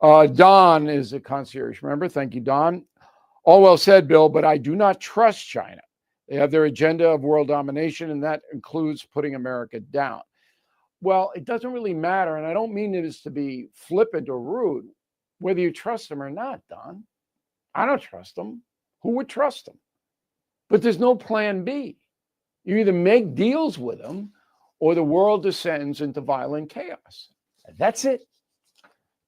Don is a concierge member. Thank you, Don. All well said, Bill, but I do not trust China. They have their agenda of world domination, and that includes putting America down. Well, it doesn't really matter, and I don't mean it as to be flippant or rude, whether you trust them or not, Don. I don't trust them. Who would trust them? But there's no plan B. You either make deals with them or the world descends into violent chaos. That's it.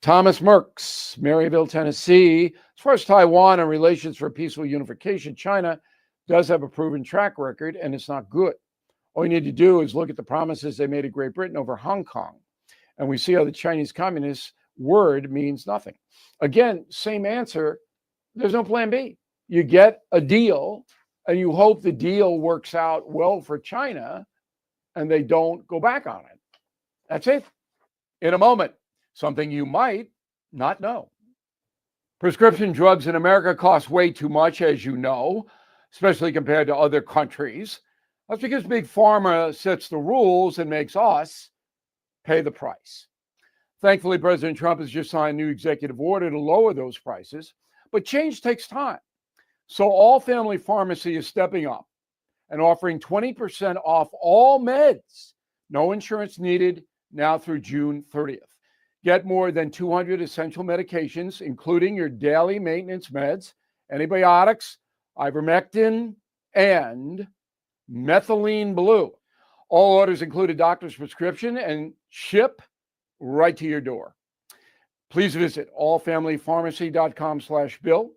Thomas Merks, Maryville, Tennessee. As far as Taiwan and relations for peaceful unification, China does have a proven track record, and it's not good. All you need to do is look at the promises they made to Great Britain over Hong Kong, and we see how the Chinese Communist word means nothing. Again, same answer. There's no plan B. You get a deal, and you hope the deal works out well for China, and they don't go back on it. That's it. In a moment, something you might not know. Prescription drugs in America cost way too much, as you know, especially compared to other countries. That's because Big Pharma sets the rules and makes us pay the price. Thankfully, President Trump has just signed a new executive order to lower those prices, but change takes time. So All Family Pharmacy is stepping up and offering 20% off all meds, no insurance needed, now through June 30th. Get more than 200 essential medications, including your daily maintenance meds, antibiotics, ivermectin, and methylene blue. All orders include a doctor's prescription and ship right to your door. Please visit allfamilypharmacy.com/bill.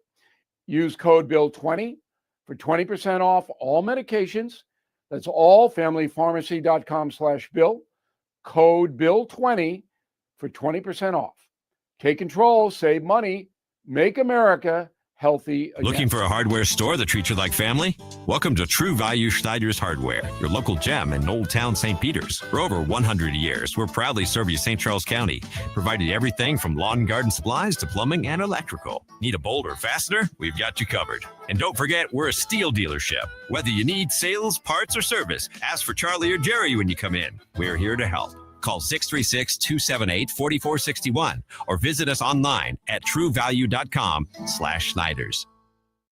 Use code BILL20 for 20% off all medications. That's allfamilypharmacy.com/bill. Code BILL20 for 20% off. Take control, save money, make America healthy again. Looking for a hardware store that treats you like family? Welcome to True Value Schneider's Hardware, your local gem in Old Town St. Peters. For over 100 years, we're proudly serve you St. Charles County, providing everything from lawn and garden supplies to plumbing and electrical. Need a bolt or fastener? We've got you covered. And don't forget, we're a steel dealership. Whether you need sales, parts, or service, ask for Charlie or Jerry when you come in. We're here to help. Call 636-278-4461 or visit us online at truevalue.com/Schneiders.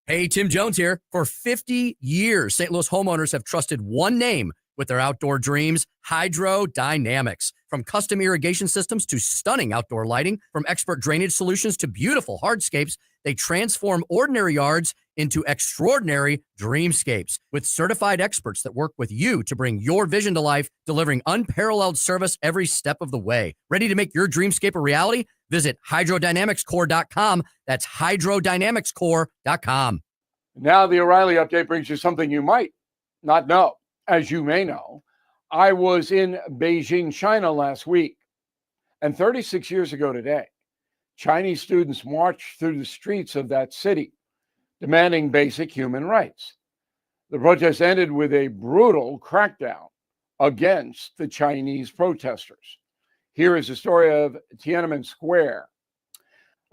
Hey, Tim Jones here. For 50 years, St. Louis homeowners have trusted one name with their outdoor dreams, Hydro Dynamics. From custom irrigation systems to stunning outdoor lighting, from expert drainage solutions to beautiful hardscapes, they transform ordinary yards into extraordinary dreamscapes. With certified experts that work with you to bring your vision to life, delivering unparalleled service every step of the way. Ready to make your dreamscape a reality? Visit hydrodynamicscore.com. That's hydrodynamicscore.com. Now the O'Reilly update brings you something you might not know. As you may know, I was in Beijing, China last week, and 36 years ago today, Chinese students marched through the streets of that city, demanding basic human rights. The protest ended with a brutal crackdown against the Chinese protesters. Here is the story of Tiananmen Square.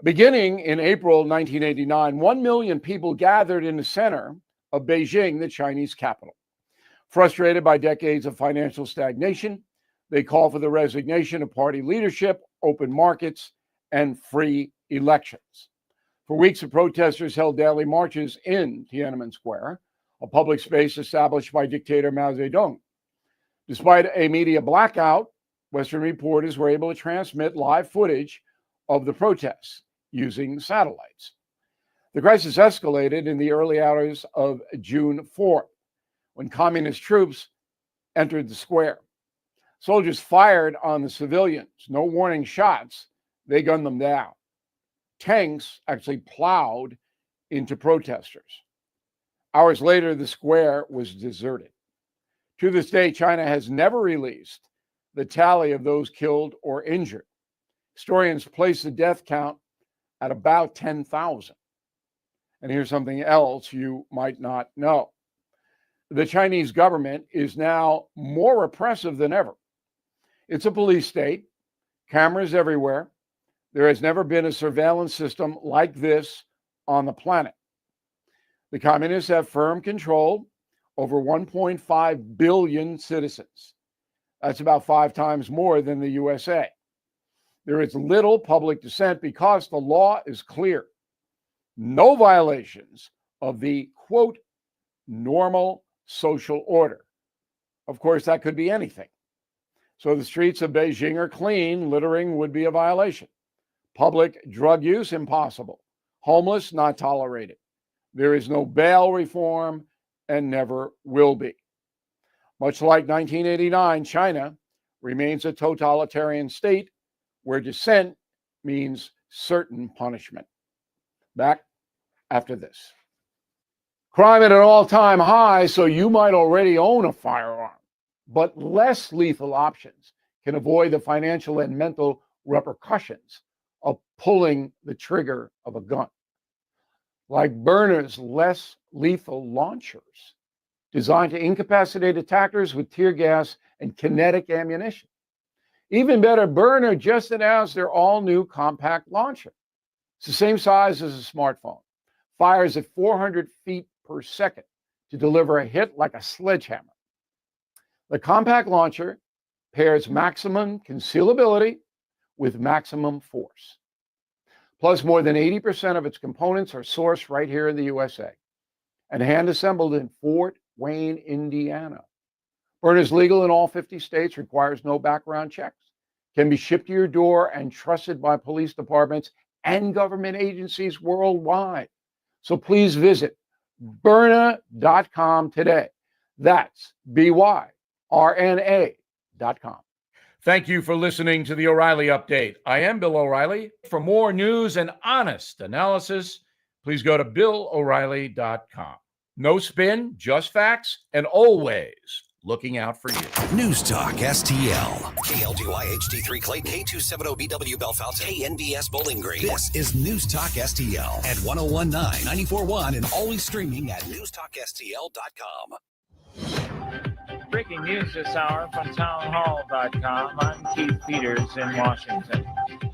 Beginning in April 1989, 1 million people gathered in the center of Beijing, the Chinese capital. Frustrated by decades of financial stagnation, they call for the resignation of party leadership, open markets, and free elections. For weeks, the protesters held daily marches in Tiananmen Square, a public space established by dictator Mao Zedong. Despite a media blackout, Western reporters were able to transmit live footage of the protests using satellites. The crisis escalated in the early hours of June 4th, when communist troops entered the square. Soldiers fired on the civilians, no warning shots, they gunned them down. Tanks actually plowed into protesters. Hours later, the square was deserted. To this day, China has never released the tally of those killed or injured. Historians place the death count at about 10,000. And here's something else you might not know. The Chinese government is now more repressive than ever. It's a police state, cameras everywhere. There has never been a surveillance system like this on the planet. The communists have firm control over 1.5 billion citizens. That's about 5 times more than the USA. There is little public dissent because the law is clear. No violations of the, quote, normal social order. Of course, that could be anything. So the streets of Beijing are clean. Littering would be a violation. Public drug use, impossible. Homeless, not tolerated. There is no bail reform and never will be. Much like 1989, China remains a totalitarian state where dissent means certain punishment. Back after this. Crime at an all-time high, so you might already own a firearm, but less lethal options can avoid the financial and mental repercussions of pulling the trigger of a gun. Like Byrna's less lethal launchers, designed to incapacitate attackers with tear gas and kinetic ammunition. Even better, Byrna just announced their all-new compact launcher. It's the same size as a smartphone, fires at 400 feet per second to deliver a hit like a sledgehammer. The compact launcher pairs maximum concealability with maximum force. Plus, more than 80% of its components are sourced right here in the USA and hand-assembled in Fort Wayne, Indiana. Byrna is legal in all 50 states, requires no background checks, can be shipped to your door and trusted by police departments and government agencies worldwide. So please visit Byrna.com today. That's BYRNA.com. Thank you for listening to the O'Reilly Update. I am Bill O'Reilly. For more news and honest analysis, please go to BillO'Reilly.com. No spin, just facts, and always looking out for you. News Talk STL. KLDY HD3 Clay, K270BW Belfast, KNBS Bowling Green. This is News Talk STL at 1019, 94.1, and always streaming at newstalkstl.com. Breaking news this hour from townhall.com. I'm Keith Peters in Washington.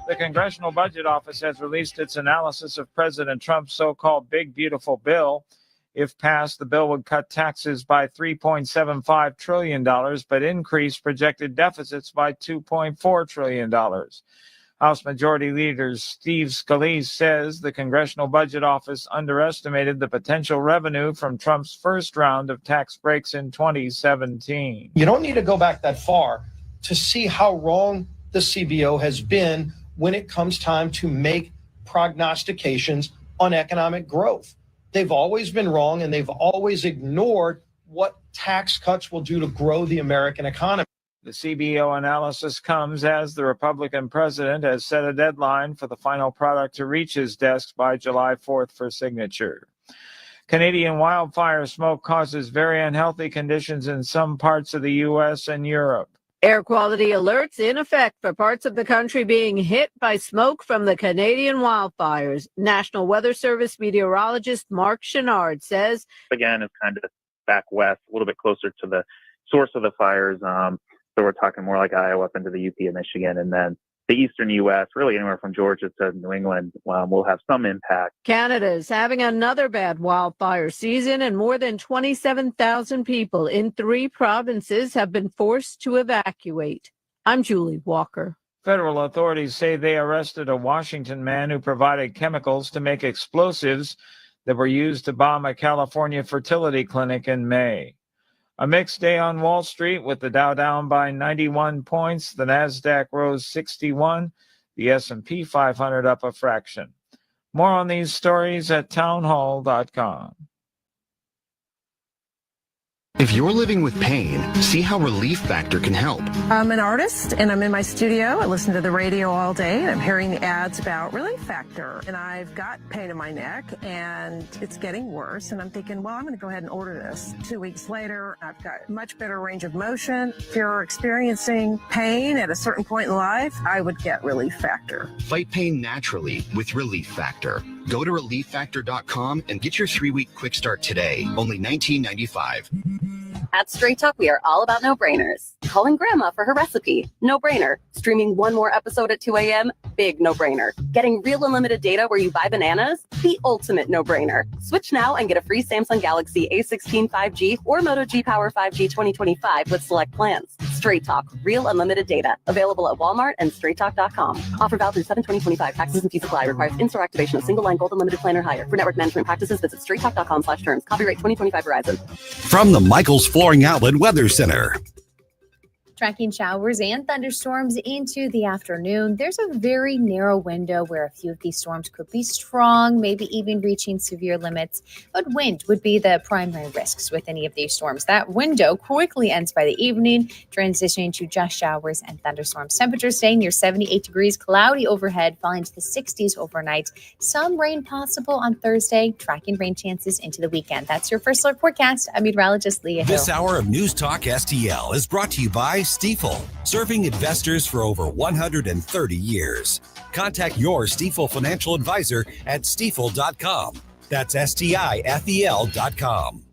The Congressional Budget Office has released its analysis of President Trump's so-called Big Beautiful Bill. If passed, the bill would cut taxes by $3.75 trillion, but increase projected deficits by $2.4 trillion. House Majority Leader Steve Scalise says the Congressional Budget Office underestimated the potential revenue from Trump's first round of tax breaks in 2017. You don't need to go back that far to see how wrong the CBO has been when it comes time to make prognostications on economic growth. They've always been wrong, and they've always ignored what tax cuts will do to grow the American economy. The CBO analysis comes as the Republican president has set a deadline for the final product to reach his desk by July 4th for signature. Canadian wildfire smoke causes very unhealthy conditions in some parts of the U.S. and Europe. Air quality alerts in effect for parts of the country being hit by smoke from the Canadian wildfires. National Weather Service meteorologist Mark Chenard says, again, it's kind of back west, a little bit closer to the source of the fires. So we're talking more like Iowa up into the UP and Michigan, and then the eastern U.S., really anywhere from Georgia to New England, will have some impact. Canada is having another bad wildfire season, and more than 27,000 people in 3 provinces have been forced to evacuate. I'm Julie Walker. Federal authorities say they arrested a Washington man who provided chemicals to make explosives that were used to bomb a California fertility clinic in May. A mixed day on Wall Street with the Dow down by 91 points, the Nasdaq rose 61, the S&P 500 up a fraction. More on these stories at townhall.com. If you're living with pain, see how Relief Factor can help. I'm an artist and I'm in my studio. I listen to the radio all day and I'm hearing the ads about Relief Factor. And I've got pain in my neck and it's getting worse. And I'm thinking, well, I'm going to go ahead and order this. 2 weeks later, I've got much better range of motion. If you're experiencing pain at a certain point in life, I would get Relief Factor. Fight pain naturally with Relief Factor. Go to ReliefFactor.com and get your 3-week quick start today. Only $19.95. At Straight Talk, we are all about no-brainers. Calling grandma for her recipe, no-brainer. Streaming one more episode at 2 a.m., big no-brainer. Getting real unlimited data where you buy bananas, the ultimate no-brainer. Switch now and get a free Samsung Galaxy A16 5G or Moto G Power 5G 2025 with select plans. Straight Talk, real unlimited data. Available at Walmart and straighttalk.com. Offer valid through 7/20/25. Taxes and fees apply. Requires in-store activation of single line gold unlimited plan or higher. For network management practices, visit straighttalk.com/terms. Copyright 2025 Verizon. From the Michaels Flooring Outlet Weather Center. Tracking showers and thunderstorms into the afternoon. There's a very narrow window where a few of these storms could be strong, maybe even reaching severe limits. But wind would be the primary risks with any of these storms. That window quickly ends by the evening, transitioning to just showers and thunderstorms. Temperatures staying near 78 degrees, cloudy overhead, falling to the 60s overnight. Some rain possible on Thursday, tracking rain chances into the weekend. That's your first look forecast. I'm meteorologist Leah Hill. This hour of News Talk STL is brought to you by Stifel, serving investors for over 130 years. Contact your Stifel financial advisor at stifel.com. That's STIFEL.com.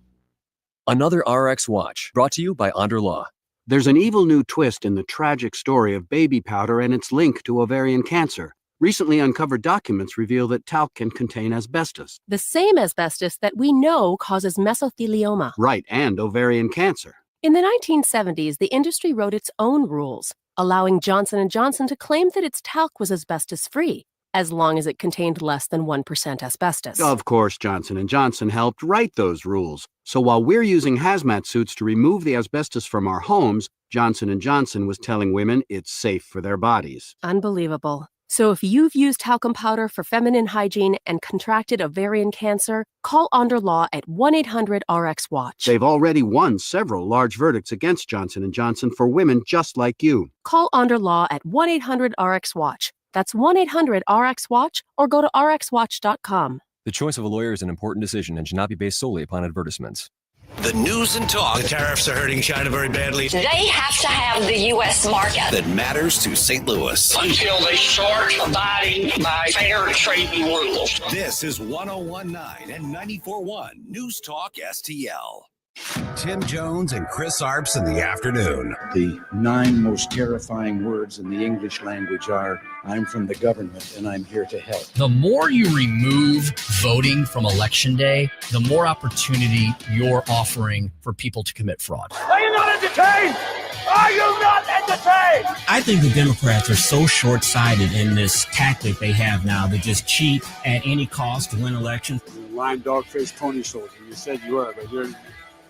Another RX Watch, brought to you by Onder Law. There's an evil new twist in the tragic story of baby powder and its link to ovarian cancer. Recently uncovered documents reveal that talc can contain asbestos. The same asbestos that we know causes mesothelioma. Right, and ovarian cancer. In the 1970s, the industry wrote its own rules, allowing Johnson & Johnson to claim that its talc was asbestos-free, as long as it contained less than 1% asbestos. Of course, Johnson & Johnson helped write those rules. So while we're using hazmat suits to remove the asbestos from our homes, Johnson & Johnson was telling women it's safe for their bodies. Unbelievable. So if you've used talcum powder for feminine hygiene and contracted ovarian cancer, call Onder Law at 1-800-RX-WATCH. They've already won several large verdicts against Johnson & Johnson for women just like you. Call Onder Law at 1-800-RX-WATCH. That's 1-800-RX-WATCH or go to rxwatch.com. The choice of a lawyer is an important decision and should not be based solely upon advertisements. The news and talk. The tariffs are hurting China very badly. They have to have the U.S. market. That matters to St. Louis. Until they start abiding by fair trading rules. This is 101.9 and 94.1 News Talk STL. Tim Jones and Chris Arps in the afternoon. The 9 most terrifying words in the English language are, I'm from the government and I'm here to help. The more you remove voting from Election Day, the more opportunity you're offering for people to commit fraud. Are you not entertained? Are you not entertained? I think the Democrats are so short-sighted in this tactic they have now to just cheat at any cost to win elections. Lying dog-faced pony soldier. You said you were, but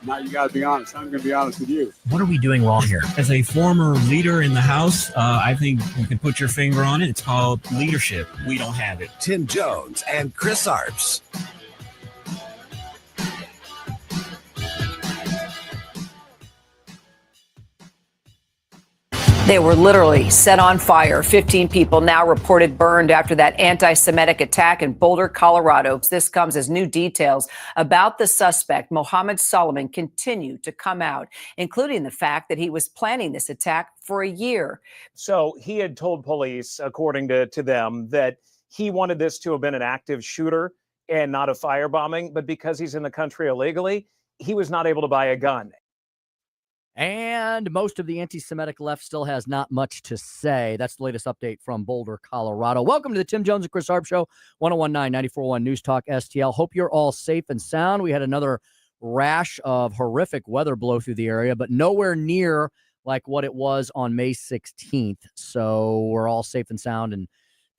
now you got to be honest. I'm going to be honest with you. What are we doing wrong here? As a former leader in the House, I think you can put your finger on it. It's called leadership. We don't have it. Tim Jones and Chris Arps. They were literally set on fire. 15 people now reported burned after that anti-Semitic attack in Boulder, Colorado. This comes as new details about the suspect, Mohammed Solomon, continue to come out, including the fact that he was planning this attack for a year. So he had told police, according to them, that he wanted this to have been an active shooter and not a firebombing. But because he's in the country illegally, he was not able to buy a gun. And most of the anti-Semitic left still has not much to say. That's the latest update from Boulder, Colorado. Welcome to the Tim Jones and Chris Arp Show, 101.9, 94.1 News Talk STL. Hope you're all safe and sound. We had another rash of horrific weather blow through the area, but nowhere near like what it was on May 16th. So we're all safe and sound and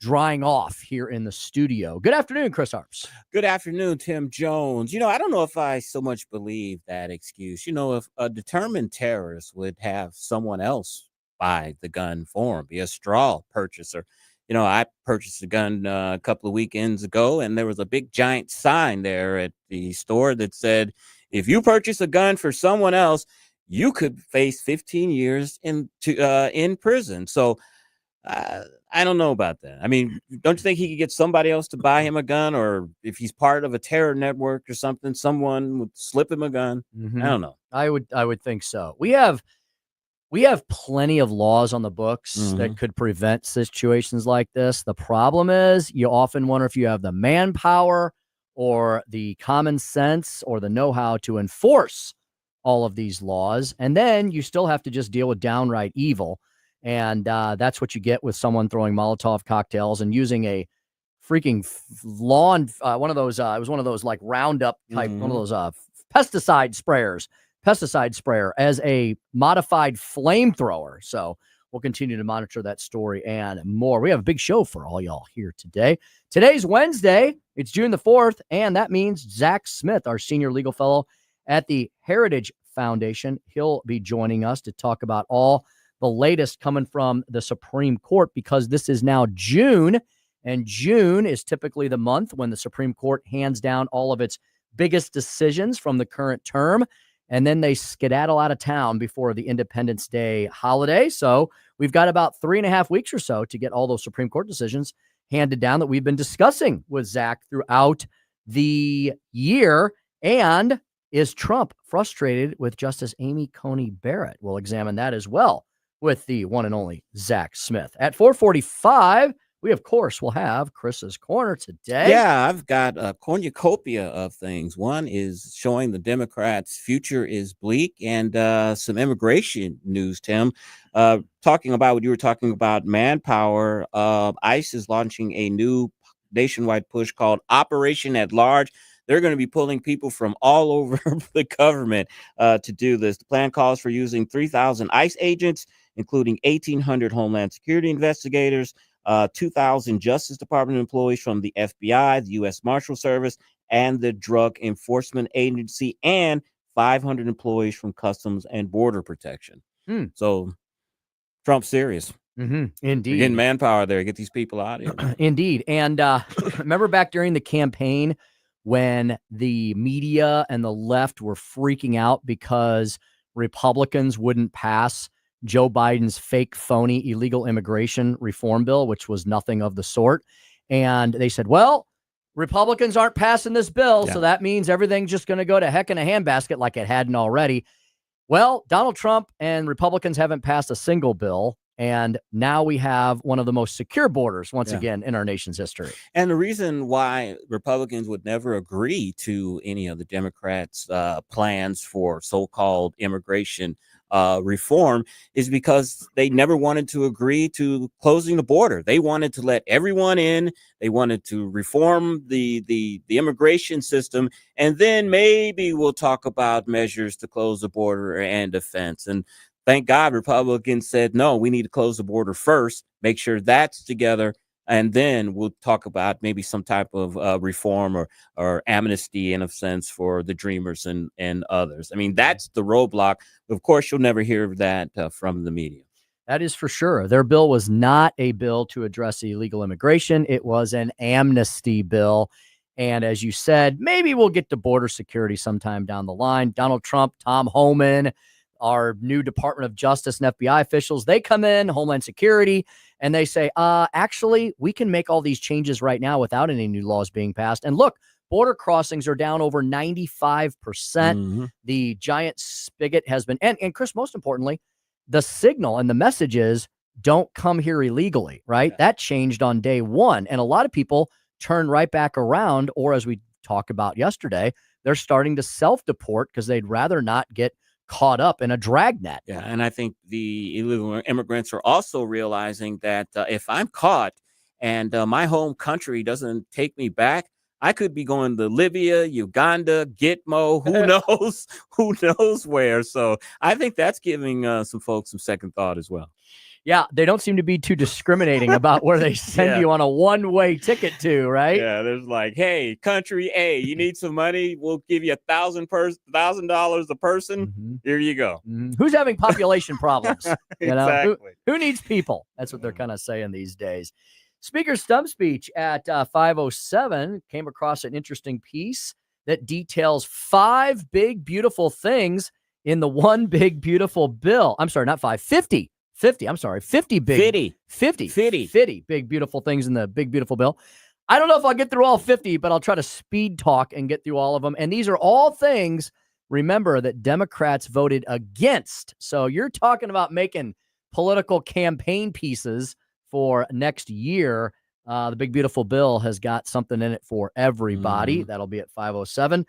drying off here in the studio. Good afternoon, Chris Arps. Good afternoon, Tim Jones. I don't know if I so much believe that excuse. If a determined terrorist would have someone else buy the gun for him, be a straw purchaser. I purchased a gun a couple of weekends ago, and there was a big giant sign there at the store that said, if you purchase a gun for someone else, you could face 15 years in prison. So I don't know about that. I mean, don't you think he could get somebody else to buy him a gun? Or if he's part of a terror network or something, someone would slip him a gun? Mm-hmm. I don't know. I would think so. We have plenty of laws on the books that could prevent situations like this. The problem is you often wonder if you have the manpower or the common sense or the know-how to enforce all of these laws. And then you still have to just deal with downright evil. And that's what you get with someone throwing Molotov cocktails and using a freaking lawn, one of those, it was one of those like Roundup type, one of those pesticide sprayers, pesticide sprayer as a modified flamethrower. So we'll continue to monitor that story and more. We have a big show for all y'all here today. Today's Wednesday. It's June the 4th, and that means Zack Smith, our senior legal fellow at the Heritage Foundation, he'll be joining us to talk about all the latest coming from the Supreme Court, because this is now June, and June is typically the month when the Supreme Court hands down all of its biggest decisions from the current term, and then they skedaddle out of town before the Independence Day holiday. So we've got about 3.5 weeks or so to get all those Supreme Court decisions handed down that we've been discussing with Zack throughout the year. And is Trump frustrated with Justice Amy Coney Barrett? We'll examine that as well with the one and only Zack Smith. At 4:45, we, of course, will have Chris's Corner today. Yeah, I've got a cornucopia of things. One is showing the Democrats' future is bleak, and some immigration news, Tim. Talking about what you were talking about, manpower, ICE is launching a new nationwide push called Operation at Large. They're going to be pulling people from all over the government to do this. The plan calls for using 3,000 ICE agents, including 1,800 Homeland Security investigators, 2,000 Justice Department employees from the FBI, the U.S. Marshal Service, and the Drug Enforcement Agency, and 500 employees from Customs and Border Protection. So Trump's serious. Indeed. We're getting manpower there. Get these people out of here. Indeed. And remember back during the campaign when the media and the left were freaking out because Republicans wouldn't pass Joe Biden's fake, phony, illegal immigration reform bill, which was nothing of the sort. And they said, well, Republicans aren't passing this bill, so that means everything's just going to go to heck in a handbasket like it hadn't already. Well, Donald Trump and Republicans haven't passed a single bill, and now we have one of the most secure borders once again in our nation's history. And the reason why Republicans would never agree to any of the Democrats' plans for so-called immigration reform is because they never wanted to agree to closing the border. They wanted to let everyone in. They wanted to reform the immigration system, and then maybe we'll talk about measures to close the border and defense. And thank God Republicans said, no, we need to close the border first, make sure that's together, and then we'll talk about maybe some type of reform or amnesty in a sense for the Dreamers and others. I mean, that's the roadblock. Of course, you'll never hear that from the media. That is for sure. Their bill was not a bill to address illegal immigration. It was an amnesty bill. And as you said, maybe we'll get to border security sometime down the line. Donald Trump, Tom Homan, our new Department of Justice and FBI officials, they come in, Homeland Security, and they say, actually, we can make all these changes right now without any new laws being passed. And look, border crossings are down over 95%. The giant spigot has been, and Chris, most importantly, the signal and the message is don't come here illegally, right? That changed on day one. And a lot of people turn right back around, or as we talked about yesterday, they're starting to self-deport because they'd rather not get caught up in a dragnet. Yeah, and I think the illegal immigrants are also realizing that if I'm caught and my home country doesn't take me back, I could be going to Libya, Uganda, Gitmo, who knows where. So I think that's giving some folks some second thought as well. Yeah, they don't seem to be too discriminating about where they send you on a one-way ticket to, right? Yeah, there's like, hey, country A, you need some money? We'll give you $1,000 a person. Here you go. Who's having population problems? You know? Exactly. Who needs people? That's what they're kind of saying these days. Speaker's stump speech at 5:07 came across an interesting piece that details 5 big, beautiful things in the one big, beautiful bill. I'm sorry, not 5, 50. 50 big 50 big beautiful things in the big beautiful bill. I don't know if I'll get through all 50, but I'll try to speed talk and get through all of them. And these are all things, remember, that Democrats voted against. So you're talking about making political campaign pieces for next year. The big beautiful bill has got something in it for everybody. That'll be at 5:07.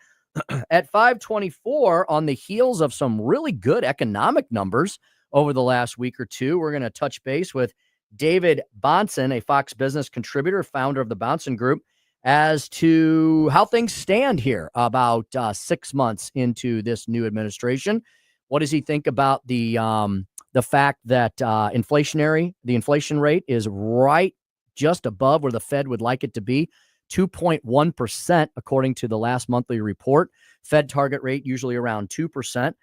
At 5:24, on the heels of some really good economic numbers over the last week or two, we're going to touch base with David Bahnsen, a Fox Business contributor, founder of the Bahnsen Group, as to how things stand here about 6 months into this new administration. What does he think about the fact that the inflation rate is right just above where the Fed would like it to be, 2.1%, according to the last monthly report. Fed target rate usually around 2%.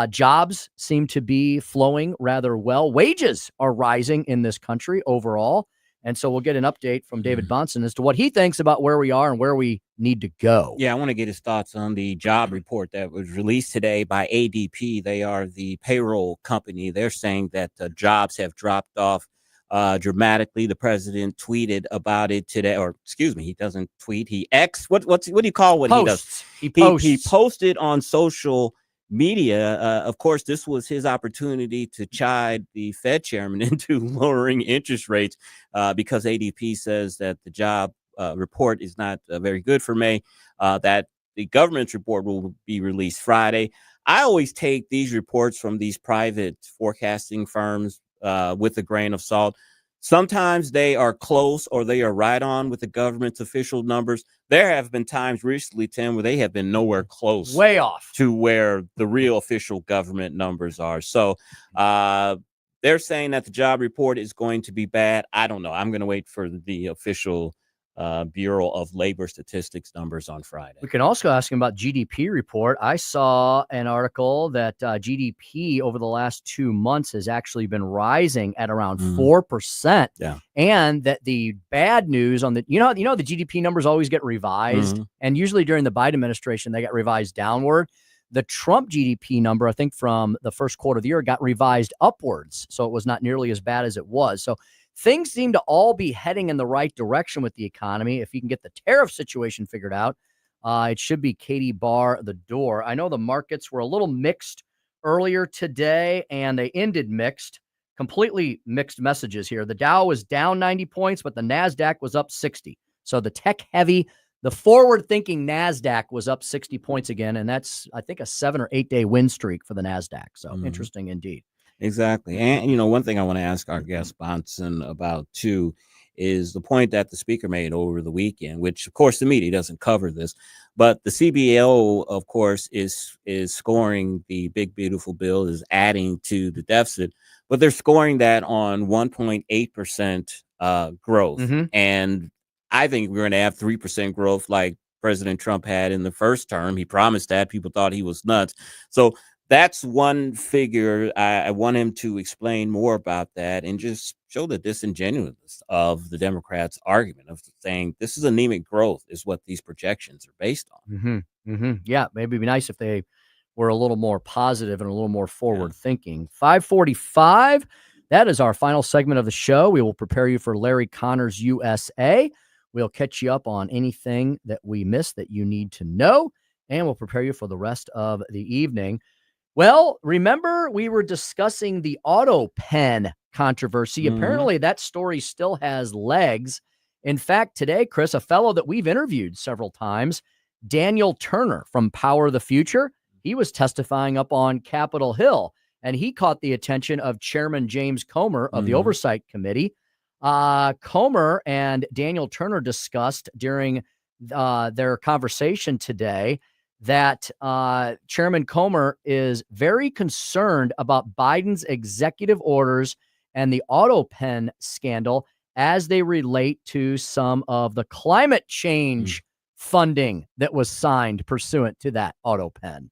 Jobs seem to be flowing rather well. Wages are rising in this country overall. And so we'll get an update from David Bahnsen as to what he thinks about where we are and where we need to go. Yeah, I want to get his thoughts on the job report that was released today by ADP. They are the payroll company. They're saying that jobs have dropped off dramatically. The president tweeted about it today, or excuse me, he doesn't tweet. He what do you call what Posts. he does? He posted on social media. Of course, this was his opportunity to chide the Fed chairman into lowering interest rates because ADP says that the job report is not very good for May, that the government's report will be released Friday. I always take these reports from these private forecasting firms with a grain of salt. Sometimes they are close or they are right on with the government's official numbers. There have been times recently, Tim, where they have been nowhere close, way off to where the real official government numbers are. So they're saying that the job report is going to be bad. I don't know. I'm going to wait for the official Bureau of Labor Statistics numbers on Friday. We can also ask him about GDP report. I saw an article that GDP over the last 2 months has actually been rising at around 4%. Yeah. And that the bad news on the, the GDP numbers always get revised. And usually during the Biden administration, they got revised downward. The Trump GDP number, I think from the first quarter of the year, got revised upwards. So it was not nearly as bad as it was. So things seem to all be heading in the right direction with the economy. If you can get the tariff situation figured out, it should be Katie bar the door. I know the markets were a little mixed earlier today, and they ended mixed, completely mixed messages here. The Dow was down 90 points, but the NASDAQ was up 60. So the tech-heavy, the forward-thinking NASDAQ was up 60 points again, and that's, I think, a 7 or 8 day win streak for the NASDAQ. So interesting indeed. Exactly. And, one thing I want to ask our guest Bahnsen about, too, is the point that the speaker made over the weekend, which, of course, the media doesn't cover this. But the CBO, of course, is scoring the big, beautiful bill, is adding to the deficit. But they're scoring that on 1.8% growth. And I think we're going to have 3% growth like President Trump had in the first term. He promised that. People thought he was nuts. So that's one figure. I want him to explain more about that and just show the disingenuousness of the Democrats' argument of saying this is anemic growth is what these projections are based on. Yeah, maybe it'd be nice if they were a little more positive and a little more forward thinking. 5:45. That is our final segment of the show. We will prepare you for Larry Connor's USA. We'll catch you up on anything that we missed that you need to know, and we'll prepare you for the rest of the evening. Well, remember we were discussing the auto pen controversy. Apparently that story still has legs. In fact, today, Chris, a fellow that we've interviewed several times, Daniel Turner from Power of the Future, he was testifying up on Capitol Hill, and he caught the attention of Chairman James Comer of the Oversight Committee. Comer and Daniel Turner discussed during their conversation today that Chairman Comer is very concerned about Biden's executive orders and the auto pen scandal as they relate to some of the climate change funding that was signed pursuant to that auto pen.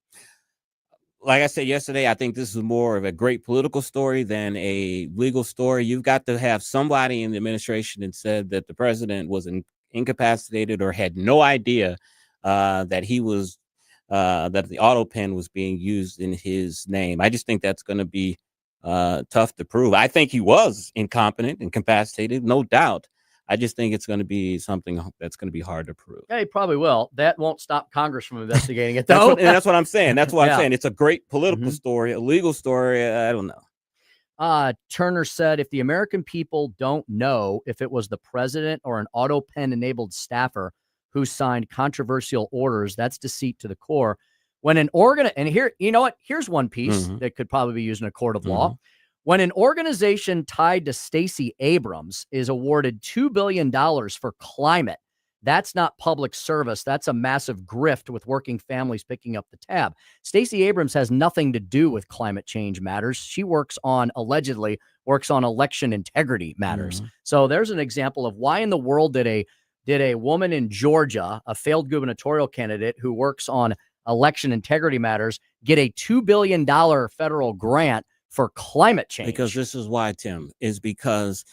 Like I said yesterday, I think this is more of a great political story than a legal story. You've got to have somebody in the administration that said that the president was incapacitated or had no idea that he was that the auto pen was being used in his name. I just think that's going to be tough to prove. I think he was incompetent, incapacitated, no doubt. I just think it's going to be something that's going to be hard to prove. Yeah, he probably will. That won't stop Congress from investigating it, though. That's what I'm saying. That's why I'm saying it's a great political story. A legal story, I don't know. Turner said, if the American people don't know if it was the president or an auto pen-enabled staffer who signed controversial orders, that's deceit to the core. When an and here, you know what? Here's one piece that could probably be used in a court of law. When an organization tied to Stacey Abrams is awarded $2 billion for climate, That's not public service. That's a massive grift with working families picking up the tab. Stacey Abrams has nothing to do with climate change matters. She allegedly works on election integrity matters. So there's an example of why in the world did a woman in Georgia, a failed gubernatorial candidate who works on election integrity matters, get a $2 billion federal grant for climate change? Because this is why, Tim, is because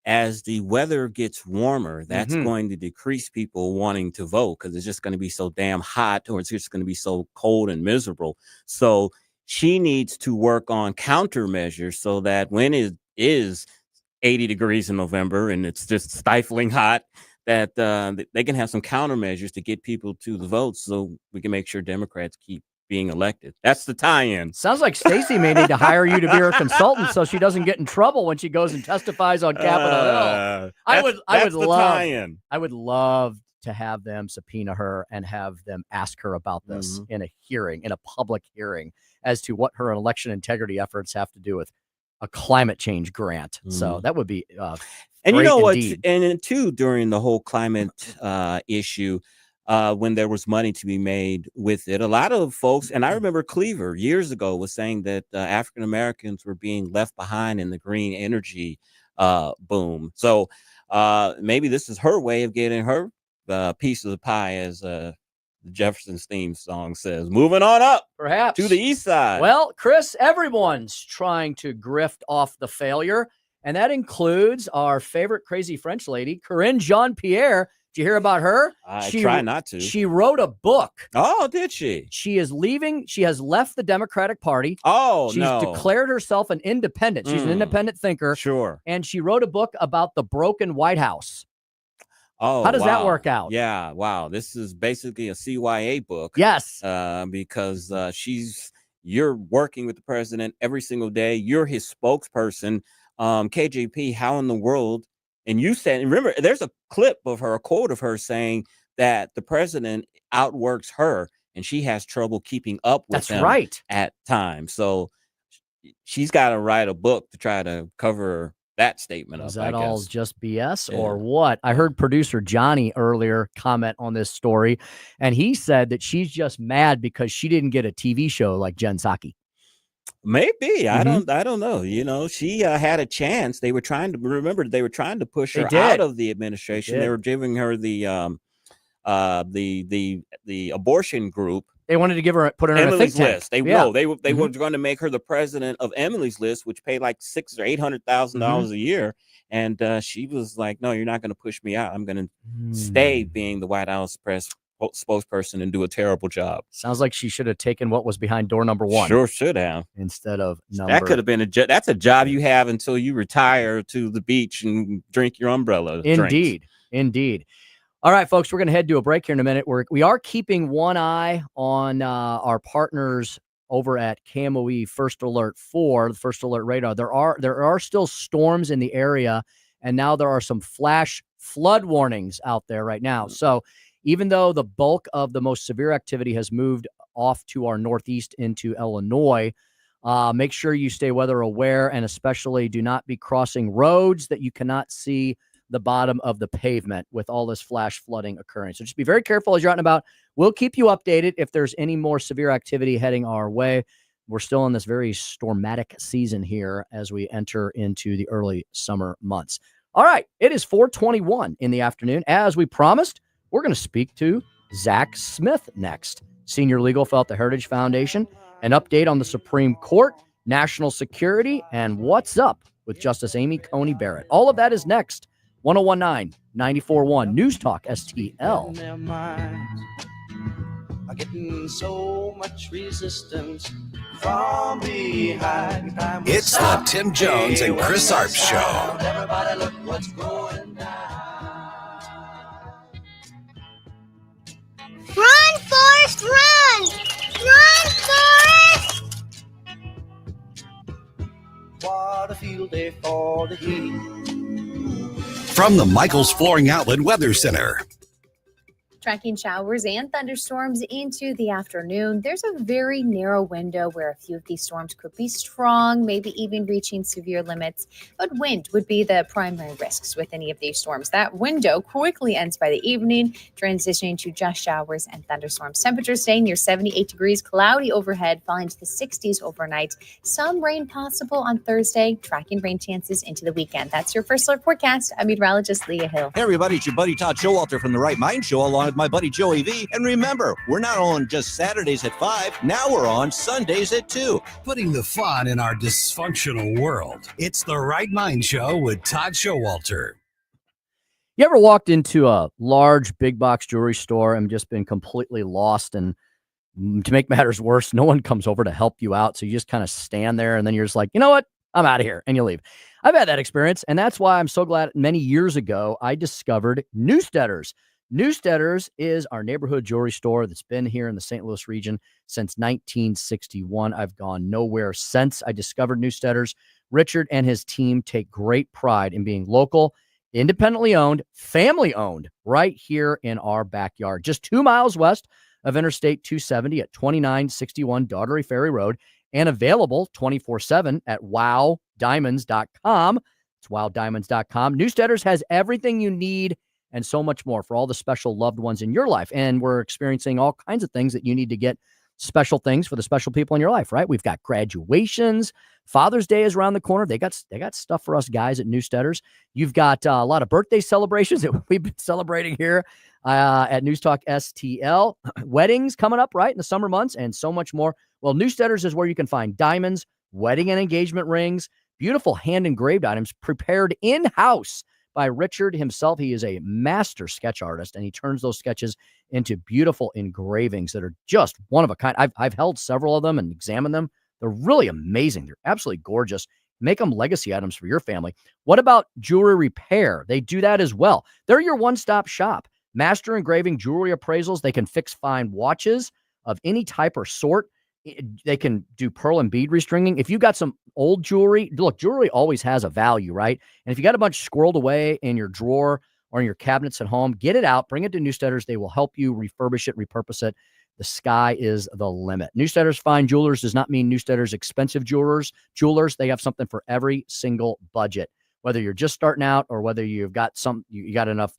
as the weather gets warmer, that's going to decrease people wanting to vote because it's just going to be so damn hot, or it's just going to be so cold and miserable. So she needs to work on countermeasures so that when it is 80 degrees in November and it's just stifling hot, that they can have some countermeasures to get people to the votes so we can make sure Democrats keep being elected. That's the tie-in. Sounds like Stacey may need to hire you to be her consultant so she doesn't get in trouble when she goes and testifies on Capitol Hill. I would love to have them subpoena her and have them ask her about this in a public hearing, as to what her election integrity efforts have to do with a climate change grant. So that would be and you know what? Indeed. And too, during the whole climate issue, when there was money to be made with it, a lot of folks, and I remember Cleaver years ago was saying that African Americans were being left behind in the green energy boom. So maybe this is her way of getting her piece of the pie, as Jefferson's theme song says, moving on up perhaps to the east side. Well, Chris, everyone's trying to grift off the failure, and that includes our favorite crazy French lady, Corinne Jean-Pierre. Did you hear about her? I try not to. She wrote a book. Oh, did she? She is leaving. She has left the Democratic Party. Oh, She's declared herself an independent. She's an independent thinker. Sure. And she wrote a book about the broken White House. Oh, how does that work out? Yeah, wow. This is basically a CYA book. Yes. Because you're working with the president every single day. You're his spokesperson. KJP, how in the world? And you said, remember, there's a clip of her, a quote of her saying that the president outworks her and she has trouble keeping up with him at times. So she's got to write a book to try to cover that statement. Is that all just BS or what? I heard producer Johnny earlier comment on this story, and he said that she's just mad because she didn't get a TV show like Jen Psaki. Maybe. I don't know. You know, she had a chance. They were trying to push her out of the administration. They were giving her the abortion group. They wanted to put her in Emily's a think list. They were going to make her the president of Emily's list, which paid like $600,000 or $800,000 a year. And she was like, "No, you're not going to push me out. I'm going to stay being the White House press spokesperson and do a terrible job." Sounds like she should have taken what was behind door number 1. Sure should have. Instead of number. That could have been that's a job you have until you retire to the beach and drink your umbrella. Indeed. All right, folks, we're going to head to a break here in a minute. We are keeping one eye on our partners over at KMOE First Alert 4, the First Alert radar. There are still storms in the area, and now there are some flash flood warnings out there right now. So even though the bulk of the most severe activity has moved off to our northeast into Illinois, make sure you stay weather aware, and especially do not be crossing roads that you cannot see the bottom of the pavement with all this flash flooding occurring. So just be very careful as you're out and about. We'll keep you updated if there's any more severe activity heading our way. We're still in this very stormatic season here as we enter into the early summer months. All right, it is 4:21 in the afternoon. As we promised, we're going to speak to Zack Smith next, senior legal fellow at the Heritage Foundation, an update on the Supreme Court, national security, and what's up with Justice Amy Coney Barrett. All of that is next. 1019 94.1 News Talk STL. Are getting so much resistance from behind. It's the Tim Jones and Chris Arps Show. Everybody look what's going down. Run, Forrest, run! Run, Forrest! What a field day for the heat. From the Michaels Flooring Outlet Weather Center. Tracking showers and thunderstorms into the afternoon. There's a very narrow window where a few of these storms could be strong, maybe even reaching severe limits. But wind would be the primary risks with any of these storms. That window quickly ends by the evening, transitioning to just showers and thunderstorms. Temperatures staying near 78 degrees, cloudy overhead, falling to the 60s overnight. Some rain possible on Thursday, tracking rain chances into the weekend. That's your first alert forecast. I'm meteorologist Leah Hill. Hey everybody, it's your buddy Todd Showalter from the Right Mind Show, along with my buddy Joey V. And remember, we're not on just Saturdays at 5, now we're on Sundays at 2. Putting the fun in our dysfunctional world. It's the Right Mind Show with Todd Showalter. You ever walked into a large big box jewelry store and just been completely lost? And to make matters worse, no one comes over to help you out. So you just kind of stand there and then you're just like, you know what? I'm out of here. And you leave. I've had that experience. And that's why I'm so glad many years ago I discovered Newsteaders. Newsteaders is our neighborhood jewelry store that's been here in the St. Louis region since 1961. I've gone nowhere since I discovered Newsteaders. Richard and his team take great pride in being local, independently owned, family owned, right here in our backyard. Just 2 miles west of Interstate 270 at 2961 Daugherty Ferry Road, and available 24/7 at wowdiamonds.com. It's wowdiamonds.com. Newsteaders has everything you need and so much more for all the special loved ones in your life. And we're experiencing all kinds of things that you need to get special things for the special people in your life, right? We've got graduations. Father's Day is around the corner. They got stuff for us guys at Newsteaders. You've got a lot of birthday celebrations that we've been celebrating here at News Talk STL. Weddings coming up, right, in the summer months, and so much more. Well, Newsteaders is where you can find diamonds, wedding and engagement rings, beautiful hand-engraved items prepared in-house by Richard himself. He is a master sketch artist, and he turns those sketches into beautiful engravings that are just one of a kind. I've held several of them and examined them. They're really amazing. They're absolutely gorgeous. Make them legacy items for your family. What about jewelry repair? They do that as well. They're your one-stop shop. Master engraving jewelry appraisals. They can fix fine watches of any type or sort. They can do pearl and bead restringing. If you've got some old jewelry, look, jewelry always has a value, right? And if you got a bunch squirreled away in your drawer or in your cabinets at home, get it out, bring it to Newsteaders. They will help you refurbish it, repurpose it. The sky is the limit. Newsteaders Fine Jewelers does not mean Newsteaders Expensive Jewelers. They have something for every single budget, whether you're just starting out or whether you've got you got enough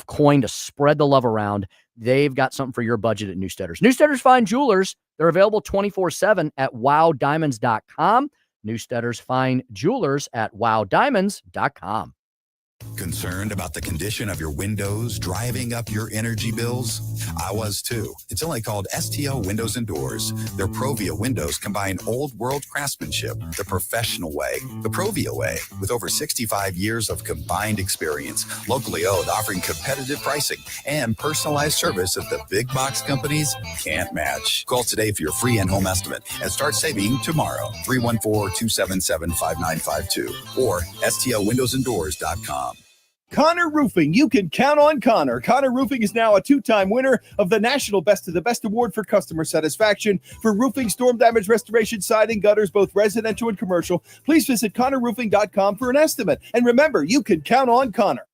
coin to spread the love around. They've got something for your budget at Newsteaders. Newsteaders Fine Jewelers, they're available 24/7 at wowdiamonds.com. Newsteaders Fine Jewelers at wowdiamonds.com. Concerned about the condition of your windows driving up your energy bills? I was too. It's only called STL Windows and Doors. Their Provia windows combine old world craftsmanship the professional way, the Provia way, with over 65 years of combined experience, locally owned, offering competitive pricing and personalized service that the big box companies can't match. Call today for your free in-home estimate and start saving tomorrow. 314-277-5952 or stlwindowsanddoors.com. Connor Roofing. You can count on Connor. Connor Roofing is now a 2-time winner of the National Best of the Best Award for customer satisfaction for roofing, storm damage restoration, siding, gutters, both residential and commercial. Please visit ConnorRoofing.com for an estimate. And remember, you can count on Connor.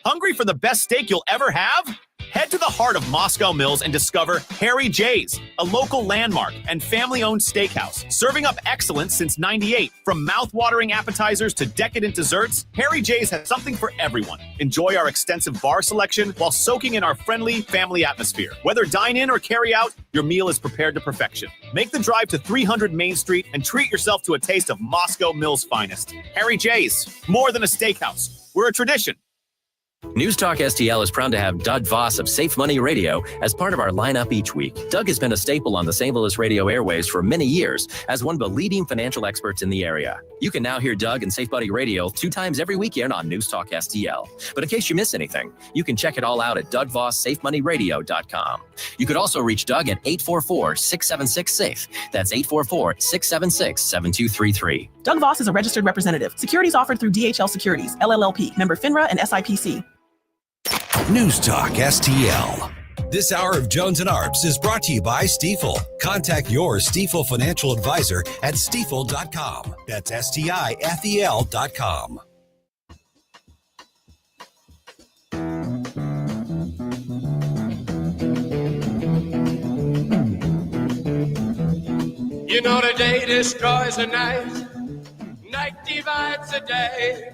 Hungry for the best steak you'll ever have? Head to the heart of Moscow Mills and discover Harry J's, a local landmark and family-owned steakhouse, serving up excellence since '98. From mouth-watering appetizers to decadent desserts, Harry J's has something for everyone. Enjoy our extensive bar selection while soaking in our friendly family atmosphere. Whether dine in or carry out, your meal is prepared to perfection. Make the drive to 300 Main Street and treat yourself to a taste of Moscow Mills' finest. Harry J's, more than a steakhouse. We're a tradition. News Talk STL is proud to have Doug Voss of Safe Money Radio as part of our lineup each week. Doug has been a staple on the St. Louis radio airways for many years as one of the leading financial experts in the area. You can now hear Doug and Safe Money Radio 2 times every weekend on News Talk STL. But in case you miss anything, you can check it all out at DougVossSafeMoneyRadio.com. You could also reach Doug at 844-676-SAFE. That's 844-676-7233. Doug Voss is a registered representative. Securities offered through DHL Securities, LLLP, member FINRA and SIPC. News Talk STL. This hour of Jones and Arps is brought to you by Stifel. Contact your Stifel financial advisor at stifel.com. That's STIFEL.com. You know the day destroys the night, night divides the day.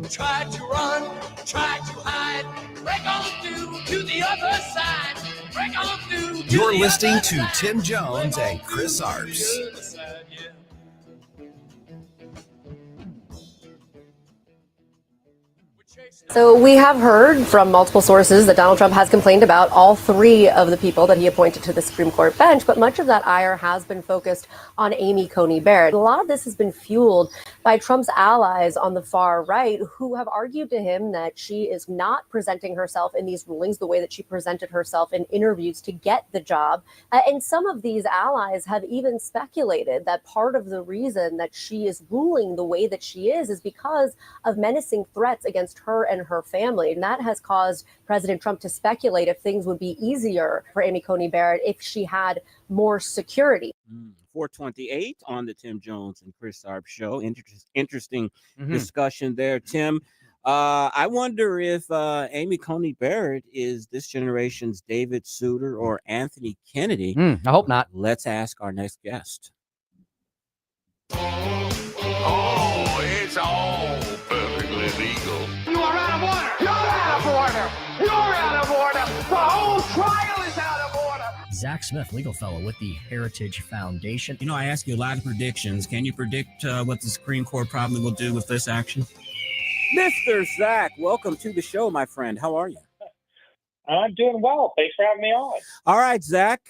Try to run, try to hide, break on through to the other side. Break on through to You're the listening other to side. Tim Jones Break on and Chris through to Arps. the other side, yeah. So we have heard from multiple sources that Donald Trump has complained about all three of the people that he appointed to the Supreme Court bench, but much of that ire has been focused on Amy Coney Barrett. A lot of this has been fueled by Trump's allies on the far right, who have argued to him that she is not presenting herself in these rulings the way that she presented herself in interviews to get the job. And some of these allies have even speculated that part of the reason that she is ruling the way that she is because of menacing threats against her and her family. And that has caused President Trump to speculate if things would be easier for Amy Coney Barrett if she had more security. 428 on the Tim Jones and Chris Arps show. Interesting discussion there, Tim. I wonder if Amy Coney Barrett is this generation's David Souter or Anthony Kennedy. I hope not. Let's ask our next guest. Oh, it's all perfectly legal. You are out of order. You're out of order. You're out of order. The whole trial is out of order. Zack Smith, legal fellow with the Heritage Foundation. You know, I ask you a lot of predictions. Can you predict what the Supreme Court probably will do with this action? Mr. Zack, welcome to the show, my friend. How are you? I'm doing well. Thanks for having me on. All right, Zack,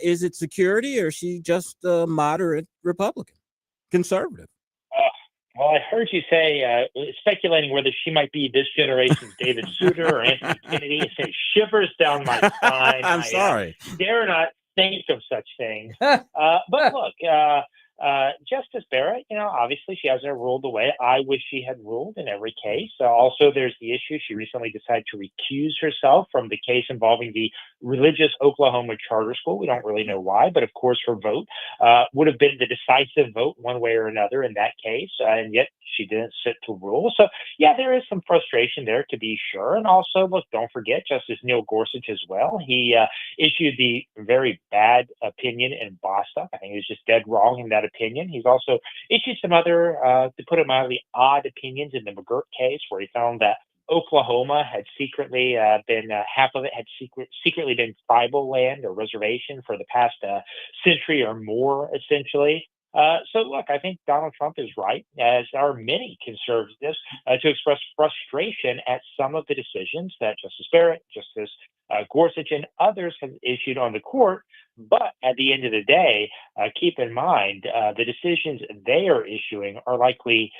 is it security or is she just a moderate Republican, conservative? Well, I heard you say, speculating whether she might be this generation's David Souter or Anthony Kennedy. It sent shivers down my spine. I'm sorry. Dare not think of such things. But look, Justice Barrett, obviously she hasn't ruled the way I wish she had ruled in every case. Also, there's the issue. She recently decided to recuse herself from the case involving the religious Oklahoma charter school. We don't really know why, but of course her vote would have been the decisive vote one way or another in that case. And yet she didn't sit to rule. So yeah, there is some frustration there to be sure. And also, look, don't forget Justice Neil Gorsuch as well. He issued the very bad opinion in Bostock. I think he was just dead wrong in that opinion. He's also issued some other, to put it mildly, odd opinions in the McGirt case, where he found that Oklahoma had secretly been, half of it had secretly been tribal land or reservation for the past century or more, essentially. So, look, I think Donald Trump is right, as are many conservatives, to express frustration at some of the decisions that Justice Barrett, Justice Gorsuch, and others have issued on the court. But at the end of the day, keep in mind, the decisions they are issuing are likely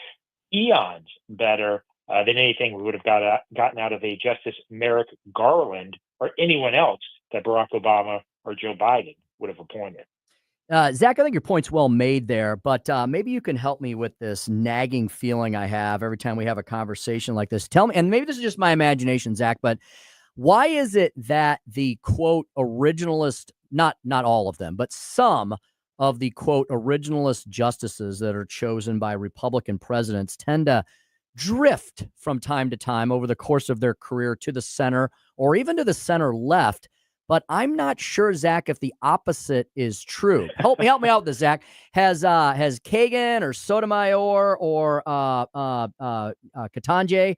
eons better than anything we would have gotten out of a Justice Merrick Garland or anyone else that Barack Obama or Joe Biden would have appointed. Zack, I think your point's well made there, but maybe you can help me with this nagging feeling I have every time we have a conversation like this. Tell me, and maybe this is just my imagination, Zack, but why is it that the quote originalist, not all of them, but some of the quote originalist justices that are chosen by Republican presidents tend to drift from time to time over the course of their career to the center or even to the center left? But I'm not sure, Zack, if the opposite is true. Help me out with this, Zack. Has Kagan or Sotomayor or Ketanji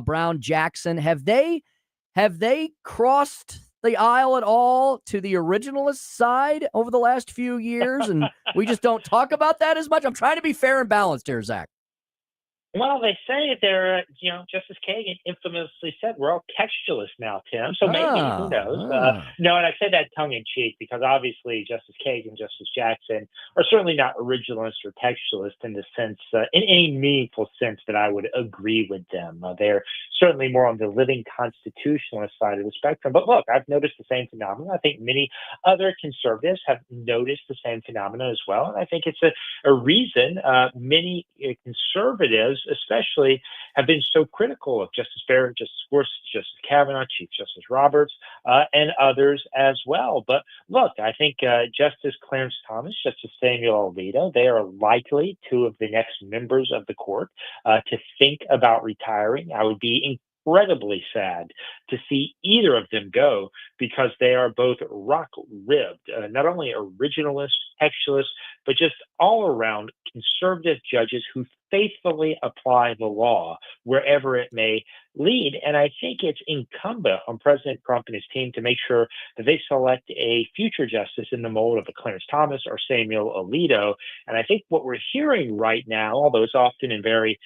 Brown Jackson, have they crossed the aisle at all to the originalist side over the last few years? And we just don't talk about that as much. I'm trying to be fair and balanced here, Zack. Well, they say they're, Justice Kagan infamously said we're all textualists now, Tim. So maybe, who knows? No, and I say that tongue in cheek because obviously Justice Kagan, Justice Jackson are certainly not originalists or textualists in the sense, in any meaningful sense that I would agree with them. They're certainly more on the living constitutionalist side of the spectrum. But look, I've noticed the same phenomenon. I think many other conservatives have noticed the same phenomenon as well. And I think it's a reason many conservatives especially have been so critical of Justice Barrett, Justice Gorsuch, Justice Kavanaugh, Chief Justice Roberts, and others as well. But look, I think Justice Clarence Thomas, Justice Samuel Alito, they are likely two of the next members of the court to think about retiring. I would be incredibly sad to see either of them go because they are both rock-ribbed, not only originalists, textualists, but just all-around conservative judges who faithfully apply the law wherever it may lead. And I think it's incumbent on President Trump and his team to make sure that they select a future justice in the mold of a Clarence Thomas or Samuel Alito. And I think what we're hearing right now, although it's often in very,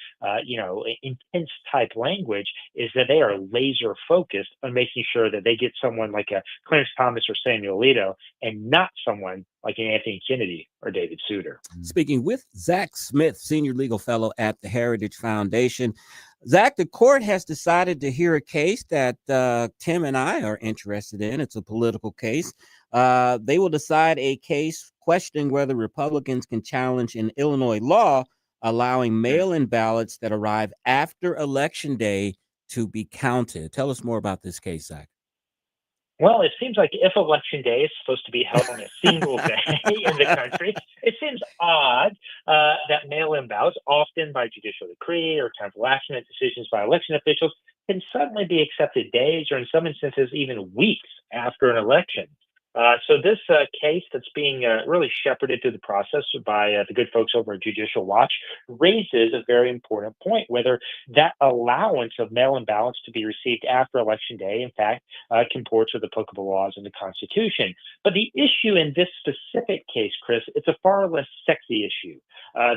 intense type language, is that they are laser focused on making sure that they get someone like a Clarence Thomas or Samuel Alito and not someone like an Anthony Kennedy or David Souter. Speaking with Zack Smith, Senior Legal Fellow at the Heritage Foundation. Zack, the court has decided to hear a case that Tim and I are interested in. It's a political case. They will decide a case questioning whether Republicans can challenge an Illinois law allowing mail-in ballots that arrive after Election Day to be counted. Tell us more about this case, Zack. Well, it seems like if Election Day is supposed to be held on a single day in the country, it seems odd that mail-in ballots, often by judicial decree or temporal action and decisions by election officials, can suddenly be accepted days or in some instances even weeks after an election. So this case that's being really shepherded through the process by the good folks over at Judicial Watch raises a very important point, whether that allowance of mail-in ballots to be received after Election Day, in fact, comports with applicable laws in the Constitution. But the issue in this specific case, Chris, it's a far less sexy issue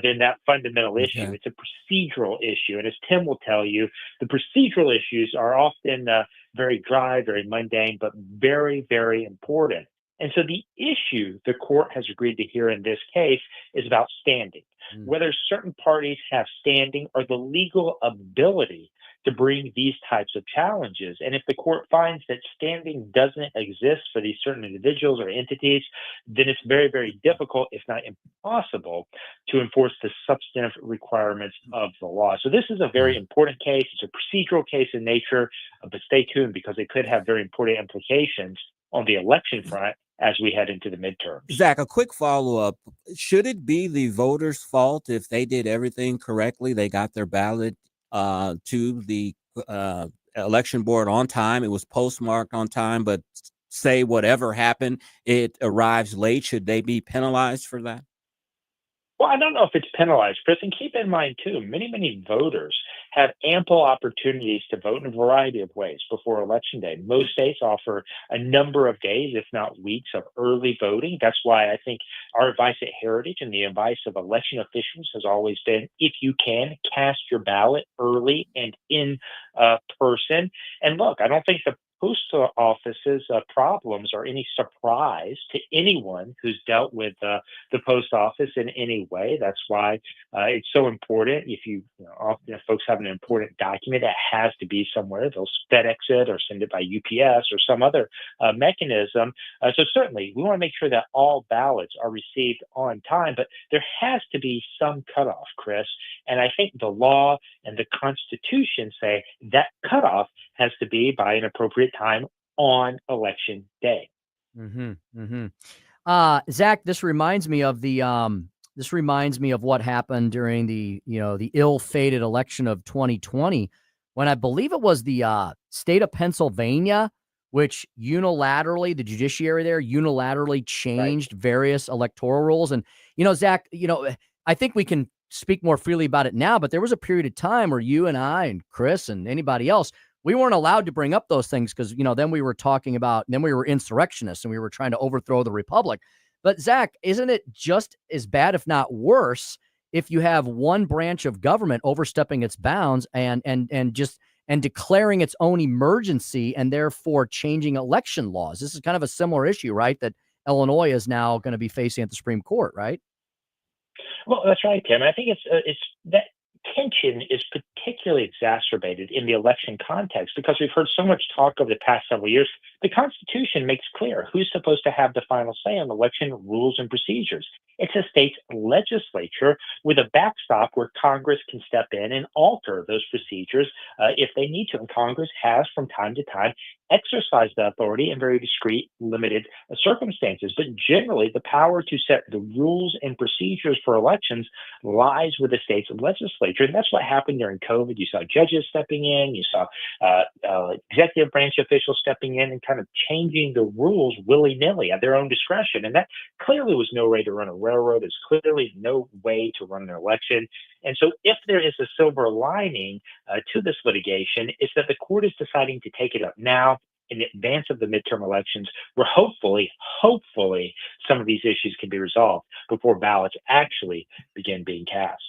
than that fundamental issue. It's a procedural issue. And as Tim will tell you, the procedural issues are often very dry, very mundane, but very, very important. And so the issue the court has agreed to hear in this case is about standing, whether certain parties have standing or the legal ability to bring these types of challenges. And if the court finds that standing doesn't exist for these certain individuals or entities, then it's very, very difficult, if not impossible, to enforce the substantive requirements of the law. So this is a very important case. It's a procedural case in nature, but stay tuned because it could have very important implications on the election front as we head into the midterms. Zack, a quick follow-up. Should it be the voters' fault if they did everything correctly? They got their ballot to the election board on time. It was postmarked on time, but say whatever happened, it arrives late. Should they be penalized for that? Well, I don't know if it's penalized, Chris. And keep in mind, too, many voters have ample opportunities to vote in a variety of ways before Election Day. Most states offer a number of days, if not weeks, of early voting. That's why I think our advice at Heritage and the advice of election officials has always been, if you can, cast your ballot early and in person. And look, I don't think the postal office's problems are any surprise to anyone who's dealt with the post office in any way. That's why it's so important. Often if folks have an important document that has to be somewhere, they'll FedEx it or send it by UPS or some other mechanism. So certainly we want to make sure that all ballots are received on time, but there has to be some cutoff, Chris. And I think the law and the Constitution say that cutoff has to be by an appropriate time on Election Day. Zack, this reminds me of what happened during the ill-fated election of 2020, when I believe it was the state of Pennsylvania, which unilaterally, the judiciary there unilaterally changed various electoral rules. And, Zack, I think we can speak more freely about it now, but there was a period of time where you and I and Chris and anybody else, we weren't allowed to bring up those things because, then we were then we were insurrectionists and we were trying to overthrow the republic. But Zack, isn't it just as bad, if not worse, if you have one branch of government overstepping its bounds and declaring its own emergency and therefore changing election laws? This is kind of a similar issue, right? That Illinois is now going to be facing at the Supreme Court, right? Well, that's right, Tim. I think it's that tension is particularly exacerbated in the election context because we've heard so much talk over the past several years. The Constitution makes clear who's supposed to have the final say on election rules and procedures. It's a state's legislature with a backstop where Congress can step in and alter those procedures if they need to. And Congress has, from time to time, exercise the authority in very discrete, limited circumstances. But generally, the power to set the rules and procedures for elections lies with the state's legislature. And that's what happened during COVID. You saw judges stepping in, you saw executive branch officials stepping in and kind of changing the rules willy-nilly at their own discretion. And that clearly was no way to run a railroad. It's clearly no way to run an election. And so if there is a silver lining to this litigation, it's that the court is deciding to take it up now in advance of the midterm elections, where hopefully some of these issues can be resolved before ballots actually begin being cast.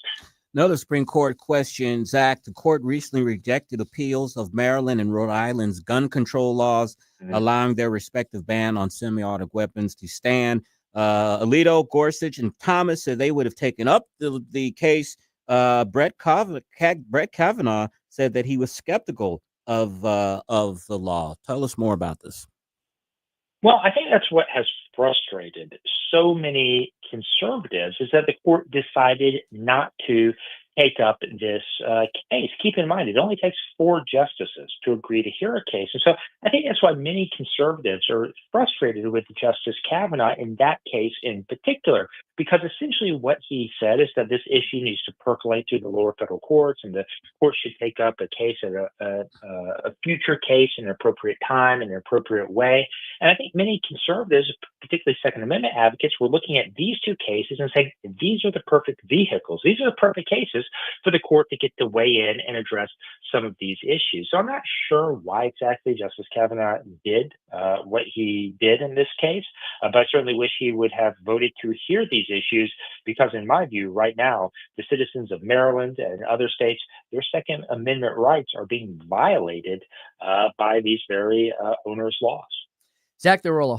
Another Supreme Court question, Zach. The court recently rejected appeals of Maryland and Rhode Island's gun control laws, allowing their respective ban on semi-automatic weapons to stand. Alito, Gorsuch, and Thomas said they would have taken up the case. Brett Kavanaugh said that he was skeptical of the law. Tell us more about this. Well, I think that's what has frustrated so many conservatives, is that the court decided not to take up this case. Keep in mind, it only takes 4 justices to agree to hear a case. And so I think that's why many conservatives are frustrated with Justice Kavanaugh in that case in particular, because essentially what he said is that this issue needs to percolate through the lower federal courts, and the court should take up a case at a future case in an appropriate time, in an appropriate way. And I think many conservatives, particularly Second Amendment advocates, were looking at these 2 cases and saying, these are the perfect vehicles. These are the perfect cases for the court to get to weigh in and address some of these issues. So I'm not sure why exactly Justice Kavanaugh did what he did in this case, but I certainly wish he would have voted to hear these issues, because in my view, right now, the citizens of Maryland and other states, their Second Amendment rights are being violated by these very onerous laws. Zach, there were a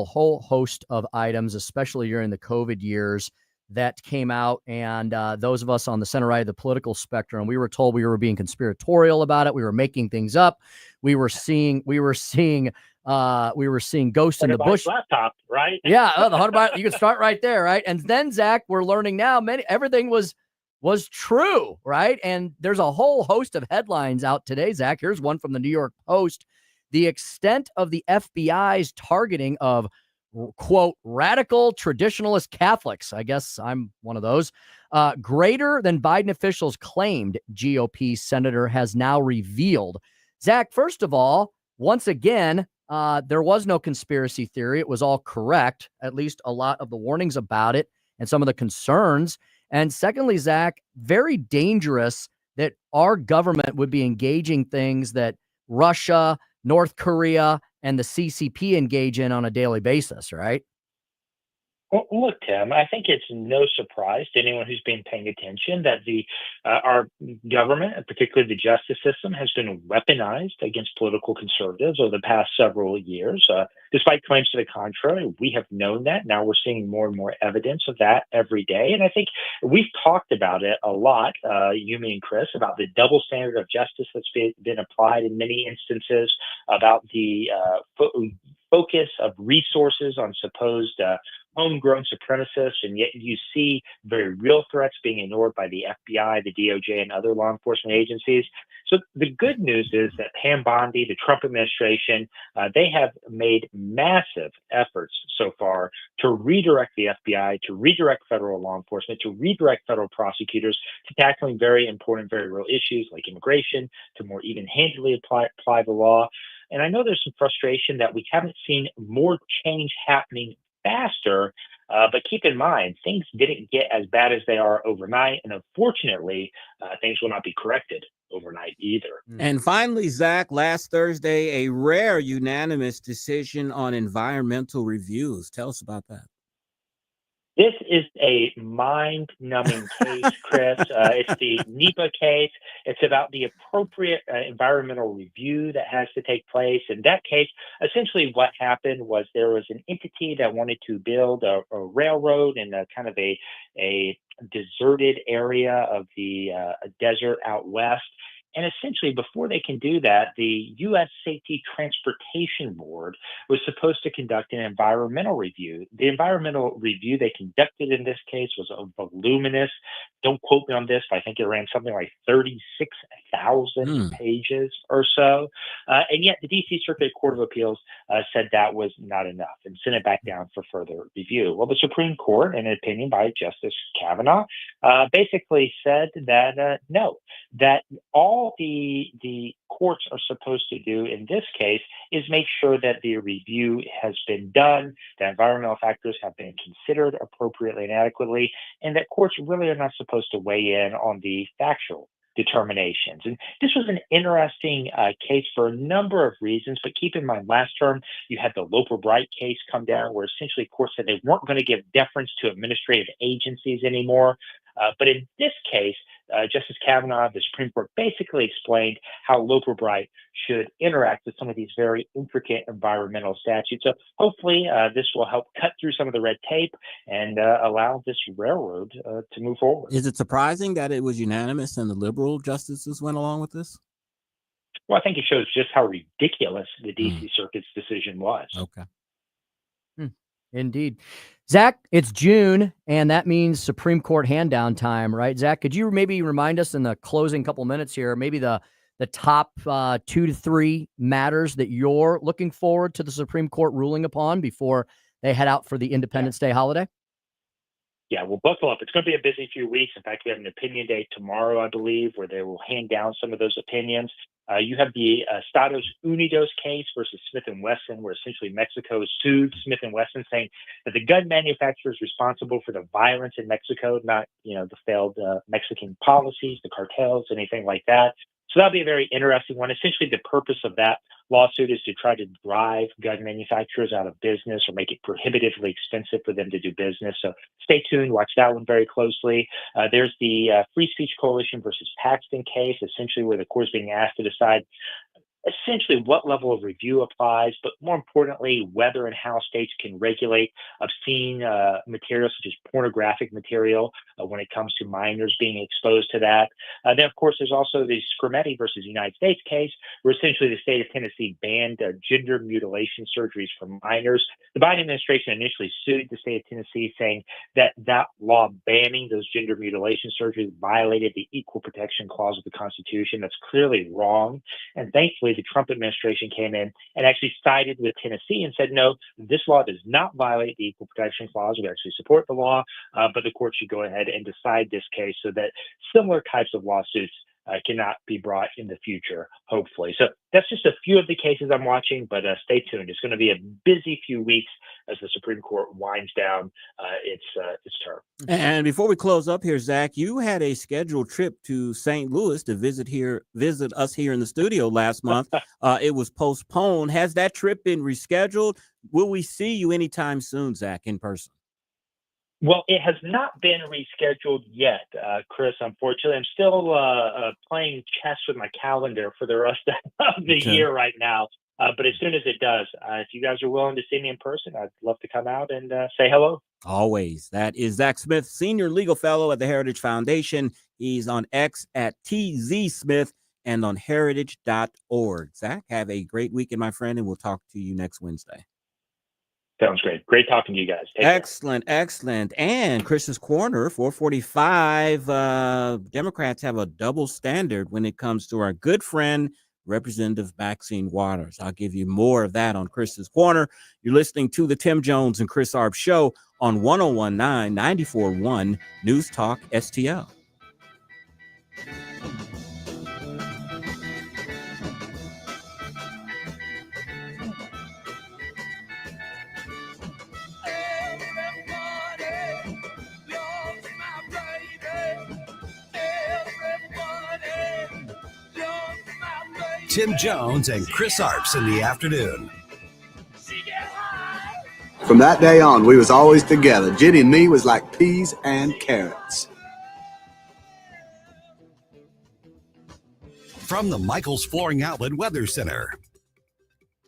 whole host of items, especially during the COVID years, that came out, and those of us on the center right of the political spectrum, we were told we were being conspiratorial about it. We were making things up. We were seeing ghosts in the bush. Laptop, right? Yeah, the $100. You can start right there, right? And then, Zach, we're learning now everything was true, right? And there's a whole host of headlines out today, Zach. Here's one from the New York Post. The extent of the FBI's targeting of, quote, radical traditionalist Catholics, I guess I'm one of those, greater than Biden officials claimed, GOP senator has now revealed. Zach, first of all, once again, there was no conspiracy theory. It was all correct, at least a lot of the warnings about it and some of the concerns. And secondly, Zach, very dangerous that our government would be engaging things that Russia, North Korea, and the CCP engage in on a daily basis, right? Well, look, Tim, I think it's no surprise to anyone who's been paying attention that our government, and particularly the justice system, has been weaponized against political conservatives over the past several years. Despite claims to the contrary, we have known that. Now we're seeing more and more evidence of that every day. And I think we've talked about it a lot, you, me, and Chris, about the double standard of justice that's been applied in many instances, about the focus of resources on supposed homegrown supremacists, and yet you see very real threats being ignored by the FBI, the DOJ, and other law enforcement agencies. So the good news is that Pam Bondi, the Trump administration, they have made massive efforts so far to redirect the FBI, to redirect federal law enforcement, to redirect federal prosecutors to tackling very important, very real issues like immigration, to more even-handedly apply the law. And I know there's some frustration that we haven't seen more change happening faster, but keep in mind, things didn't get as bad as they are overnight, and unfortunately, things will not be corrected overnight either. And finally, Zach, last Thursday, a rare unanimous decision on environmental reviews. Tell us about that. This is a mind-numbing case, Chris. It's the NEPA case. It's about the appropriate environmental review that has to take place. In that case, essentially what happened was there was an entity that wanted to build a railroad in a kind of a deserted area of the desert out west. And essentially, before they can do that, the U.S. Safety Transportation Board was supposed to conduct an environmental review. The environmental review they conducted in this case was a voluminous, don't quote me on this, but I think it ran something like 36,000 pages or so. And yet the D.C. Circuit Court of Appeals said that was not enough and sent it back down for further review. Well, the Supreme Court, in an opinion by Justice Kavanaugh, basically said that no, that all the courts are supposed to do in this case is make sure that the review has been done, that environmental factors have been considered appropriately and adequately, and that courts really are not supposed to weigh in on the factual determinations. And this was an interesting case for a number of reasons, but keep in mind, last term, you had the Loper-Bright case come down where essentially courts said they weren't going to give deference to administrative agencies anymore. But in this case, Justice Kavanaugh of the Supreme Court basically explained how Loper-Bright should interact with some of these very intricate environmental statutes. So hopefully this will help cut through some of the red tape and allow this railroad to move forward. Is it surprising that it was unanimous and the liberal justices went along with this? Well, I think it shows just how ridiculous the D.C. Circuit's decision was. Okay. Indeed. Zach, it's June, and that means Supreme Court hand-down time, right? Zach, could you maybe remind us in the closing couple minutes here, maybe the top 2 to 3 matters that you're looking forward to the Supreme Court ruling upon before they head out for the Independence Day holiday? Yeah, well, buckle up. It's going to be a busy few weeks. In fact, we have an opinion day tomorrow, I believe, where they will hand down some of those opinions. You have the Estados Unidos case versus Smith & Wesson, where essentially Mexico sued Smith & Wesson, saying that the gun manufacturer is responsible for the violence in Mexico, not the failed Mexican policies, the cartels, anything like that. So that'll be a very interesting one. Essentially, the purpose of that lawsuit is to try to drive gun manufacturers out of business or make it prohibitively expensive for them to do business. So stay tuned. Watch that one very closely. There's the Free Speech Coalition versus Paxton case, essentially where the court is being asked to decide essentially what level of review applies, but more importantly, whether and how states can regulate obscene material such as pornographic material when it comes to minors being exposed to that. Then, of course, there's also the Scarametti versus United States case, where essentially the state of Tennessee banned gender mutilation surgeries for minors. The Biden administration initially sued the state of Tennessee, saying that that law banning those gender mutilation surgeries violated the Equal Protection Clause of the Constitution. That's clearly wrong. And thankfully, the Trump administration came in and actually sided with Tennessee and said, no, this law does not violate the Equal Protection Clause. We actually support the law, but the court should go ahead and decide this case so that similar types of lawsuits cannot be brought in the future, hopefully. So that's just a few of the cases I'm watching, but stay tuned. It's going to be a busy few weeks as the Supreme Court winds down its term. And before we close up here, Zach, you had a scheduled trip to St. Louis to visit us here in the studio last month. It was postponed. Has that trip been rescheduled? Will we see you anytime soon, Zach, in person? Well, it has not been rescheduled yet, Chris, unfortunately. I'm still playing chess with my calendar for the rest of the year right now. But as soon as it does, if you guys are willing to see me in person, I'd love to come out and say hello. Always. That is Zack Smith, Senior Legal Fellow at the Heritage Foundation. He's on X at TZ Smith and on heritage.org. Zach, have a great weekend, my friend, and we'll talk to you next Wednesday. Sounds great. Great talking to you guys. Take excellent. And Chris's Corner, 445. Democrats have a double standard when it comes to our good friend, Representative Maxine Waters. I'll give you more of that on Chris's Corner. You're listening to the Tim Jones and Chris Arps Show on 1019 94.1 News Talk STL. Tim Jones and Chris Arps in the afternoon. From that day on, we was always together. Jenny and me was like peas and carrots. From the Michaels Flooring Outlet Weather Center.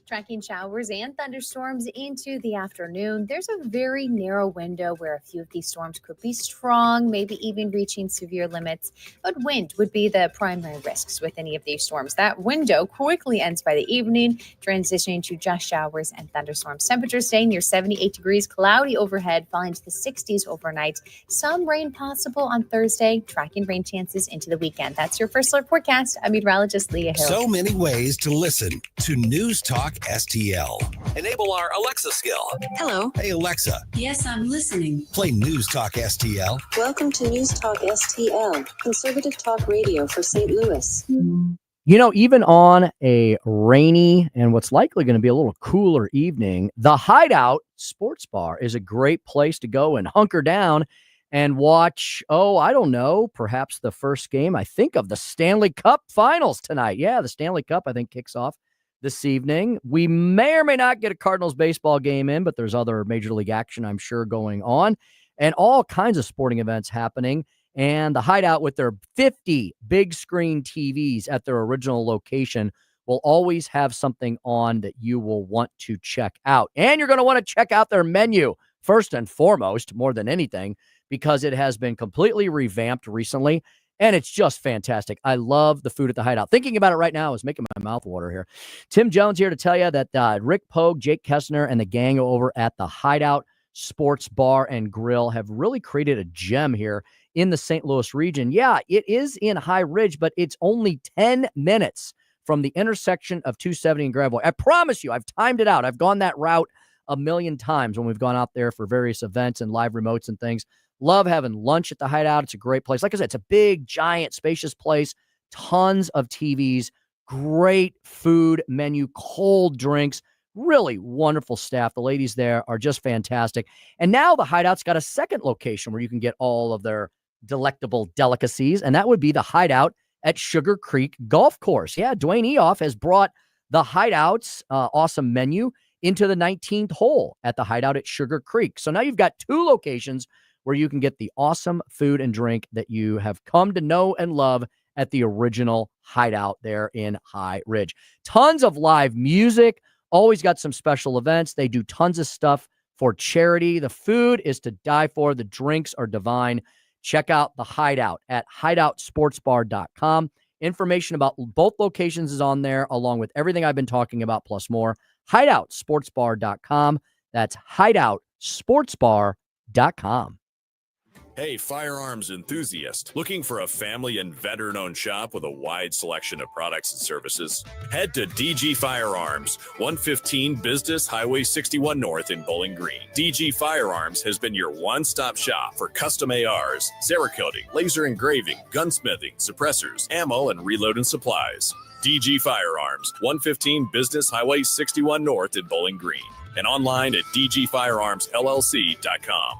Tracking showers and thunderstorms into the afternoon. There's a very narrow window where a few of these storms could be strong, maybe even reaching severe limits. But wind would be the primary risks with any of these storms. That window quickly ends by the evening, transitioning to just showers and thunderstorms. Temperatures staying near 78 degrees, cloudy overhead, falling to the 60s overnight. Some rain possible on Thursday, tracking rain chances into the weekend. That's your first alert forecast. I'm meteorologist Leah Hill. So many ways to listen to News Talk STL. Enable our Alexa skill. Hello. Hey, Alexa. Yes, I'm listening. Play News Talk STL. Welcome to News Talk STL, conservative talk radio for St. Louis. You know, even on a rainy and what's likely going to be a little cooler evening, the Hideout Sports Bar is a great place to go and hunker down and watch, I don't know, perhaps the first game, I think, of the Stanley Cup Finals tonight. Yeah, the Stanley Cup, I think, kicks off this evening. We may or may not get a Cardinals baseball game in, but there's other Major League action, I'm sure, going on, and all kinds of sporting events happening. And the Hideout, with their 50 big screen TVs at their original location, will always have something on that you will want to check out. And you're going to want to check out their menu first and foremost, more than anything, because it has been completely revamped recently. And it's just fantastic. I love the food at the Hideout. Thinking about it right now is making my mouth water here. Tim Jones here to tell you that Rick Pogue, Jake Kessner, and the gang over at the Hideout Sports Bar and Grill have really created a gem here in the St. Louis region. Yeah, it is in High Ridge, but it's only 10 minutes from the intersection of 270 and Gravois. I promise you, I've timed it out. I've gone that route a million times when we've gone out there for various events and live remotes and things. Love having lunch at the Hideout. It's a great place. Like I said, it's a big, giant, spacious place. Tons of TVs, great food menu, cold drinks, really wonderful staff. The ladies there are just fantastic. And now the Hideout's got a second location where you can get all of their delectable delicacies, and that would be the Hideout at Sugar Creek Golf Course. Yeah, Dwayne Eoff has brought the Hideout's awesome menu into the 19th hole at the Hideout at Sugar Creek. So now you've got two locations where you can get the awesome food and drink that you have come to know and love at the original Hideout there in High Ridge. Tons of live music, always got some special events. They do tons of stuff for charity. The food is to die for. The drinks are divine. Check out the Hideout at hideoutsportsbar.com. Information about both locations is on there, along with everything I've been talking about, plus more. Hideoutsportsbar.com. That's hideoutsportsbar.com. Hey, firearms enthusiast, looking for a family and veteran-owned shop with a wide selection of products and services? Head to DG Firearms, 115 Business Highway 61 North in Bowling Green. DG Firearms has been your one-stop shop for custom ARs, Cerakoting, laser engraving, gunsmithing, suppressors, ammo, and reloading supplies. DG Firearms, 115 Business Highway 61 North in Bowling Green, and online at dgfirearmsllc.com.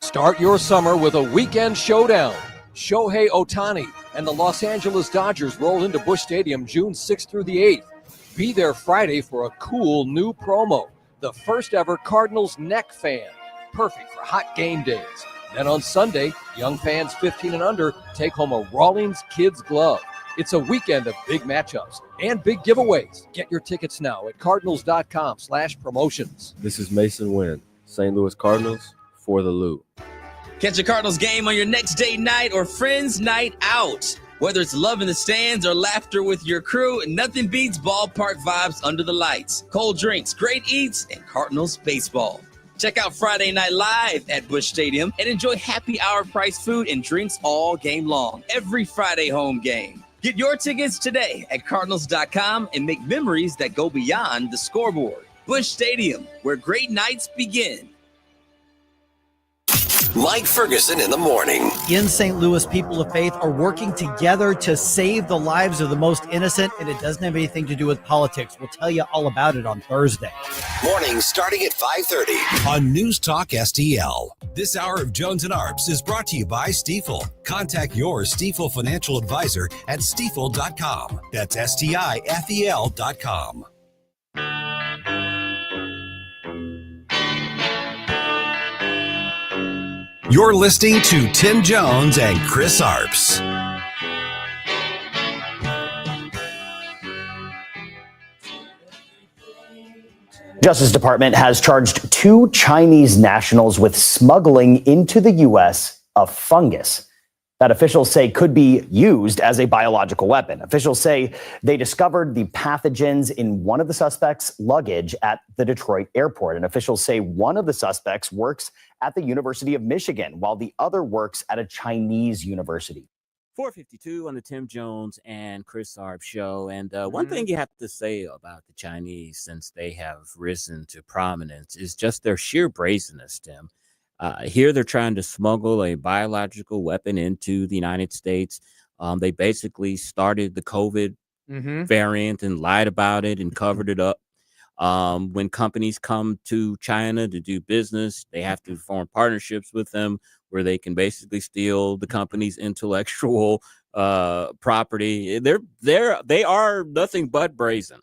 Start your summer with a weekend showdown. Shohei Ohtani and the Los Angeles Dodgers roll into Busch Stadium June 6th through the 8th. Be there Friday for a cool new promo, the first ever Cardinals neck fan. Perfect for hot game days. Then on Sunday, young fans 15 and under take home a Rawlings Kids Glove. It's a weekend of big matchups and big giveaways. Get your tickets now at cardinals.com/promotions. This is Mason Wynn, St. Louis Cardinals for the loot. Catch a Cardinals game on your next date night or friends night out. Whether it's love in the stands or laughter with your crew, nothing beats ballpark vibes under the lights. Cold drinks, great eats, and Cardinals baseball. Check out Friday Night Live at Busch Stadium and enjoy happy hour price food and drinks all game long. Every Friday home game. Get your tickets today at cardinals.com and make memories that go beyond the scoreboard. Busch Stadium, where great nights begin. Mike Ferguson in the morning. In St. Louis, people of faith are working together to save the lives of the most innocent, and it doesn't have anything to do with politics. We'll tell you all about it on Thursday. Morning starting at 5:30 on News Talk STL. This hour of Jones and Arps is brought to you by Stifel. Contact your Stifel financial advisor at stifel.com. That's STIFEL.com. You're listening to Tim Jones and Chris Arps. Justice Department has charged 2 Chinese nationals with smuggling into the U.S. a fungus that officials say could be used as a biological weapon. Officials say they discovered the pathogens in one of the suspects' luggage at the Detroit airport. And officials say one of the suspects works at the University of Michigan, while the other works at a Chinese university. 452 on the Tim Jones and Chris Arps show. And one thing you have to say about the Chinese, since they have risen to prominence, is just their sheer brazenness, Tim. Here they're trying to smuggle a biological weapon into the United States. They basically started the COVID variant and lied about it and covered it up. When companies come to China to do business, they have to form partnerships with them where they can basically steal the company's intellectual property. They are nothing but brazen.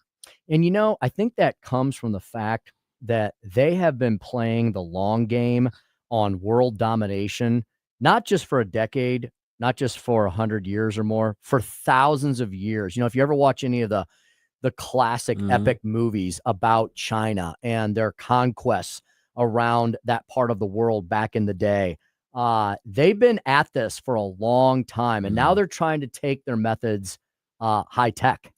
And, you know, I think that comes from the fact that they have been playing the long game on world domination, not just for a decade, not just for 100 years or more, for thousands of years. You know, if you ever watch any of the classic epic movies about China and their conquests around that part of the world back in the day, they've been at this for a long time, and now they're trying to take their methods high tech.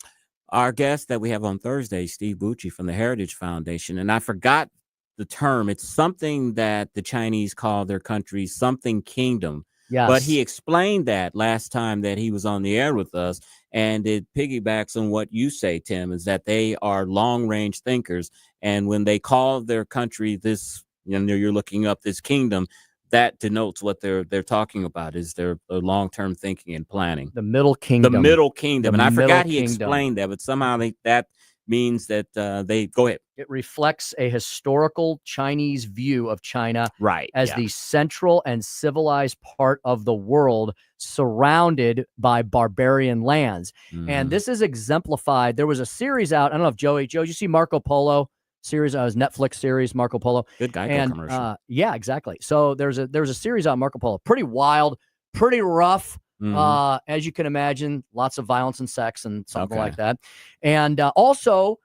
Our guest that we have on Thursday, Steve Bucci from the Heritage Foundation, and I forgot the term. It's something that the Chinese call their country something kingdom. Yes. But he explained that last time that he was on the air with us, and it piggybacks on what you say, Tim, is that they are long-range thinkers, and when they call their country this, you know, you're looking up this kingdom, that denotes what they're talking about is their long-term thinking and planning. The Middle Kingdom. The Middle Kingdom. The And I forgot Middle he Kingdom. explained that, but somehow that means that they go ahead. It reflects a historical Chinese view of China as yeah. the central and civilized part of the world surrounded by barbarian lands. And this is exemplified. There was a series out. I don't know if Joe, did you see Marco Polo series? It was Netflix series, Marco Polo. Good Geico and, commercial. Yeah, exactly. So there's a series on Marco Polo. Pretty wild, pretty rough. As you can imagine, lots of violence and sex and something like that. And also,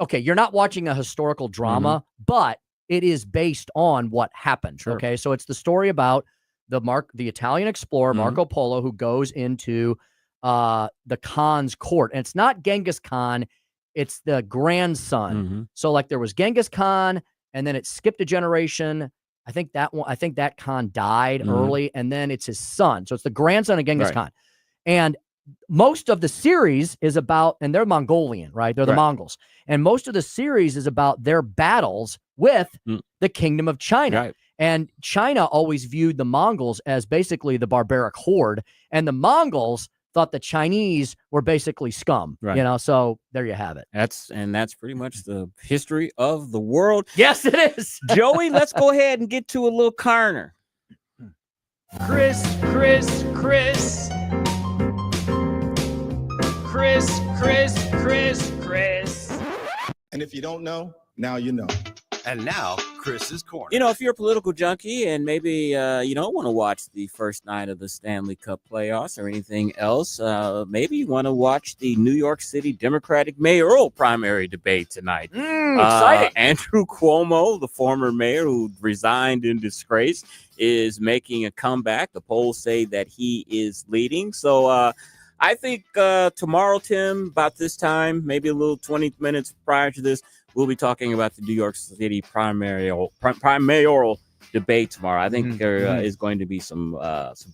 okay, you're not watching a historical drama, but it is based on what happened. Sure. Okay, so it's the story about the Italian explorer Marco Polo, who goes into the Khan's court, and it's not Genghis Khan, it's the grandson. So like there was Genghis Khan, and then it skipped a generation. I think that Khan died early, and then it's his son. So it's the grandson of Genghis Khan. And most of the series is about, and they're Mongolian, right? They're the Mongols. And most of the series is about their battles with the Kingdom of China. And China always viewed the Mongols as basically the barbaric horde, and the Mongols thought the Chinese were basically scum. You know, so there you have it. That's pretty much the history of the world. Yes, it is. Joey, let's go ahead and get to a little Carner. Chris. And if you don't know, now you know. And now, Chris's Corner. You know, if you're a political junkie and maybe you don't want to watch the first night of the Stanley Cup playoffs or anything else, maybe you want to watch the New York City Democratic mayoral primary debate tonight. Exciting. Andrew Cuomo, the former mayor who resigned in disgrace, is making a comeback. The polls say that he is leading. So I think tomorrow, Tim, about this time, maybe a little 20 minutes prior to this, we'll be talking about the New York City mayoral debate tomorrow. I think there is going to be some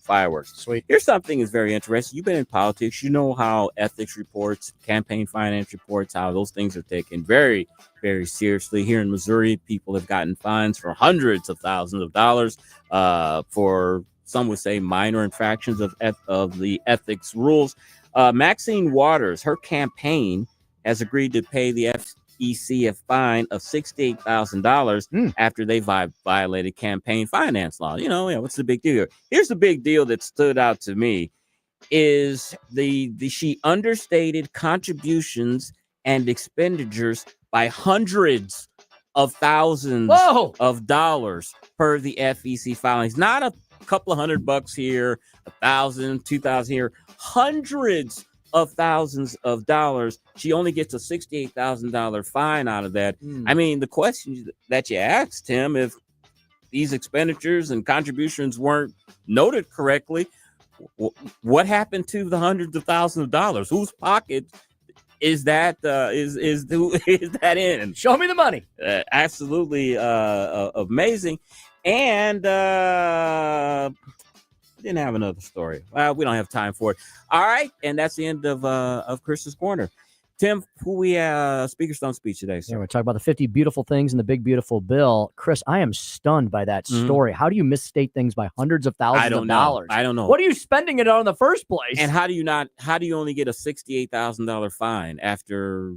fireworks. Sweet. Here's something that's very interesting. You've been in politics. You know how ethics reports, campaign finance reports, how those things are taken very, very seriously. Here in Missouri, people have gotten fines for hundreds of thousands of dollars for, some would say, minor infractions of the ethics rules. Maxine Waters, her campaign has agreed to pay the FEC a fine of $68,000 after they violated campaign finance law. You know, what's the big deal here? Here's the big deal that stood out to me is she understated contributions and expenditures by hundreds of thousands of dollars per the FEC filings. Not a couple of $100 here, $1,000, $2,000 here, hundreds of thousands of dollars. She only gets a $68,000 fine out of that. I mean, the question that you asked him, if these expenditures and contributions weren't noted correctly, what happened to the hundreds of thousands of dollars? Whose pocket is that that in? Show me the money. Absolutely amazing. And didn't have another story. We don't have time for it. All right, and that's the end of Chris's Corner. Tim, who we Speaker Stone speech today, sir? Yeah, we're talking about the 50 beautiful things in the big beautiful bill. Chris, I am stunned by that story. How do you misstate things by hundreds of thousands of dollars? I don't know. What are you spending it on in the first place? And how do you only get a $68,000 fine after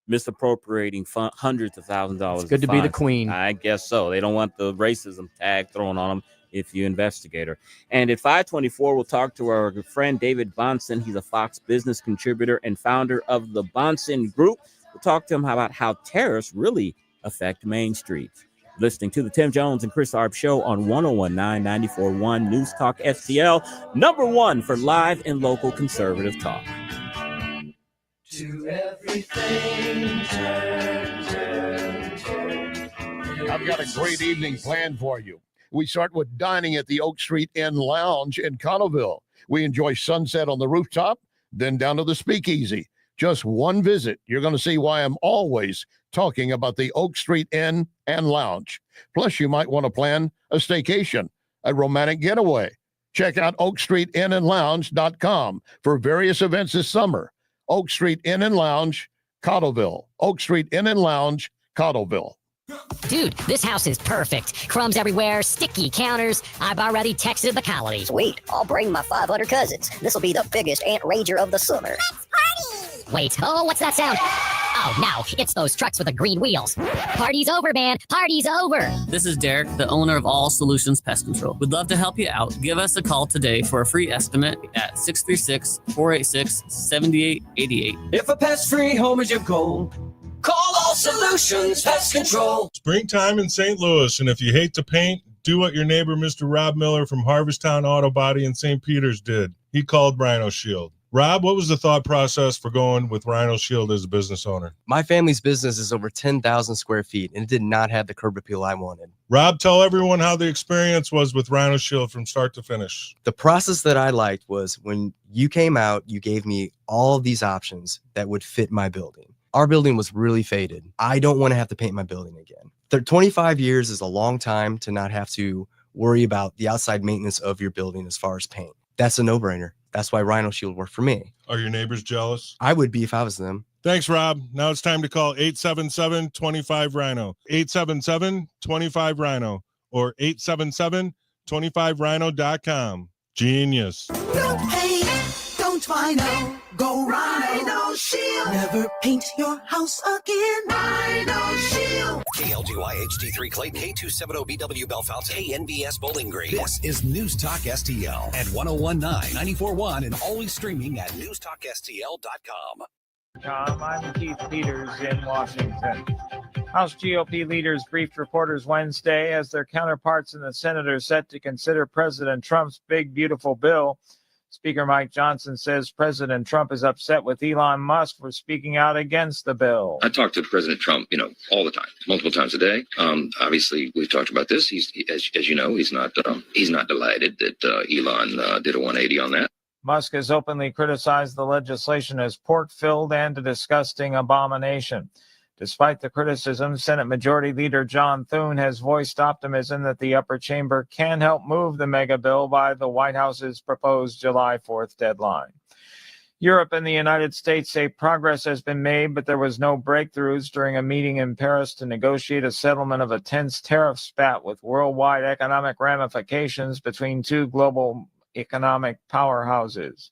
misappropriating hundreds of thousands of dollars? It's good to be the queen. I guess so. They don't want the racism tag thrown on them if you investigate her. And at 5:24, we'll talk to our friend David Bahnsen. He's a Fox Business contributor and founder of the Bahnsen Group. We'll talk to him about how tariffs really affect Main Street. Listening to the Tim Jones and Chris Arps show on 101.9 94.1 News Talk STL, #1 for live and local conservative talk. To everything turn. I've got a great evening planned for you. We start with dining at the Oak Street Inn Lounge in Cottleville. We enjoy sunset on the rooftop, then down to the speakeasy. Just one visit, you're going to see why I'm always talking about the Oak Street Inn and Lounge. Plus, you might want to plan a staycation, a romantic getaway. Check out oakstreetinandlounge.com for various events this summer. Oak Street Inn and Lounge, Cottleville. Oak Street Inn and Lounge, Cottleville. Dude, this house is perfect. Crumbs everywhere, sticky counters. I've already texted the colony. Sweet, I'll bring my 500 cousins. This'll be the biggest ant rager of the summer. Let's party! Wait, what's that sound? Oh, no, it's those trucks with the green wheels. Party's over, man. Party's over. This is Derek, the owner of All Solutions Pest Control. We'd love to help you out. Give us a call today for a free estimate at 636-486-7888. If a pest-free home is your goal, call All Solutions Pest Control. Springtime in St. Louis, and if you hate to paint, do what your neighbor Mr. Rob Miller from Harvesttown Auto Body in St. Peters did. He called Rhino Shield. Rob, what was the thought process for going with Rhino Shield as a business owner? My family's business is over 10,000 square feet, and it did not have the curb appeal I wanted. Rob, tell everyone how the experience was with Rhino Shield from start to finish. The process that I liked was when you came out, you gave me all of these options that would fit my building. Our building was really faded. I don't want to have to paint my building again. 25 years is a long time to not have to worry about the outside maintenance of your building as far as paint. That's a no-brainer. That's why Rhino Shield worked for me. Are your neighbors jealous? I would be if I was them. Thanks, Rob. Now it's time to call 877-25-RHINO, 877-25-RHINO, or 877-25rhino.com. Genius. Don't paint, don't Rhino, go Rhino Shield. Never paint your house again. Rhino Shield. KLGY HD3 Clayton, K270BW Bellefontaine, KNBS Bowling Green. This is News Talk STL at 101.9, 94.1, and always streaming at newstalkstl.com. I'm Keith Peters in Washington. House GOP leaders briefed reporters Wednesday as their counterparts in the Senate are set to consider President Trump's big, beautiful bill. Speaker Mike Johnson says President Trump is upset with Elon Musk for speaking out against the bill. I talk to President Trump, all the time, multiple times a day. Obviously, we've talked about this. As you know, he's not delighted that Elon did a 180 on that. Musk has openly criticized the legislation as pork-filled and a disgusting abomination. Despite the criticism, Senate Majority Leader John Thune has voiced optimism that the upper chamber can help move the mega bill by the White House's proposed July 4th deadline. Europe and the United States say progress has been made, but there was no breakthroughs during a meeting in Paris to negotiate a settlement of a tense tariff spat with worldwide economic ramifications between two global economic powerhouses.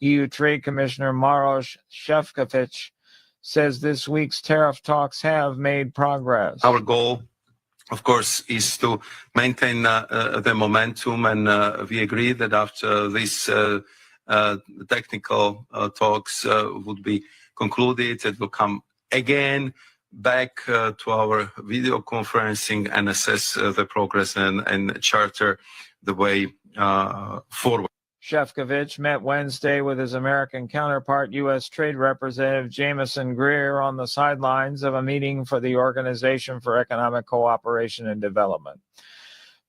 EU Trade Commissioner Maroš Šefčovič says this week's tariff talks have made progress. Our goal, of course, is to maintain the momentum, and we agree that after these technical talks would be concluded, it will come again back to our video conferencing and assess the progress and charter the way forward. Shefkovich met Wednesday with his American counterpart, U.S. Trade Representative Jameson Greer, on the sidelines of a meeting for the Organization for Economic Cooperation and Development.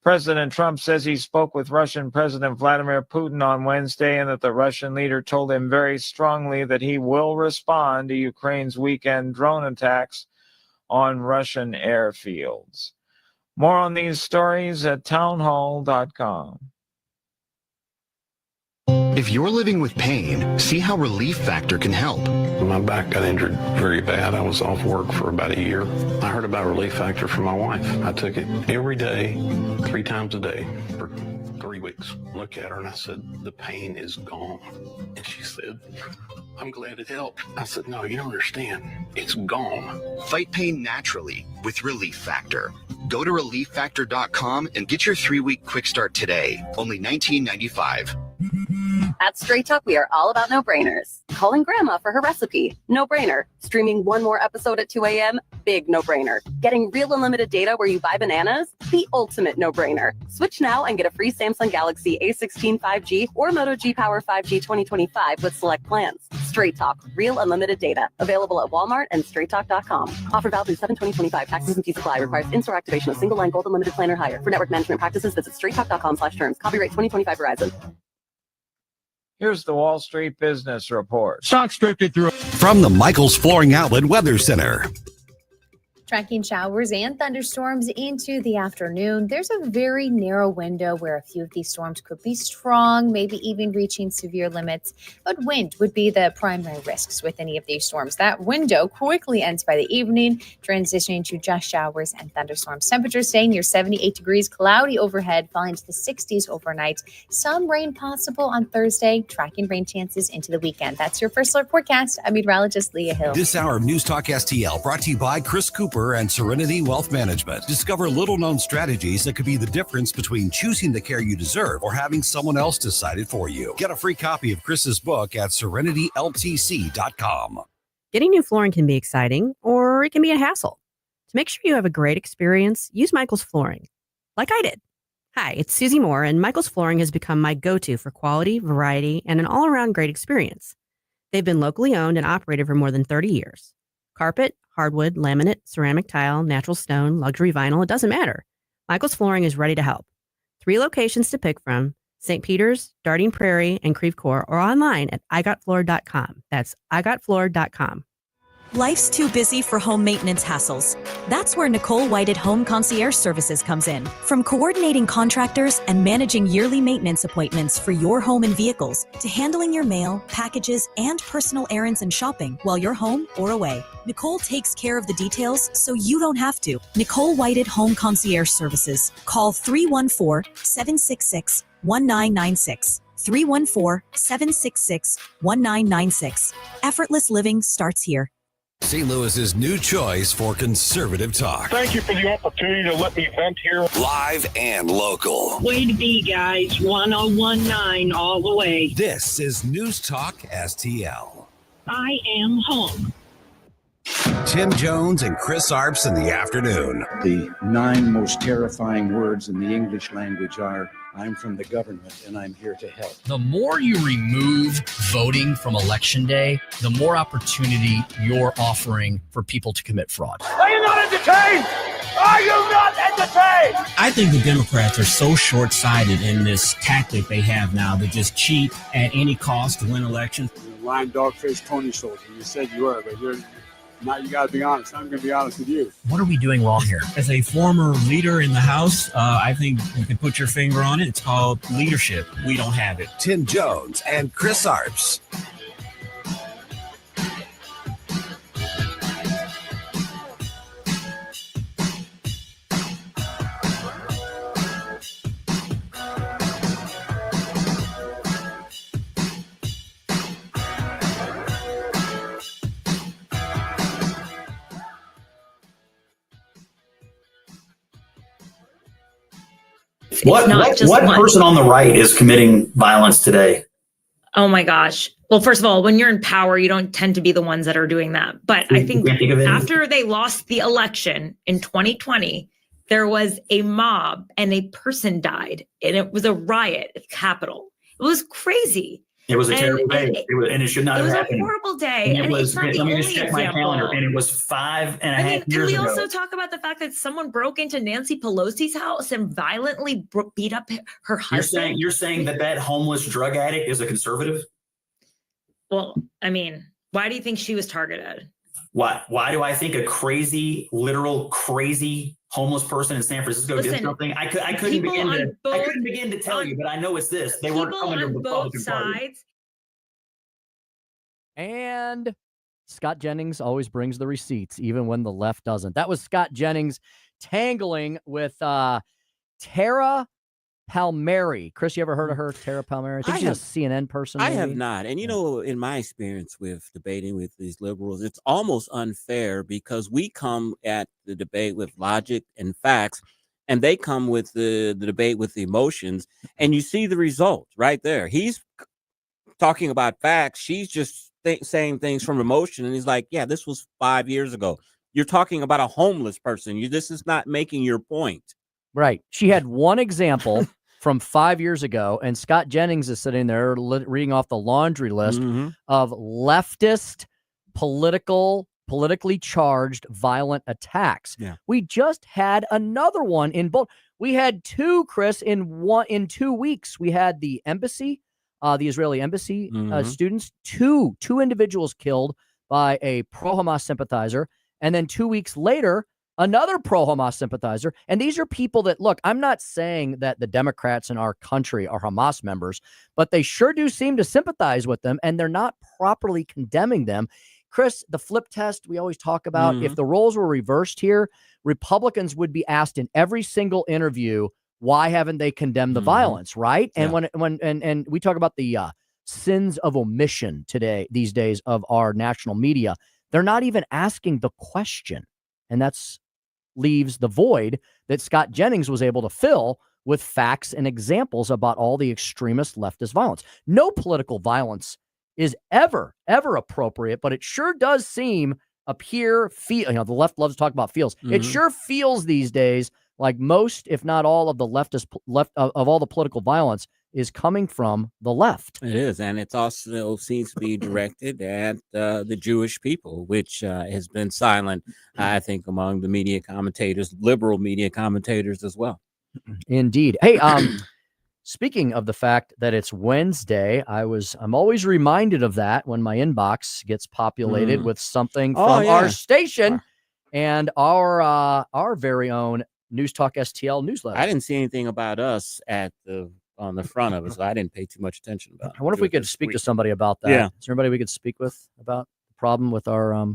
President Trump says he spoke with Russian President Vladimir Putin on Wednesday and that the Russian leader told him very strongly that he will respond to Ukraine's weekend drone attacks on Russian airfields. More on these stories at townhall.com. If you're living with pain, see how Relief Factor can help. My back got injured very bad. I was off work for about a year. I heard about Relief Factor from my wife. I took it every day, 3 times a day for 3 weeks. Looked at her and I said, the pain is gone. And she said, I'm glad it helped. I said, no, you don't understand. It's gone. Fight pain naturally with Relief Factor. Go to relieffactor.com and get your 3-week quick start today. Only $19.95. At Straight Talk, we are all about no-brainers. Calling grandma for her recipe, no-brainer. Streaming one more episode at 2 a.m., big no-brainer. Getting real unlimited data where you buy bananas, the ultimate no-brainer. Switch now and get a free Samsung Galaxy A16 5G or Moto G Power 5G 2025 with select plans. Straight Talk, real unlimited data. Available at Walmart and straighttalk.com. Offer valid through 7/20/25. Taxes and fees apply. Requires in-store activation of single line gold unlimited plan or higher. For network management practices, visit straighttalk.com/terms. Copyright 2025 Verizon. Here's the Wall Street Business Report. Stocks drifted through. From the Michaels Flooring Outlet Weather Center. Tracking showers and thunderstorms into the afternoon. There's a very narrow window where a few of these storms could be strong, maybe even reaching severe limits. But wind would be the primary risks with any of these storms. That window quickly ends by the evening, transitioning to just showers and thunderstorms. Temperatures staying near 78 degrees, cloudy overhead, falling to the 60s overnight. Some rain possible on Thursday, tracking rain chances into the weekend. That's your first alert forecast. I'm meteorologist Leah Hill. This hour of News Talk STL brought to you by Chris Cooper and Serenity Wealth Management. Discover little-known strategies that could be the difference between choosing the care you deserve or having someone else decide it for you. Get a free copy of Chris's book at serenityltc.com. Getting new flooring can be exciting, or it can be a hassle. To make sure you have a great experience, use Michaels Flooring, like I did. Hi, it's Susie Moore, and Michaels Flooring has become my go-to for quality, variety, and an all-around great experience. They've been locally owned and operated for more than 30 years. Carpet, hardwood, laminate, ceramic tile, natural stone, luxury vinyl, it doesn't matter. Michaels Flooring is ready to help. 3 locations to pick from: St. Peter's, Darting Prairie, and Creve Coeur, or online at igotfloor.com. That's igotfloor.com. Life's too busy for home maintenance hassles. That's where Nicole Whited Home Concierge Services comes in. From coordinating contractors and managing yearly maintenance appointments for your home and vehicles, to handling your mail, packages, and personal errands and shopping while you're home or away. Nicole takes care of the details so you don't have to. Nicole Whited Home Concierge Services. Call 314-766-1996. 314-766-1996. Effortless living starts here. St. Louis's new choice for conservative talk. Thank you for the opportunity to let me vent here. Live and local. Way to be, guys. 1019 all the way. This is News Talk STL. I am home. Tim Jones and Chris Arps in the afternoon. The 9 most terrifying words in the English language are, I'm from the government and I'm here to help. The more you remove voting from Election Day, the more opportunity you're offering for people to commit fraud. Are you not entertained? Are you not entertained? I think the Democrats are so short-sighted in this tactic they have now to just cheat at any cost to win elections. Lying dog-faced Tony soldier. You said you were, but you're now you got to be honest. I'm going to be honest with you. What are we doing wrong here? As a former leader in the House, I think you can put your finger on it. It's called leadership. We don't have it. Tim Jones and Chris Arps. What person on the right is committing violence today? Oh my gosh. Well, first of all, when you're in power, you don't tend to be the ones that are doing that. But I think after they lost the election in 2020, there was a mob and a person died, and it was a riot at the Capitol. It was crazy. It was a And- terrible day, and and it should not It have was a happened. horrible day. And And it was. it's not the Let me only just check my example. calendar, and it was 5.5 Can years we ago. also talk about the fact that someone broke into Nancy Pelosi's house and violently beat up her husband? You're saying that homeless drug addict is a conservative? Well, I mean, why do you think she was targeted? Why do I think a crazy homeless person in San Francisco did something? I couldn't begin to tell you, but I know it's this. They weren't coming to the Republican Party. And Scott Jennings always brings the receipts, even when the left doesn't. That was Scott Jennings tangling with Tara Palmieri. Chris, you ever heard of her, Tara Palmieri? I think she's a CNN person. I maybe? have not. And, in my experience with debating with these liberals, it's almost unfair because we come at the debate with logic and facts, and they come with the debate with emotions, and you see the result right there. He's talking about facts. She's just saying things from emotion, and he's like, yeah, this was 5 years ago. You're talking about a homeless person. This is not making your point. Right. She had one example from 5 years ago, and Scott Jennings is sitting there reading off the laundry list of leftist, politically charged, violent attacks. Yeah. We just had another one in both. We had two, Chris, in 2 weeks. We had the embassy, the Israeli embassy students, two individuals killed by a pro-Hamas sympathizer, and then 2 weeks later, another pro-Hamas sympathizer. And these are people that, look, I'm not saying that the Democrats in our country are Hamas members, but they sure do seem to sympathize with them, and they're not properly condemning them. Chris, the flip test we always talk about, if the roles were reversed here, Republicans would be asked in every single interview, why haven't they condemned the violence, right? And when we talk about the sins of omission these days of our national media, they're not even asking the question. And that's leaves the void that Scott Jennings was able to fill with facts and examples about all the extremist leftist violence. No political violence is ever appropriate, but it sure does seem the left loves to talk about feels. It sure feels these days like most, if not all, of the of all the political violence is coming from the left. It is, and it also seems to be directed at the Jewish people, which has been silent, I think, among the media commentators, liberal media commentators as well. Indeed. Hey, speaking of the fact that it's Wednesday, I'm always reminded of that when my inbox gets populated with something from our station and our very own News Talk STL newsletter. I didn't see anything about us on the front of it, so I didn't pay too much attention about it. I wonder if we could speak to somebody about that. Yeah. Is there anybody we could speak with about the problem with our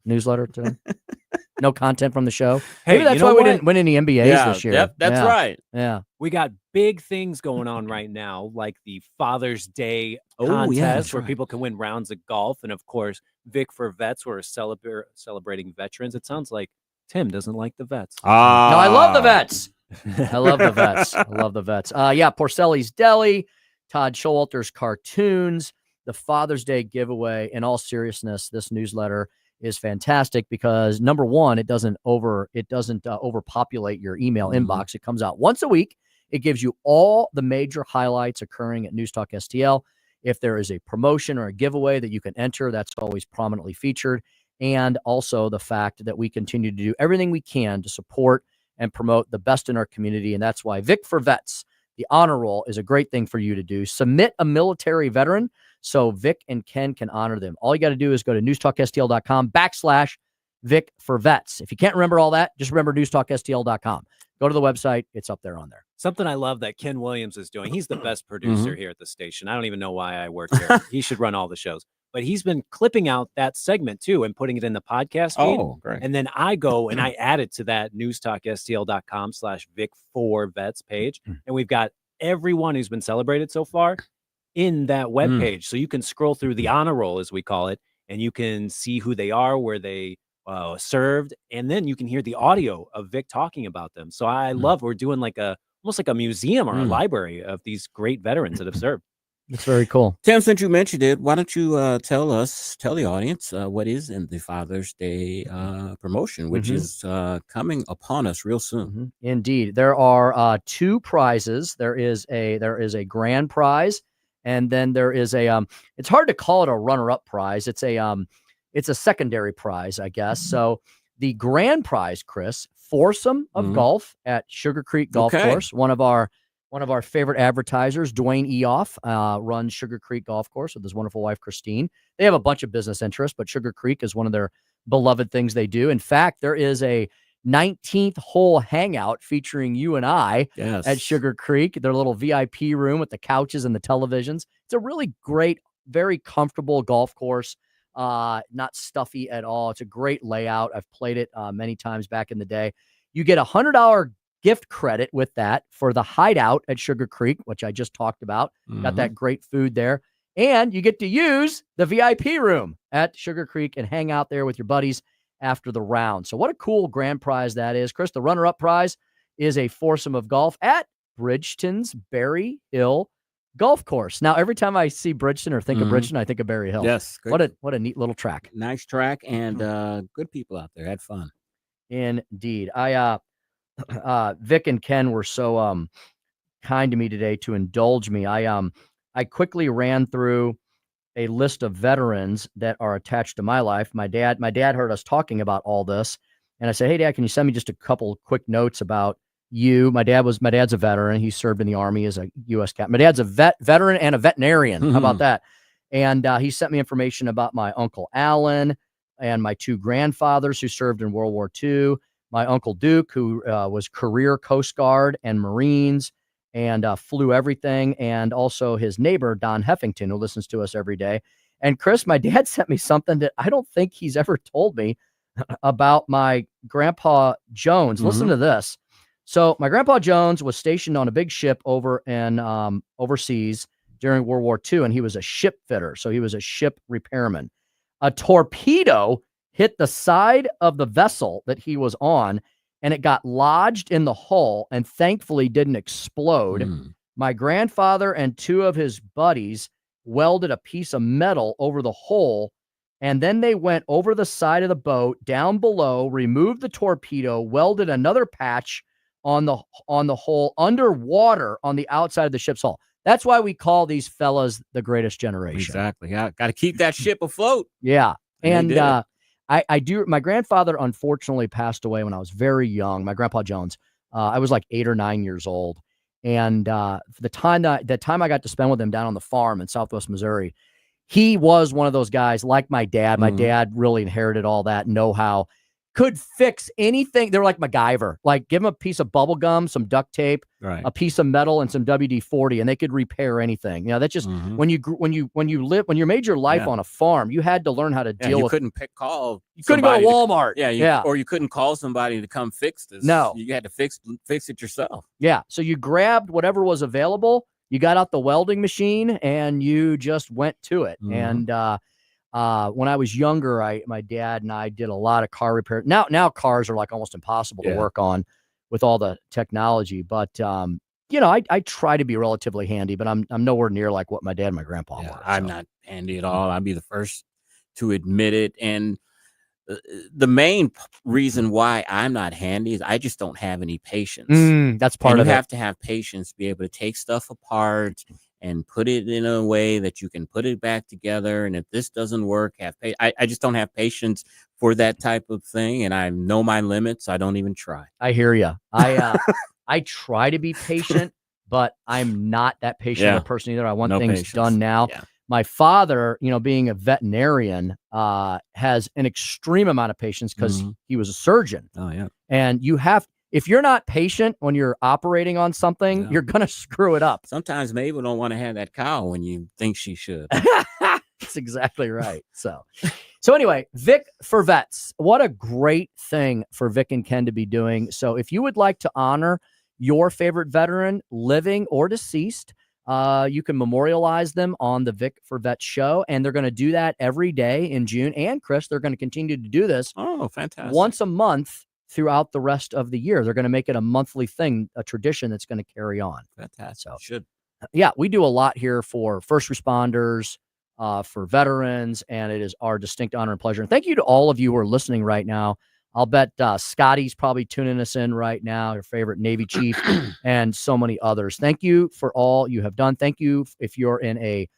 newsletter today? No content from the show. Hey, maybe that's why we didn't win any NBAs this year. Yep, that's right. Yeah. We got big things going on right now, like the Father's Day contest where people can win rounds of golf. And of course, Vic for Vets, who are celebrating veterans. It sounds like Tim doesn't like the vets. No, I love the vets. I love the vets. I love the vets. Porcelli's Deli, Todd Showalter's cartoons, the Father's Day giveaway. In all seriousness, this newsletter is fantastic because number one, it doesn't overpopulate your email inbox. It comes out once a week. It gives you all the major highlights occurring at News Talk STL. If there is a promotion or a giveaway that you can enter, that's always prominently featured. And also the fact that we continue to do everything we can to support and promote the best in our community. And that's why Vic for Vets, the honor roll, is a great thing for you to do. Submit a military veteran so Vic and Ken can honor them. All you got to do is go to newstalkstl.com/Vic for Vets. If you can't remember all that, just remember newstalkstl.com. Go to the website. It's up there on there. Something I love that Ken Williams is doing. He's the best producer here at the station. I don't even know why I work here. He should run all the shows. But he's been clipping out that segment too and putting it in the podcast feed. Oh, great. And then I go and I add it to that newstalkstl.com/Vic4Vets page. And we've got everyone who's been celebrated so far in that webpage. So you can scroll through the honor roll, as we call it, and you can see who they are, where they served. And then you can hear the audio of Vic talking about them. So I love, we're doing almost like a museum or a library of these great veterans that have served. It's very cool. Tim, since you mentioned it, why don't you tell the audience what is in the Father's Day promotion, which is coming upon us real soon. Indeed. There are two prizes. There is a grand prize And then there is it's hard to call it a runner-up prize. It's a secondary prize, I guess. So the grand prize, Chris, foursome of golf at Sugar Creek Golf Course. One of our favorite advertisers, Dwayne Eoff, runs Sugar Creek Golf Course with his wonderful wife, Christine. They have a bunch of business interests, but Sugar Creek is one of their beloved things they do. In fact, there is a 19th hole hangout featuring you and I at Sugar Creek, their little VIP room with the couches and the televisions. It's a really great, very comfortable golf course. Not stuffy at all. It's a great layout. I've played it many times back in the day. You get $100 gift credit with that for the hideout at Sugar Creek, which I just talked about. Got that great food there. And you get to use the VIP room at Sugar Creek and hang out there with your buddies after the round. So what a cool grand prize that is. Chris, the runner-up prize is a foursome of golf at Bridgeton's Berry Hill Golf Course. Now, every time I see Bridgeton or think of Bridgeton, I think of Berry Hill. Yes. What a neat little track. Nice track and good people out there. Had fun. Indeed. Vic and Ken were so kind to me today to indulge me. I quickly ran through a list of veterans that are attached to my life. My dad heard us talking about all this, and I said, "Hey, Dad, can you send me just a couple quick notes about you?" My dad's a veteran. He served in the Army as a U.S. captain. My dad's a veteran and a veterinarian. How about that? And he sent me information about my Uncle Alan and my two grandfathers who served in World War II. My Uncle Duke, who was career Coast Guard and Marines and flew everything, and also his neighbor, Don Heffington, who listens to us every day. And Chris, my dad sent me something that I don't think he's ever told me about my Grandpa Jones. Listen to this. So my Grandpa Jones was stationed on a big ship over in overseas during World War II, and he was a ship fitter. So he was a ship repairman. A torpedo hit the side of the vessel that he was on, and it got lodged in the hull and thankfully didn't explode. My grandfather and two of his buddies welded a piece of metal over the hole, and then they went over the side of the boat down below, removed the torpedo, welded another patch on the hole underwater on the outside of the ship's hull. That's why we call these fellas the greatest generation. Exactly. Yeah, got to keep that ship afloat. Yeah. And I do. My grandfather unfortunately passed away when I was very young. My Grandpa Jones. I was like 8 or 9 years old, and the time I got to spend with him down on the farm in Southwest Missouri, he was one of those guys like my dad. My dad really inherited all that know-how. Could fix anything. They were like MacGyver. Like, give them a piece of bubble gum, some duct tape, a piece of metal, and some WD-40, and they could repair anything. You know, that's just when you made your life on a farm, you had to learn how to deal with. You couldn't call. You couldn't go to Walmart. Or you couldn't call somebody to come fix this. No, you had to fix it yourself. Yeah, so you grabbed whatever was available. You got out the welding machine and you just went to it. And when I was younger, my dad and I did a lot of car repair. Now cars are like almost impossible to work on with all the technology. But I try to be relatively handy, but I'm nowhere near like what my dad and my grandpa were. I'm not handy at all. I'd be the first to admit it. And the main reason why I'm not handy is I just don't have any patience. That's part of it. You have to have patience to be able to take stuff apart and put it in a way that you can put it back together. And if this doesn't work, I just don't have patience for that type of thing. And I know my limits. So I don't even try. I hear you. I try to be patient, but I'm not that patient of a person either. I want things done now. Yeah. My father, being a veterinarian, has an extreme amount of patience because he was a surgeon. Oh, yeah. And if you're not patient when you're operating on something, you're going to screw it up. Sometimes Mabel don't want to have that cow when you think she should. That's exactly right. So anyway, Vic for Vets. What a great thing for Vic and Ken to be doing. So if you would like to honor your favorite veteran, living or deceased, you can memorialize them on the Vic for Vets show. And they're going to do that every day in June. And Chris, they're going to continue to do this. Oh, fantastic. Once a month throughout the rest of the year. They're going to make it a monthly thing, a tradition that's going to carry on. Fantastic. So, should. Yeah, we do a lot here for first responders, for veterans, and it is our distinct honor and pleasure. And thank you to all of you who are listening right now I'll bet Scotty's probably tuning us in right now, your favorite Navy chief, and so many others. Thank you for all you have done. Thank you if you're in a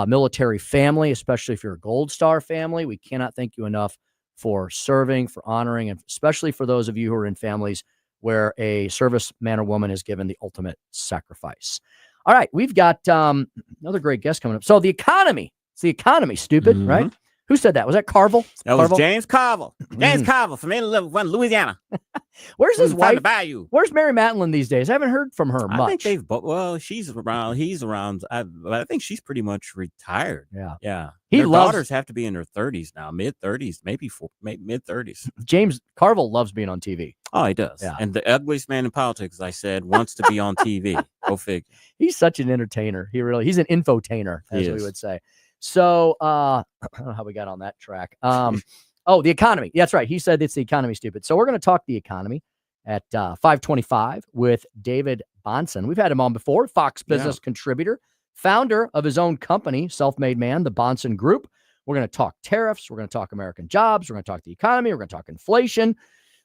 military family, especially if you're a Gold Star family. We cannot thank you enough for serving, for honoring, and especially for those of you who are in families where a service man or woman has given the ultimate sacrifice. All right, we've got another great guest coming up. So the economy. It's the economy, stupid, right? Who said that? Was that Carville? That was James Carville. James Carville from Louisiana. Where's his wife? Bayou. Where's Mary Matlin these days? I haven't heard from her much. I think they've she's around. He's around. I think she's pretty much retired. Yeah. Their daughters have to be in their 30s now, mid-30s, maybe mid-30s. James Carville loves being on TV. Oh, he does. Yeah. And the ugliest man in politics, I said, wants to be on TV. Go figure. He's such an entertainer. He's an infotainer, as we would say. So I don't know how we got on that track. The economy. That's right. He said it's the economy, stupid. So we're going to talk the economy at 5:25 with David Bahnsen. We've had him on before, Fox Business contributor, founder of his own company, self-made man, the Bahnsen Group. We're going to talk tariffs. We're going to talk American jobs. We're going to talk the economy. We're going to talk inflation.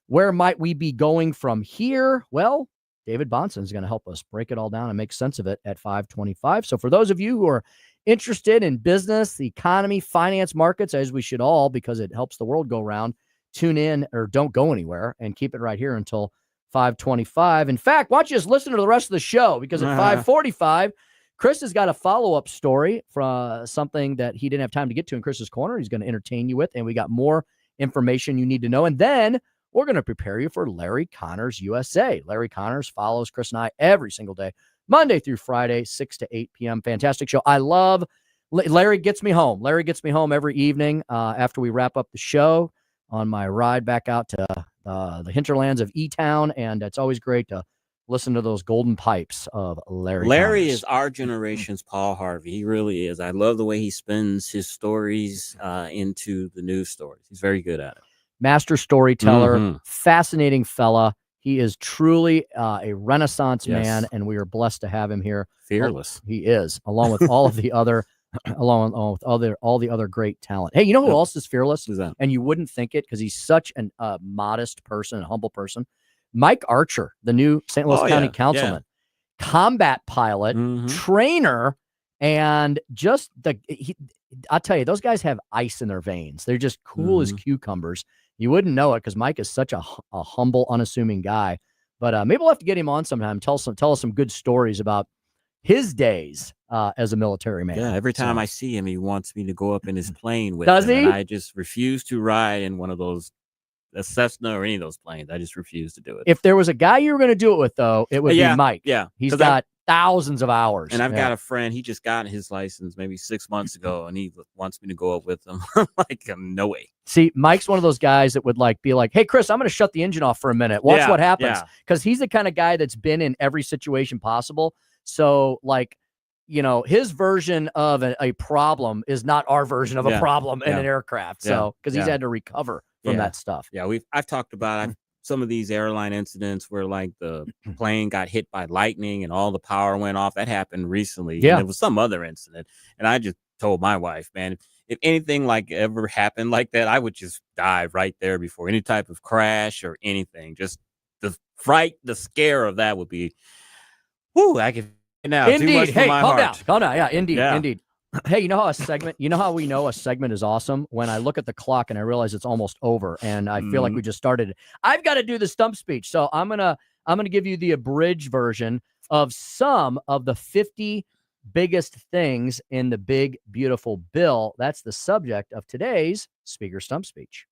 Where might we be going from here? Well, David Bahnsen is going to help us break it all down and make sense of it at 5:25. So for those of you who are interested in business, the economy, finance, markets, as we should all, because it helps the world go round, tune in or don't go anywhere and keep it right here until 5:25. In fact, why don't you just listen to the rest of the show? Because at 5:45, Chris has got a follow-up story from something that he didn't have time to get to in Chris's Corner. He's going to entertain you with, and we got more information you need to know. And then we're going to prepare you for Larry Connors USA. Larry Connors follows Chris and I every single day, Monday through Friday, 6 to 8 p.m. Fantastic show. I love Larry gets me home. Larry gets me home every evening after we wrap up the show on my ride back out to the hinterlands of E-Town, and it's always great to listen to those golden pipes of Larry. Larry Connors. is our generation's Paul Harvey. He really is. I love the way he spins his stories into the news stories. He's very good at it. Master storyteller, fascinating fella. He is truly a Renaissance man, and we are blessed to have him here. Fearless. He is, along with all of the other, all the other great talent. Hey, you know who else is fearless? Who's that? And you wouldn't think it because he's such a modest person, a humble person. Mike Archer, the new St. Louis County councilman, combat pilot, trainer, and just I'll tell you, those guys have ice in their veins. They're just cool as cucumbers. You wouldn't know it because Mike is such a humble, unassuming guy. But maybe we'll have to get him on sometime. Tell us some good stories about his days as a military man. Yeah, every time I see him, he wants me to go up in his plane with Does him. he? And I just refuse to ride in one of those, a Cessna or any of those planes. I just refuse to do it. If there was a guy you were going to do it with, though, it would be Mike. Yeah. He's got thousands of hours. And I've got a friend, he just got his license maybe 6 months ago, and he wants me to go up with him. I'm like, no way. See, Mike's one of those guys that would be like, hey, Chris, I'm going to shut the engine off for a minute. Watch what happens. Because he's the kind of guy that's been in every situation possible. So, his version of a problem is not our version of a problem in an aircraft. So, because he's had to recover from that stuff. Yeah, I've talked about some of these airline incidents where the plane got hit by lightning and all the power went off. That happened recently. Yeah. And there was some other incident. And I just told my wife, man, if anything ever happened like that, I would just die right there before any type of crash or anything. Just the fright, the scare of that would be, I can now. Indeed. Too much for Hey, my calm heart. down. Calm down. Yeah, indeed. Hey, you know how we know a segment is awesome? When I look at the clock and I realize it's almost over and I feel like we just started. I've got to do the stump speech. So I'm gonna give you the abridged version of some of the 50 biggest things in the big, beautiful bill. That's the subject of today's Speaker Stump Speech.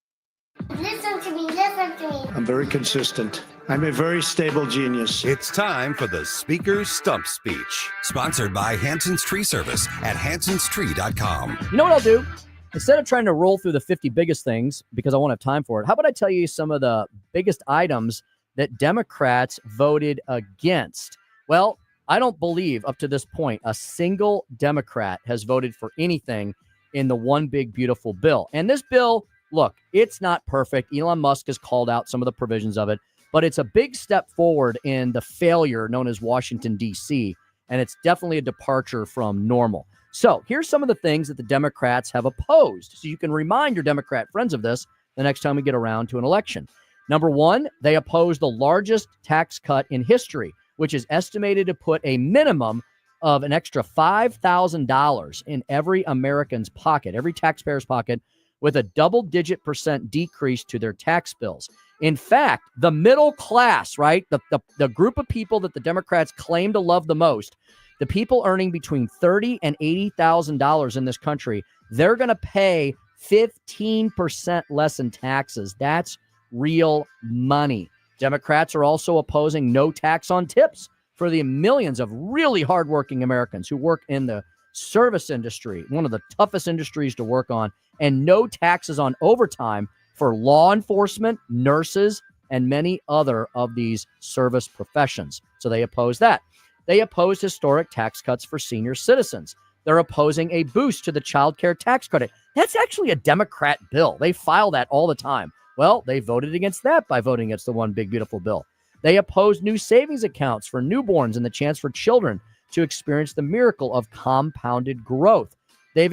Listen to me, listen to me. I'm very consistent. I'm a very stable genius. It's time for the Speaker's Stump Speech, sponsored by Hanson's Tree Service at hansonstree.com. You know what I'll do? Instead of trying to roll through the 50 biggest things, because I won't have time for it, how about I tell you some of the biggest items that Democrats voted against? Well, I don't believe up to this point a single Democrat has voted for anything in the one big, beautiful bill. And this bill, look, it's not perfect. Elon Musk has called out some of the provisions of it, but it's a big step forward in the failure known as Washington, D.C., and it's definitely a departure from normal. So here's some of the things that the Democrats have opposed. So you can remind your Democrat friends of this the next time we get around to an election. Number one, they oppose the largest tax cut in history, which is estimated to put a minimum of an extra $5,000 in every American's pocket, every taxpayer's pocket, with a double-digit % decrease to their tax bills. In fact, the middle class, right, the group of people that the Democrats claim to love the most, the people earning between $30,000 and $80,000 in this country, they're going to pay 15% less in taxes. That's real money. Democrats are also opposing no tax on tips for the millions of really hardworking Americans who work in the service industry, one of the toughest industries to work on, and no taxes on overtime for law enforcement, nurses, and many other of these service professions. So they oppose that. They oppose historic tax cuts for senior citizens. They're opposing a boost to the child care tax credit. That's actually a Democrat bill. They file that all the time. Well, they voted against that by voting against the one big, beautiful bill. They oppose new savings accounts for newborns and the chance for children to experience the miracle of compounded growth. They've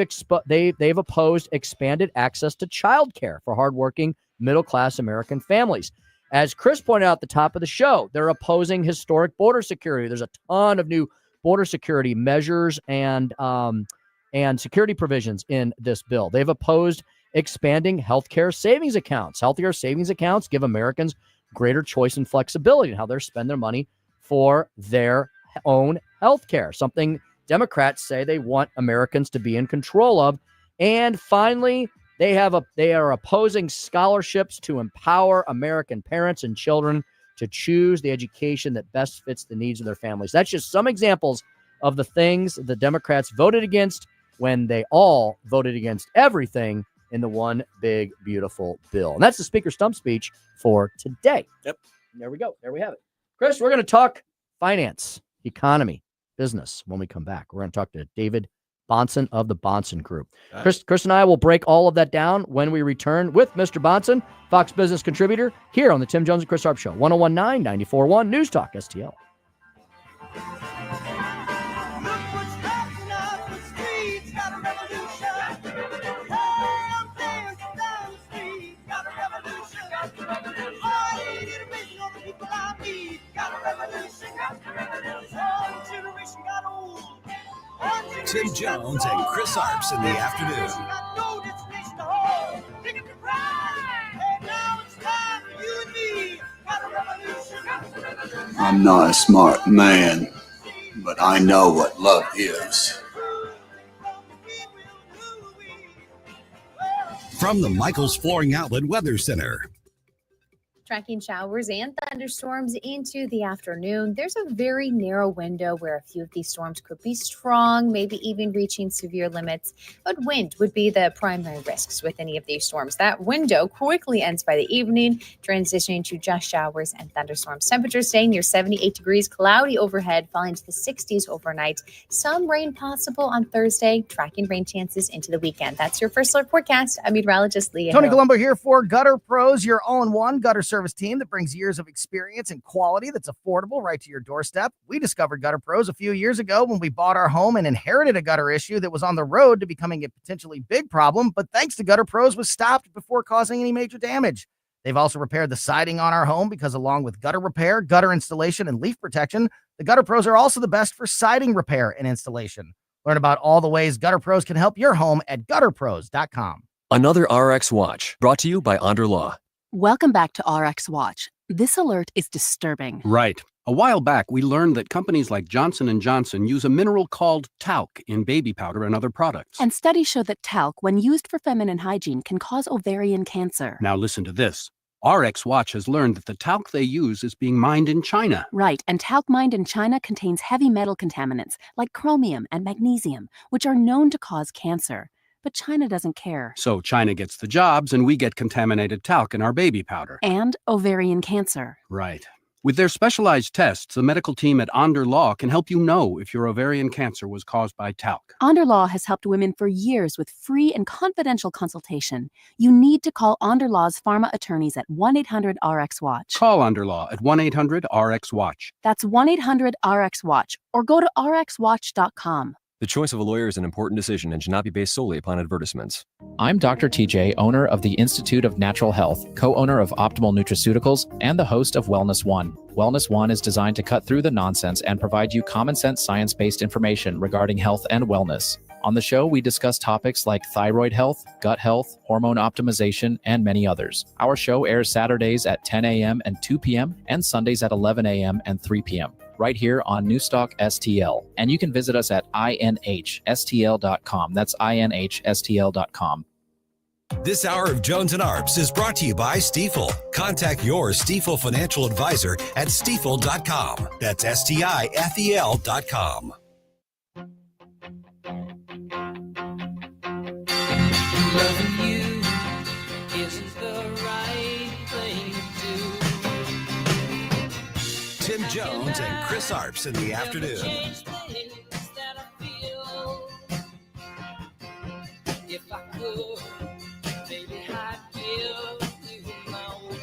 opposed expanded access to child care for hardworking middle-class American families. As Chris pointed out at the top of the show, they're opposing historic border security. There's a ton of new border security measures and security provisions in this bill. They've opposed expanding healthcare savings accounts. Healthier savings accounts give Americans greater choice and flexibility in how they spend their money for their own healthcare, something Democrats say they want Americans to be in control of. And finally, they are opposing scholarships to empower American parents and children to choose the education that best fits the needs of their families. That's just some examples of the things the Democrats voted against when they all voted against everything in the one big, beautiful bill. And that's the Speaker Stump Speech for today. Yep. There we go. There we have it. Chris, we're going to talk finance, economy, business when we come back. We're going to talk to David Bahnsen of the Bahnsen Group. Chris and I will break all of that down when we return with Mr. Bahnsen, Fox Business contributor, here on the Tim Jones and Chris Arps Show, 1019, 94.1 News Talk STL. Tim Jones and Chris Arps in the afternoon. I'm not a smart man, but I know what love is. From the Michaels Flooring Outlet Weather Center. Tracking showers and thunderstorms into the afternoon. There's a very narrow window where a few of these storms could be strong, maybe even reaching severe limits. But wind would be the primary risks with any of these storms. That window quickly ends by the evening, transitioning to just showers and thunderstorms. Temperatures staying near 78 degrees, cloudy overhead, falling to the 60s overnight. Some rain possible on Thursday, tracking rain chances into the weekend. That's your first alert forecast. I'm meteorologist Leah Tony Hill. Colombo here for Gutter Pros, your all-in-one gutter service team that brings years of experience and quality that's affordable right to your doorstep. We discovered Gutter Pros a few years ago when we bought our home and inherited a gutter issue that was on the road to becoming a potentially big problem, but thanks to Gutter Pros was stopped before causing any major damage. They've also repaired the siding on our home because along with gutter repair, gutter installation, and leaf protection, the Gutter Pros are also the best for siding repair and installation. Learn about all the ways Gutter Pros can help your home at gutterpros.com. Another RX Watch brought to you by Onder Law. Welcome back to RX Watch. This alert is disturbing. Right. A while back, we learned that companies like Johnson & Johnson use a mineral called talc in baby powder and other products. And studies show that talc, when used for feminine hygiene, can cause ovarian cancer. Now listen to this. RX Watch has learned that the talc they use is being mined in China. Right, and talc mined in China contains heavy metal contaminants like chromium and magnesium, which are known to cause cancer. But China doesn't care. So China gets the jobs and we get contaminated talc in our baby powder. And ovarian cancer. Right. With their specialized tests, the medical team at Onder Law can help you know if your ovarian cancer was caused by talc. Onder Law has helped women for years with free and confidential consultation. You need to call Onder Law's pharma attorneys at 1-800-RX-WATCH. Call Onder Law at 1-800-RX-WATCH. That's 1-800-RX-WATCH or go to rxwatch.com. The choice of a lawyer is an important decision and should not be based solely upon advertisements. I'm Dr. TJ, owner of the Institute of Natural Health, co-owner of Optimal Nutraceuticals, and the host of Wellness One. Wellness One is designed to cut through the nonsense and provide you common sense, science-based information regarding health and wellness. On the show, we discuss topics like thyroid health, gut health, hormone optimization, and many others. Our show airs Saturdays at 10 a.m. and 2 p.m. and Sundays at 11 a.m. and 3 p.m. right here on Newstalk STL. And you can visit us at inhstl.com. That's inhstl.com. This hour of Jones and Arps is brought to you by Stifel. Contact your Stifel financial advisor at stifel.com. That's STIFEL.com. Loving you isn't the right thing to do. Tim Jones and Chris Arps in the afternoon. If I could, baby, I'd give you my world.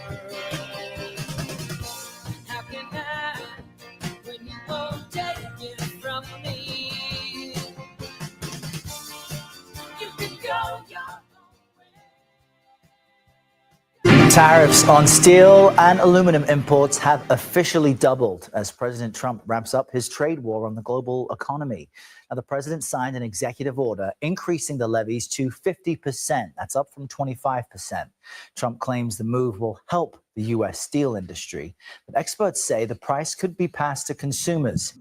How can I, when you won't take it from me? You can go your Tariffs on steel and aluminum imports have officially doubled as President Trump ramps up his trade war on the global economy. Now, the president signed an executive order increasing the levies to 50%. That's up from 25%. Trump claims the move will help the U.S. steel industry, but experts say the price could be passed to consumers.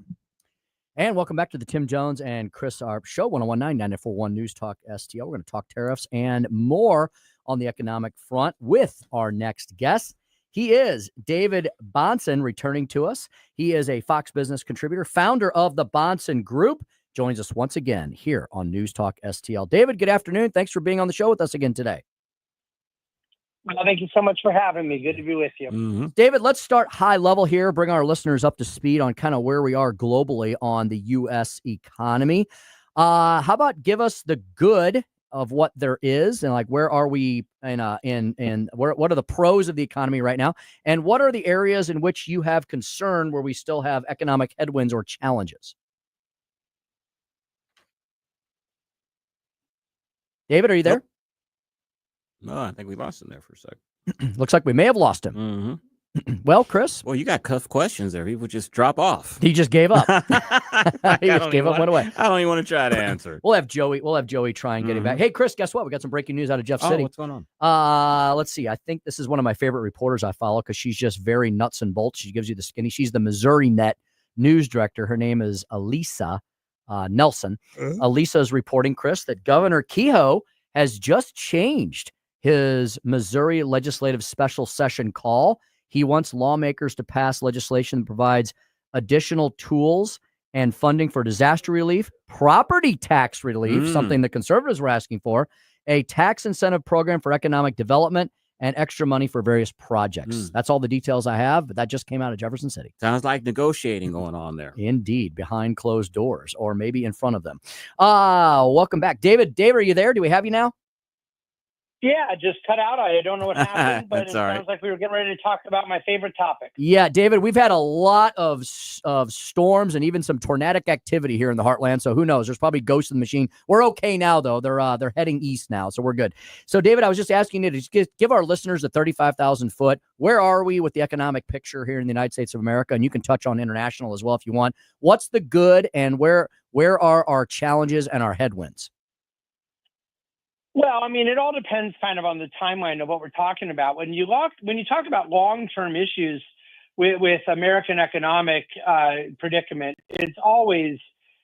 And welcome back to the Tim Jones and Chris Arps Show, 1019-941 News Talk STL. We're going to talk tariffs and more on the economic front with our next guest. He is David Bahnsen, returning to us. He is a Fox Business contributor, founder of the Bahnsen Group. Joins us once again here on News Talk STL. David, good afternoon. Thanks for being on the show with us again today. Well, thank you so much for having me. Good to be with you. David, let's start high level here, bring our listeners up to speed on kind of where we are globally on the U.S. economy. How about give us the good of what there is and like where are we what are the pros of the economy right now, and what are the areas in which you have concern where we still have economic headwinds or challenges? David, are you there? No, I think we lost him there for a sec. Looks like we may have lost him. Well, Chris. Well, you got tough questions there. He would just drop off. He just gave up. He just gave up, went away. I don't even want to try to answer. We'll have Joey try and get him back. Hey, Chris, guess what? We got some breaking news out of Jeff City. What's going on? Let's see. I think this is one of my favorite reporters I follow because she's just very nuts and bolts. She gives you the skinny. She's the Missouri Net news director. Her name is Elisa Nelson. Elisa is reporting, Chris, that Governor Kehoe has just changed his Missouri legislative special session call. He wants lawmakers to pass legislation that provides additional tools and funding for disaster relief, property tax relief, something the conservatives were asking for, a tax incentive program for economic development, and extra money for various projects. That's all the details I have, but that just came out of Jefferson City. Sounds like negotiating going on there. Indeed, behind closed doors, or maybe in front of them. Welcome back. David, are you there? Do we have you now? Yeah, I just cut out. I don't know what happened, but it sounds like we were getting ready to talk about my favorite topic. Yeah, David, we've had a lot of storms and even some tornadic activity here in the heartland. So who knows? There's probably ghosts in the machine. We're okay now, though. They're heading east now, so we're good. So, David, I was just asking you to just give our listeners a 35,000 foot. Where are we with the economic picture here in the United States of America? And you can touch on international as well if you want. What's the good, and where are our challenges and our headwinds? Well, I mean, it all depends kind of on the timeline of what we're talking about. When you talk about long-term issues with American economic predicament, it's always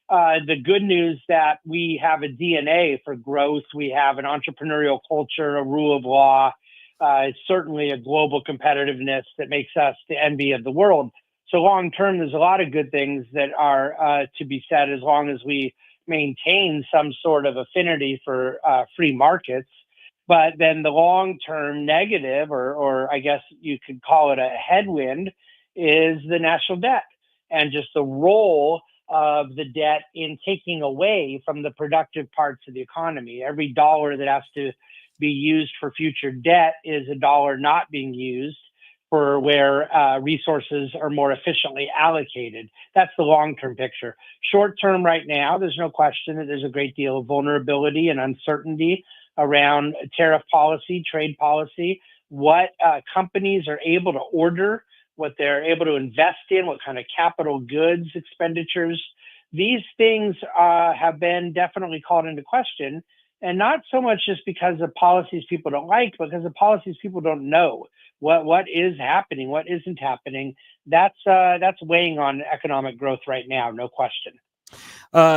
the good news that we have a DNA for growth. We have an entrepreneurial culture, a rule of law, certainly a global competitiveness that makes us the envy of the world. So long-term, there's a lot of good things that are to be said as long as we maintain some sort of affinity for free markets. But then the long-term negative, or I guess you could call it a headwind, is the national debt and just the role of the debt in taking away from the productive parts of the economy. Every dollar that has to be used for future debt is a dollar not being used for where resources are more efficiently allocated. That's the long-term picture. Short-term right now, there's no question that there's a great deal of vulnerability and uncertainty around tariff policy, trade policy, what companies are able to order, what they're able to invest in, what kind of capital goods expenditures. These things have been definitely called into question, and not so much just because of policies people don't like, but because of policies people don't know. What is happening, what isn't happening. That's weighing on economic growth right now, no question.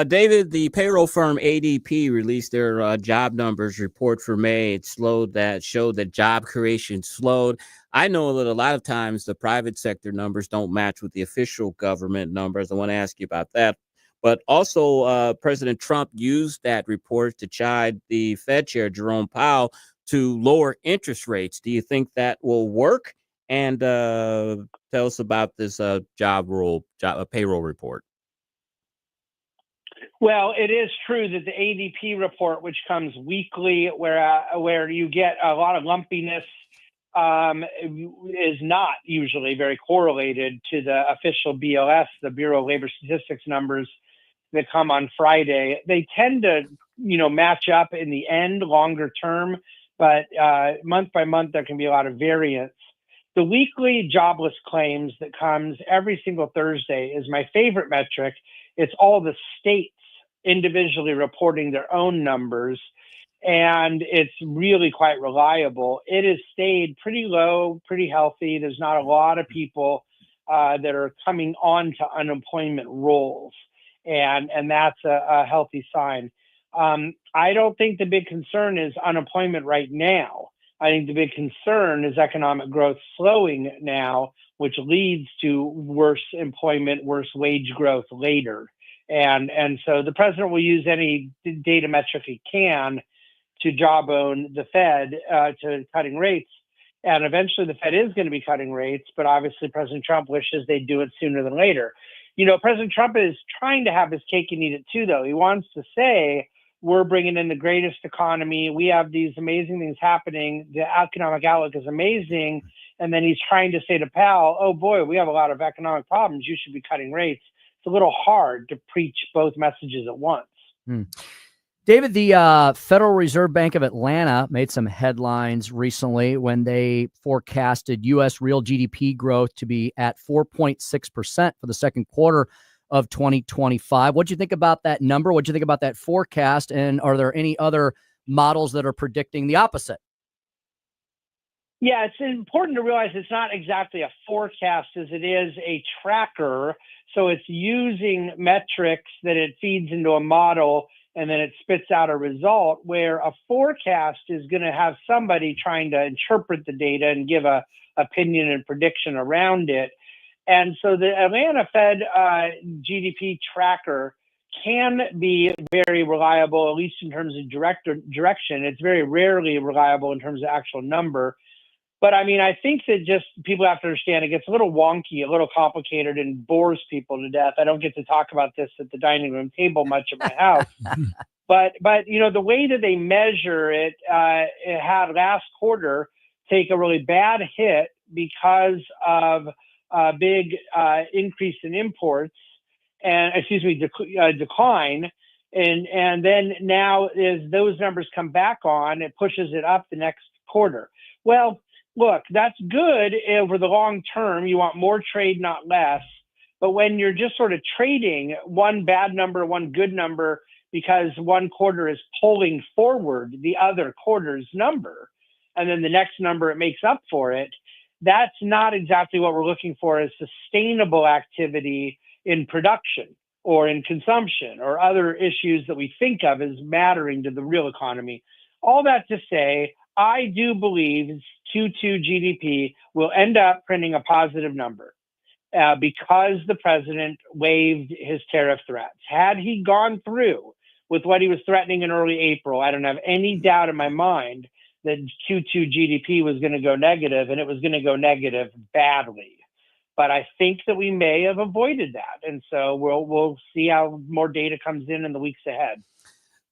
David, the payroll firm ADP released their job numbers report for May. It showed that job creation slowed. I know that a lot of times the private sector numbers don't match with the official government numbers. I want to ask you about that. But also, President Trump used that report to chide the Fed chair, Jerome Powell, to lower interest rates. Do you think that will work? And tell us about this payroll report. Well, it is true that the ADP report, which comes weekly, where you get a lot of lumpiness, is not usually very correlated to the official BLS, the Bureau of Labor Statistics numbers that come on Friday. They tend to, match up in the end, longer term, but month by month there can be a lot of variance. The weekly jobless claims that comes every single Thursday is my favorite metric. It's all the states individually reporting their own numbers, and it's really quite reliable. It has stayed pretty low, pretty healthy. There's not a lot of people that are coming on to unemployment rolls, and that's a healthy sign. I don't think the big concern is unemployment right now. I think the big concern is economic growth slowing now, which leads to worse employment, worse wage growth later. And so the president will use any data metric he can to jawbone the Fed to cutting rates. And eventually the Fed is going to be cutting rates, but obviously President Trump wishes they'd do it sooner than later. President Trump is trying to have his cake and eat it too, though. He wants to say, we're bringing in the greatest economy. We have these amazing things happening. The economic outlook is amazing. And then he's trying to say to Powell, oh boy, we have a lot of economic problems. You should be cutting rates. It's a little hard to preach both messages at once. David, the Federal Reserve Bank of Atlanta made some headlines recently when they forecasted U.S. real GDP growth to be at 4.6% for the second quarter of 2025. What do you think about that number? What do you think about that forecast? And are there any other models that are predicting the opposite? Yeah, it's important to realize it's not exactly a forecast as it is a tracker. So it's using metrics that it feeds into a model and then it spits out a result, where a forecast is going to have somebody trying to interpret the data and give a opinion and prediction around it. And so the Atlanta Fed GDP tracker can be very reliable, at least in terms of direction. It's very rarely reliable in terms of actual number. But I mean, I think that just people have to understand it gets a little wonky, a little complicated, and bores people to death. I don't get to talk about this at the dining room table much at my house. But the way that they measure it, it had last quarter take a really bad hit because of a big increase in imports and decline. And then now as those numbers come back on, it pushes it up the next quarter. Well, look, that's good over the long term. You want more trade, not less. But when you're just sort of trading one bad number, one good number, because one quarter is pulling forward the other quarter's number, and then the next number it makes up for it, that's not exactly what we're looking for as sustainable activity in production or in consumption or other issues that we think of as mattering to the real economy. All that to say, I do believe Q2 GDP will end up printing a positive number because the president waived his tariff threats. Had he gone through with what he was threatening in early April, I don't have any doubt in my mind that Q2 GDP was going to go negative, and it was going to go negative badly. But I think that we may have avoided that. And so we'll see how more data comes in the weeks ahead.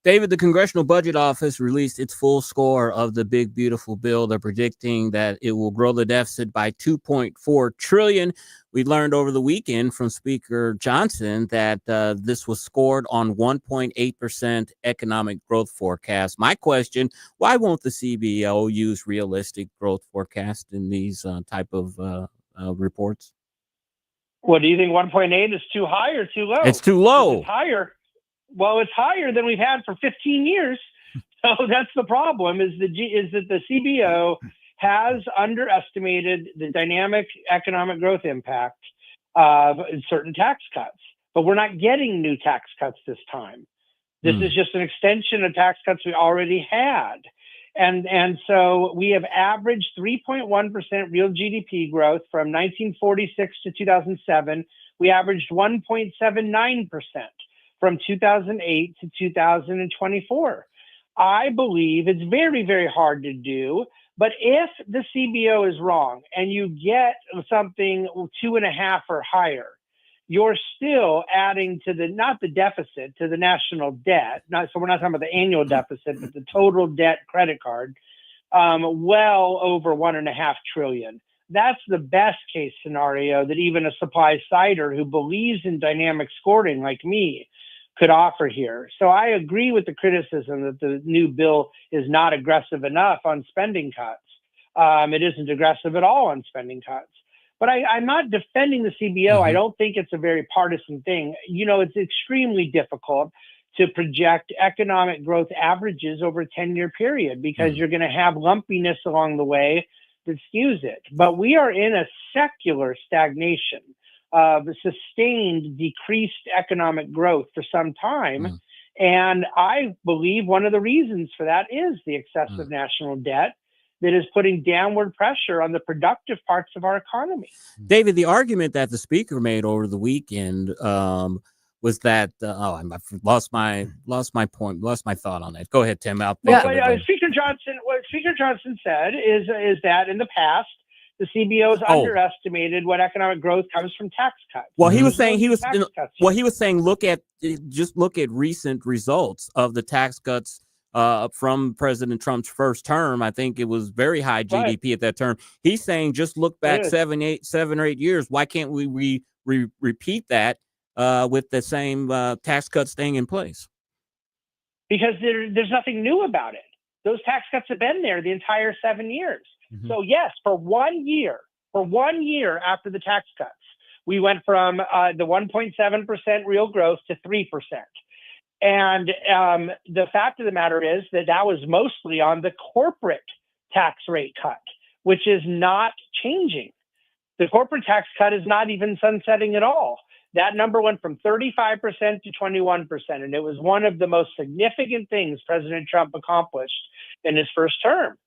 David, the Congressional Budget Office released its full score of the big, beautiful bill. They're predicting that it will grow the deficit by $2.4 trillion. We learned over the weekend from Speaker Johnson that this was scored on 1.8% economic growth forecast. My question, why won't the CBO use realistic growth forecast in these type of reports? What do you think? 1.8 is too high or too low? It's too low. It's higher. Well, it's higher than we've had for 15 years. So that's the problem. Is that the CBO has underestimated the dynamic economic growth impact of certain tax cuts, but we're not getting new tax cuts this time. This is just an extension of tax cuts we already had. And so we have averaged 3.1% real GDP growth from 1946 to 2007. We averaged 1.79% from 2008 to 2024. I believe it's very, very hard to do. But if the CBO is wrong and you get something 2.5 or higher, you're still adding to not the deficit, to the national debt. So we're not talking about the annual deficit, but the total debt credit card, well over $1.5 trillion. That's the best case scenario that even a supply sider who believes in dynamic scoring like me could offer here. So I agree with the criticism that the new bill is not aggressive enough on spending cuts. It isn't aggressive at all on spending cuts. But I'm not defending the CBO. I don't think it's a very partisan thing. You know, it's extremely difficult to project economic growth averages over a 10-year period because you're going to have lumpiness along the way that skews it. But we are in a secular stagnation of sustained decreased economic growth for some time. And I believe one of the reasons for that is the excessive national debt that is putting downward pressure on the productive parts of our economy. David, the argument that the speaker made over the weekend was that I lost my thought on that. Go ahead, Tim. Speaker Johnson. What Speaker Johnson said is that in the past the CBO has underestimated what economic growth comes from tax cuts. Well, he was saying he was saying look at recent results of the tax cuts from President Trump's first term. I think it was very high GDP at that term. He's saying just look back 7 or 8 years. Why can't we repeat that with the same tax cuts staying in place? Because there's nothing new about it. Those tax cuts have been there the entire 7 years. So yes, for 1 year after the tax cuts, we went from the 1.7% real growth to 3%. And the fact of the matter is that was mostly on the corporate tax rate cut, which is not changing. The corporate tax cut is not even sunsetting at all. That number went from 35% to 21%, and it was one of the most significant things President Trump accomplished in his first term.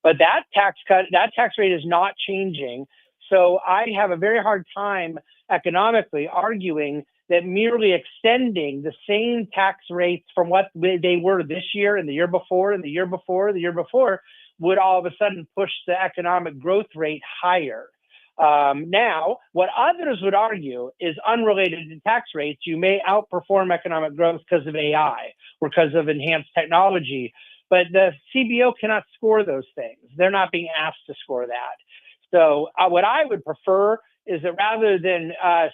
But that tax rate is not changing. So I have a very hard time economically arguing that merely extending the same tax rates from what they were this year and the year before and the year before, would all of a sudden push the economic growth rate higher. Now, what others would argue is unrelated to tax rates. You may outperform economic growth because of AI or because of enhanced technology, but the CBO cannot score those things. They're not being asked to score that. So what I would prefer is that rather than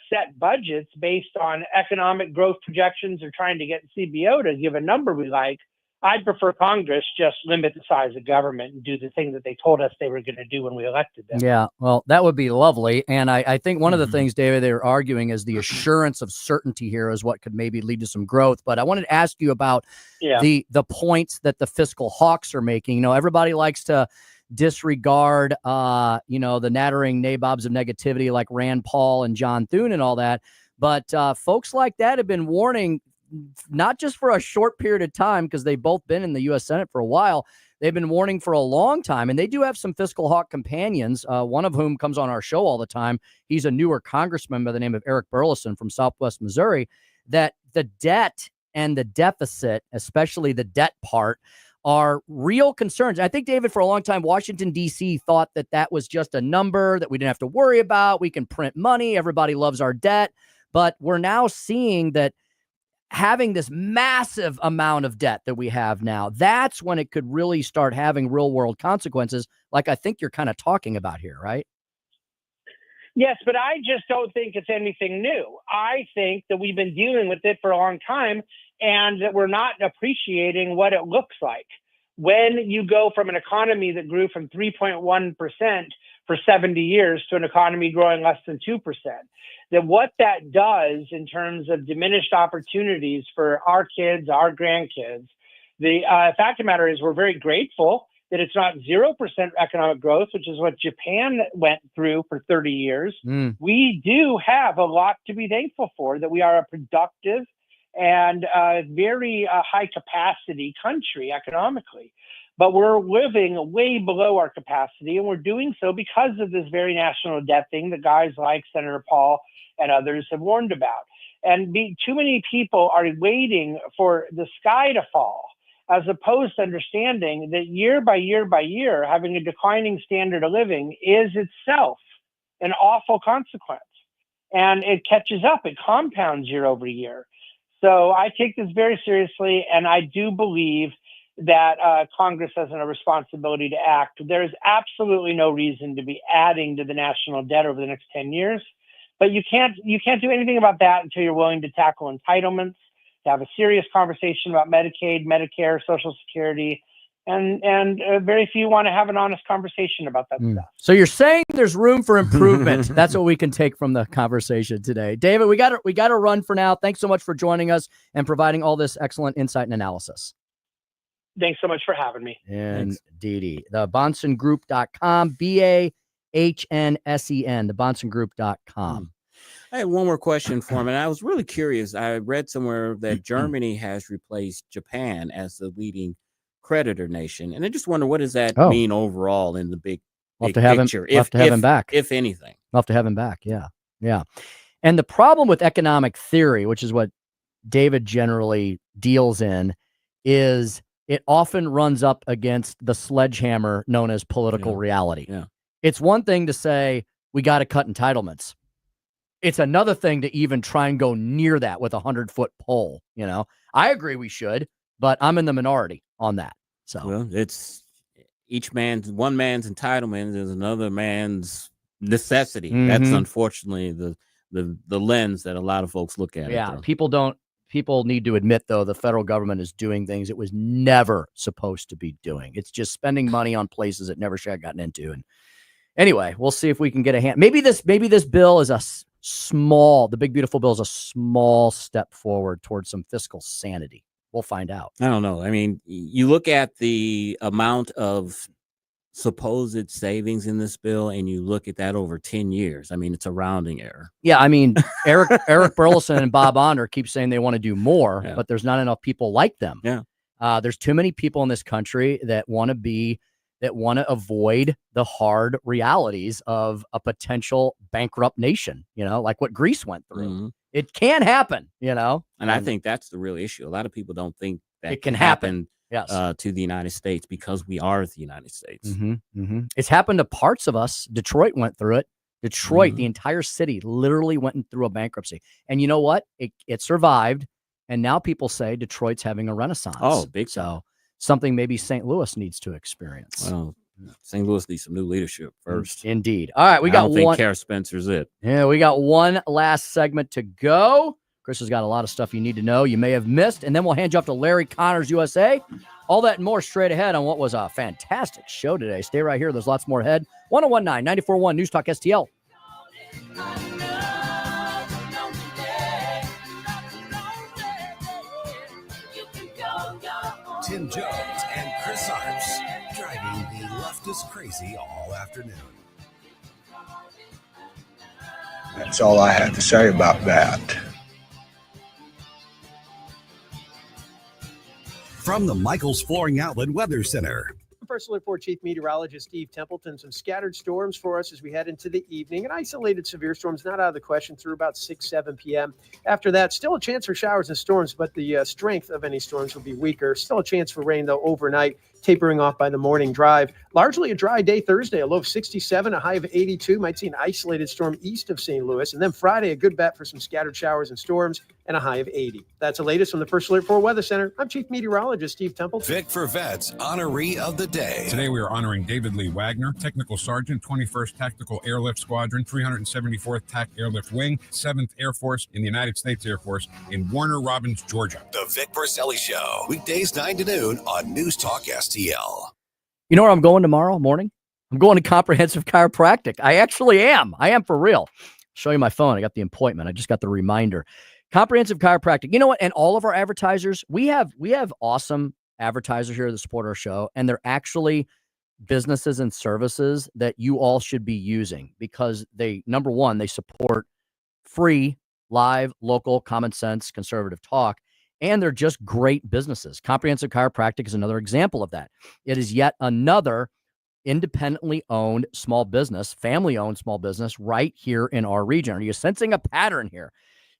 set budgets based on economic growth projections or trying to get CBO to give a number we like, I'd prefer Congress just limit the size of government and do the thing that they told us they were going to do when we elected them. Yeah, well, that would be lovely. And I think one of the things, David, they're arguing is the assurance of certainty here is what could maybe lead to some growth. But I wanted to ask you about the points that the fiscal hawks are making. You know, everybody likes to disregard, the nattering nabobs of negativity like Rand Paul and John Thune and all that. But folks like that have been warning, not just for a short period of time, because they've both been in the U.S. Senate for a while. They've been warning for a long time, and they do have some fiscal hawk companions, one of whom comes on our show all the time. He's a newer congressman by the name of Eric Burleson from Southwest Missouri, that the debt and the deficit, especially the debt part, are real concerns. I think, David, for a long time, Washington, D.C. thought that was just a number that we didn't have to worry about. We can print money. Everybody loves our debt. But we're now seeing that having this massive amount of debt that we have now, that's when it could really start having real world consequences, like I think you're kind of talking about here, right? Yes, but I just don't think it's anything new. I think that we've been dealing with it for a long time and that we're not appreciating what it looks like. When you go from an economy that grew from 3.1% for 70 years to an economy growing less than 2%, that what that does in terms of diminished opportunities for our kids, our grandkids, the fact of the matter is we're very grateful that it's not 0% economic growth, which is what Japan went through for 30 years. We do have a lot to be thankful for, that we are a productive and very high capacity country economically. But we're living way below our capacity, and we're doing so because of this very national debt thing that guys like Senator Paul and others have warned about. And too many people are waiting for the sky to fall, as opposed to understanding that year by year by year, having a declining standard of living is itself an awful consequence. And it catches up, it compounds year over year. So I take this very seriously, and I do believe that Congress has a responsibility to act. There is absolutely no reason to be adding to the national debt over the next 10 years, but you can't do anything about that until you're willing to tackle entitlements, to have a serious conversation about Medicaid, Medicare, Social Security, and very few want to have an honest conversation about that stuff. So you're saying there's room for improvement. That's what we can take from the conversation today. David, we got to run for now. Thanks so much for joining us and providing all this excellent insight and analysis. Thanks so much for having me. Indeed. The BahnsenGroup.com, BAHNSEN, thebahnsengroup.com. I had one more question for him, and I was really curious. I read somewhere that Germany has replaced Japan as the leading creditor nation, and I just wonder, what does that mean overall in the big picture? We'll have to have him back, if anything. We'll have to have him back. Yeah. And the problem with economic theory, which is what David generally deals in, is it often runs up against the sledgehammer known as political reality. Yeah. It's one thing to say we got to cut entitlements. It's another thing to even try and go near that with a 100-foot pole. I agree we should, but I'm in the minority on that. So it's one man's entitlement is another man's necessity. That's unfortunately the lens that a lot of folks look at. Yeah, people need to admit, though, the federal government is doing things it was never supposed to be doing. It's just spending money on places it never should have gotten into. And anyway, we'll see if we can get a hand. Maybe this bill is the big beautiful bill is a small step forward towards some fiscal sanity. We'll find out. I don't know. I mean, you look at the amount of supposed savings in this bill, and you look at that over 10 years. I mean, it's a rounding error. Yeah, I mean, Eric Burleson and Bob Onder keep saying they want to do more, but there's not enough people like them. Yeah. There's too many people in this country that want to avoid the hard realities of a potential bankrupt nation, like what Greece went through. Mm-hmm. It can happen, And I think that's the real issue. A lot of people don't think that it can happen. Yes. To the United States, because we are the United States. It's happened to parts of us. Detroit went through it. Detroit, the entire city literally went through a bankruptcy. And you know what? It survived. And now people say Detroit's having a renaissance. Oh, big time. So something maybe St. Louis needs to experience. Well, St. Louis needs some new leadership first. Indeed. All right, I don't think Kara Spencer's it. Yeah, we got one last segment to go. Chris has got a lot of stuff you need to know you may have missed, and then we'll hand you off to Larry Connors USA. All that and more straight ahead on what was a fantastic show today. Stay right here. There's lots more ahead. 1019 94.1 News Talk STL. Tim Jones and Chris Arps driving the leftist crazy all afternoon. That's all I have to say about that. From the Michaels Flooring Outlet Weather Center. First Alert 4 Chief Meteorologist Steve Templeton. Some scattered storms for us as we head into the evening. An isolated severe storms not out of the question through about 7 p.m. After that, still a chance for showers and storms, but the strength of any storms will be weaker. Still a chance for rain, though, overnight. tapering off by the morning drive. Largely a dry day Thursday, a low of 67, a high of 82. Might see an isolated storm east of St. Louis. And then Friday, a good bet for some scattered showers and storms and a high of 80. That's the latest from the First Alert 4 Weather Center. I'm Chief Meteorologist Steve Templeton. Vic for Vets honoree of the day. Today we are honoring David Lee Wagner, Technical Sergeant, 21st Tactical Airlift Squadron, 374th TAC Airlift Wing, 7th Air Force in the United States Air Force in Warner Robins, Georgia. The Vic Porcelli Show, weekdays 9 to noon on News Talk STL. You know where I'm going tomorrow morning? I'm going to Comprehensive Chiropractic. I actually am. I am for real. Show you my phone. I got the appointment. I just got the reminder. Comprehensive Chiropractic. You know what? And all of our advertisers, we have awesome advertisers here that support our show, and they're actually businesses and services that you all should be using because they, number one, they support free, live, local, common sense, conservative talk, and they're just great businesses. Comprehensive Chiropractic is another example of that. It is yet another independently owned small business, family-owned small business right here in our region. Are you sensing a pattern here?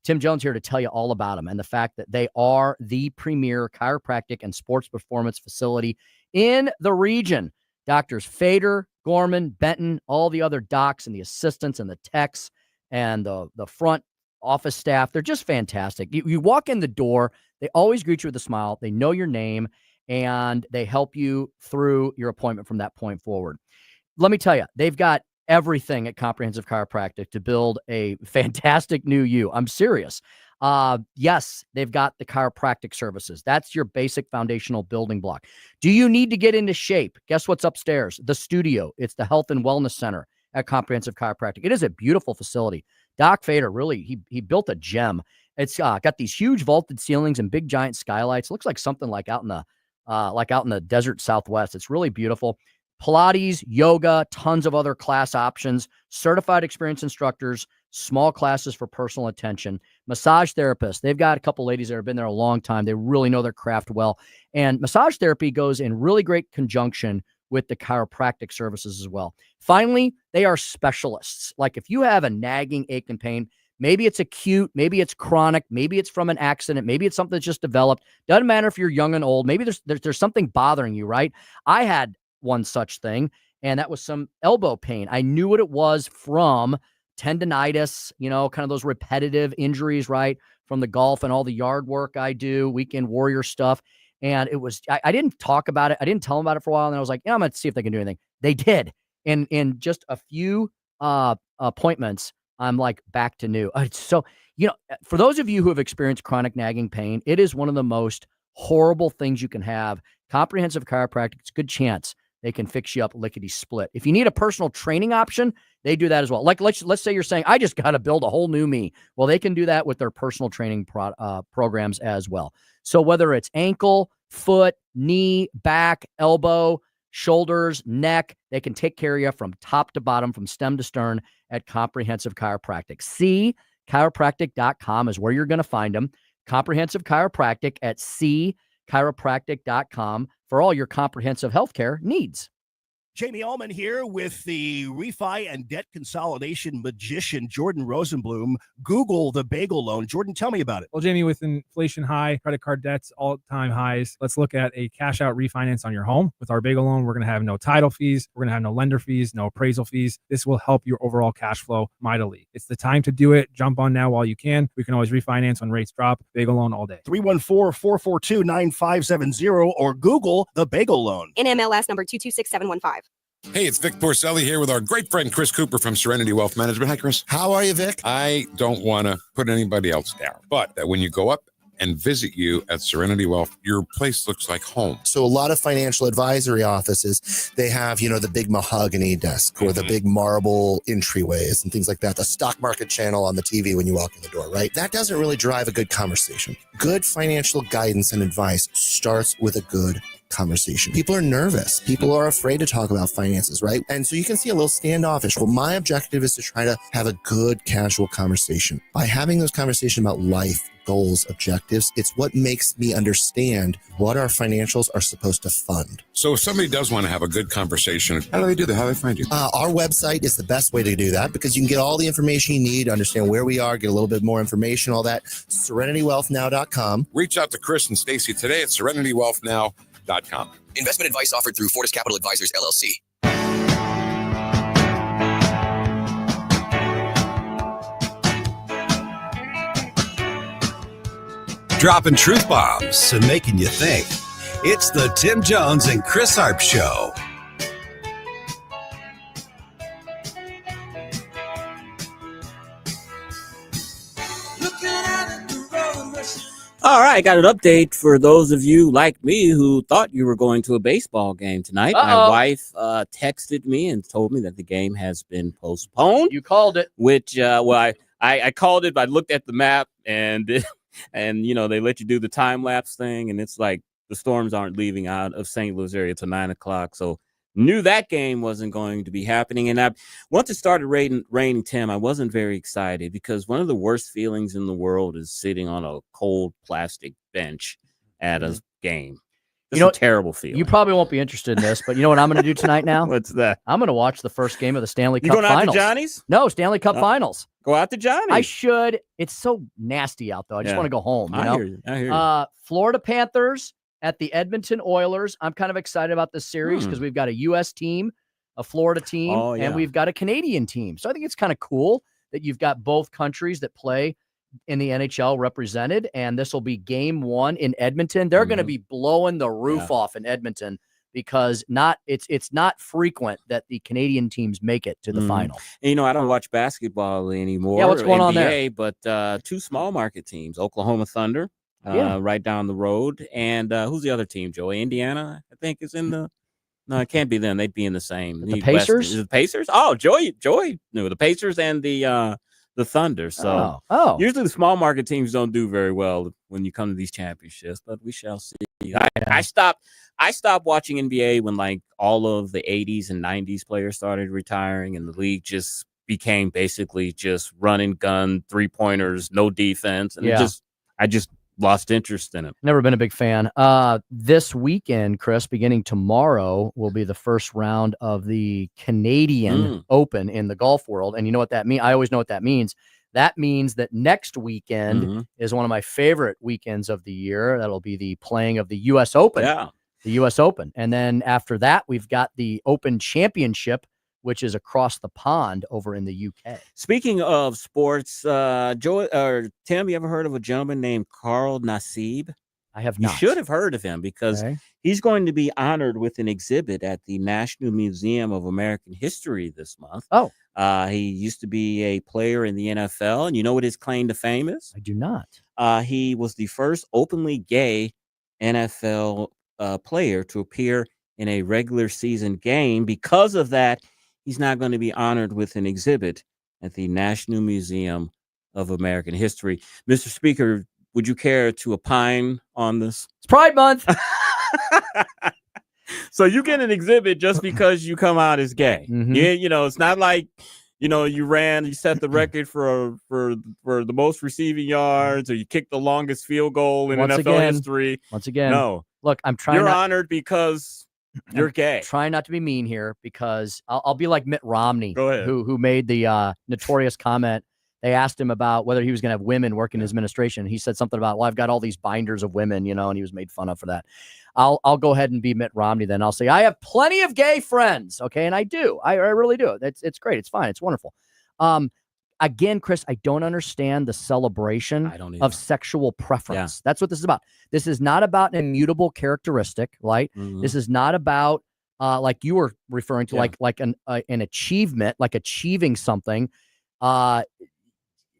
Tim Jones here to tell you all about them and the fact that they are the premier chiropractic and sports performance facility in the region. Doctors Fader, Gorman, Benton, all the other docs and the assistants and the techs and the front office staff, they're just fantastic. You walk in the door, they always greet you with a smile. They know your name, and they help you through your appointment from that point forward. Let me tell you, they've got everything at Comprehensive Chiropractic to build a fantastic new you. I'm serious. Yes, they've got the chiropractic services. That's your basic foundational building block. Do you need to get into shape? Guess what's upstairs? The studio. It's the Health and Wellness Center at Comprehensive Chiropractic. It is a beautiful facility. Doc Fader, really, he built a gem. It's got these huge vaulted ceilings and big giant skylights. It looks like something like out in the desert Southwest. It's really beautiful. Pilates, yoga, tons of other class options, certified experienced instructors, small classes for personal attention, massage therapists. They've got a couple ladies that have been there a long time. They really know their craft well. And massage therapy goes in really great conjunction with the chiropractic services as well. Finally, they are specialists. Like if you have a nagging ache and pain, maybe it's acute, maybe it's chronic, maybe it's from an accident, maybe it's something that's just developed. Doesn't matter if you're young and old. Maybe there's something bothering you, right? I had one such thing, and that was some elbow pain. I knew what it was from tendonitis, kind of those repetitive injuries, right? From the golf and all the yard work I do, weekend warrior stuff. And it was, I didn't talk about it. I didn't tell them about it for a while. And I was like, I'm going to see if they can do anything. They did. And in just a few appointments, I'm like back to new. So, for those of you who have experienced chronic nagging pain, it is one of the most horrible things you can have. Comprehensive Chiropractic, it's a good chance they can fix you up lickety split. If you need a personal training option, they do that as well. Like let's say you're saying, I just got to build a whole new me. Well, they can do that with their personal training programs as well. So whether it's ankle, foot, knee, back, elbow, shoulders, neck, they can take care of you from top to bottom, from stem to stern at Comprehensive Chiropractic. Chiropractic.com is where you're going to find them. Comprehensive Chiropractic at chiropractic.com for all your comprehensive healthcare needs. Jamie Ullman here with the refi and debt consolidation magician, Jordan Rosenblum. Google the bagel loan. Jordan, tell me about it. Well, Jamie, with inflation high, credit card debts all-time highs, let's look at a cash-out refinance on your home. With our bagel loan, we're going to have no title fees. We're going to have no lender fees, no appraisal fees. This will help your overall cash flow mightily. It's the time to do it. Jump on now while you can. We can always refinance when rates drop. Bagel loan all day. 314-442-9570 or Google the bagel loan. NMLS number 226715. Hey, it's Vic Porcelli here with our great friend Chris Cooper from Serenity Wealth Management. Hi, Chris. How are you, Vic? I don't want to put anybody else down, but when you go up and visit you at Serenity Wealth, your place looks like home. So a lot of financial advisory offices, they have, the big mahogany desk or the big marble entryways and things like that. The stock market channel on the TV when you walk in the door, right? That doesn't really drive a good conversation. Good financial guidance and advice starts with a good conversation. People are nervous. People are afraid to talk about finances, right? And so you can see a little standoffish. Well, my objective is to try to have a good casual conversation. By having those conversations about life, goals, objectives, it's what makes me understand what our financials are supposed to fund. So if somebody does want to have a good conversation, how do they do that? How do they find you? Our website is the best way to do that because you can get all the information you need, understand where we are, get a little bit more information, all that. SerenityWealthNow.com. Reach out to Chris and Stacy today at Serenity Wealth Now. StreetLife.com. Investment advice offered through Fortis Capital Advisors, LLC. Dropping truth bombs and making you think. It's the Tim Jones and Chris Arps Show. All right, got an update for those of you like me who thought you were going to a baseball game tonight. My wife texted me and told me that the game has been postponed. You called it. Which, well, I called it, but I looked at the map and and they let you do the time lapse thing, and it's like the Storms aren't leaving out of St. Louis area till 9:00. So knew that game wasn't going to be happening. And once it started raining, Tim, I wasn't very excited because one of the worst feelings in the world is sitting on a cold plastic bench at a game. It's a terrible feeling. You probably won't be interested in this, but you know what I'm going to do tonight now? What's that? I'm going to watch the first game of the Stanley Cup You going out Finals. to Johnny's? No, Stanley Cup Finals. Go out to Johnny's. I should. It's so nasty out, though. I just want to go home. You know? I hear you. Florida Panthers at the Edmonton Oilers. I'm kind of excited about this series because we've got a U.S. team, a Florida team, and we've got a Canadian team. So I think it's kind of cool that you've got both countries that play in the NHL represented, and this will be game one in Edmonton. They're going to be blowing the roof off in Edmonton because it's not frequent that the Canadian teams make it to the final. And, I don't watch basketball anymore. Yeah, what's going on there? But two small market teams, Oklahoma Thunder, right down the road, and who's the other team, Joey? Indiana, I think, is in the. No, it can't be them. They'd be in the same. The Pacers? The Pacers? Oh, Joey. No, the Pacers and the Thunder. So usually the small market teams don't do very well when you come to these championships, but we shall see. I stopped watching NBA when like all of the 80s and 90s players started retiring and the league just became basically just run and gun, 3-pointers, no defense. And I just lost interest in it. Never been a big fan. This weekend, Chris, beginning tomorrow, will be the first round of the Canadian Open in the golf world. And you know what that means? I always know what that means. That means that next weekend is one of my favorite weekends of the year. That'll be the playing of the U.S. Open. Yeah. The U.S. Open. And then after that, we've got the Open Championship, which is across the pond over in the UK. Speaking of sports, Tim, you ever heard of a gentleman named Carl Nassib? I have not. You should have heard of him because he's going to be honored with an exhibit at the National Museum of American History this month. Oh. He used to be a player in the NFL, and you know what his claim to fame is? I do not. He was the first openly gay NFL player to appear in a regular season game. Because of that, he's not going to be honored with an exhibit at the National Museum of American History. Mr. Speaker, would you care to opine on this? It's Pride Month. So you get an exhibit just because you come out as gay. Yeah, it's not like, you set the record for the most receiving yards, or you kicked the longest field goal in NFL history. Once again, no. Look, I'm trying. You're honored because you're gay. Trying not to be mean here because I'll be like Mitt Romney, Go ahead. who made the notorious comment. They asked him about whether he was going to have women work in his administration. He said something about, well, I've got all these binders of women, and he was made fun of for that. I'll go ahead and be Mitt Romney then. I'll say, I have plenty of gay friends. Okay. And I do. I really do. It's great. It's fine. It's wonderful. Again, Chris, I don't understand the celebration of sexual preference. That's what this is about. This is not about an immutable characteristic, right? This is not about, like you were referring to, like an achievement, like achieving something.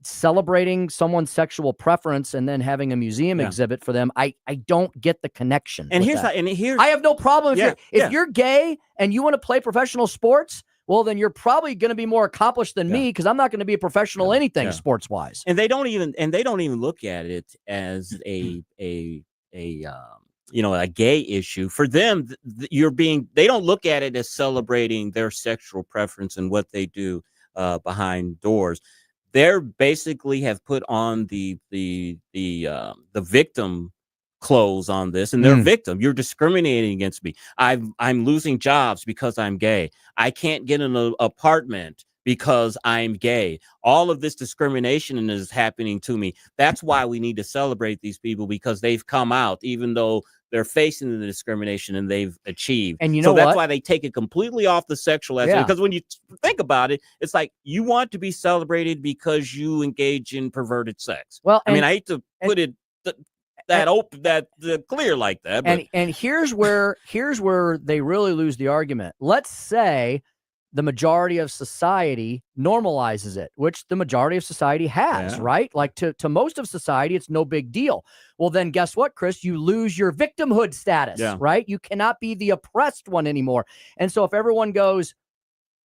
Celebrating someone's sexual preference and then having a museum exhibit for them, I don't get the connection. And here's here's I have no problem if you're gay and you want to play professional sports. Well, then you're probably going to be more accomplished than me because I'm not going to be a professional anything sports wise. And they don't even look at it as a gay issue. For them, they don't look at it as celebrating their sexual preference and what they do behind doors. They're basically have put on the victim clothes on this, and they're a victim. You're discriminating against me. I'm losing jobs because I'm gay. I can't get an apartment because I'm gay. All of this discrimination is happening to me. That's why we need to celebrate these people, because they've come out, even though they're facing the discrimination and they've achieved. And you so know that's what? why they take it completely off the sexual aspect. Yeah. Because when you think about it, it's like you want to be celebrated because you engage in perverted sex. Well, I mean, and- I hate to put it clear like that. But And here's where they really lose the argument. Let's say the majority of society normalizes it, which the majority of society has, Yeah. right? Like to most of society, it's no big deal. Well, then guess what, Chris? You lose your victimhood status, Yeah. right? You cannot be the oppressed one anymore. And so if everyone goes,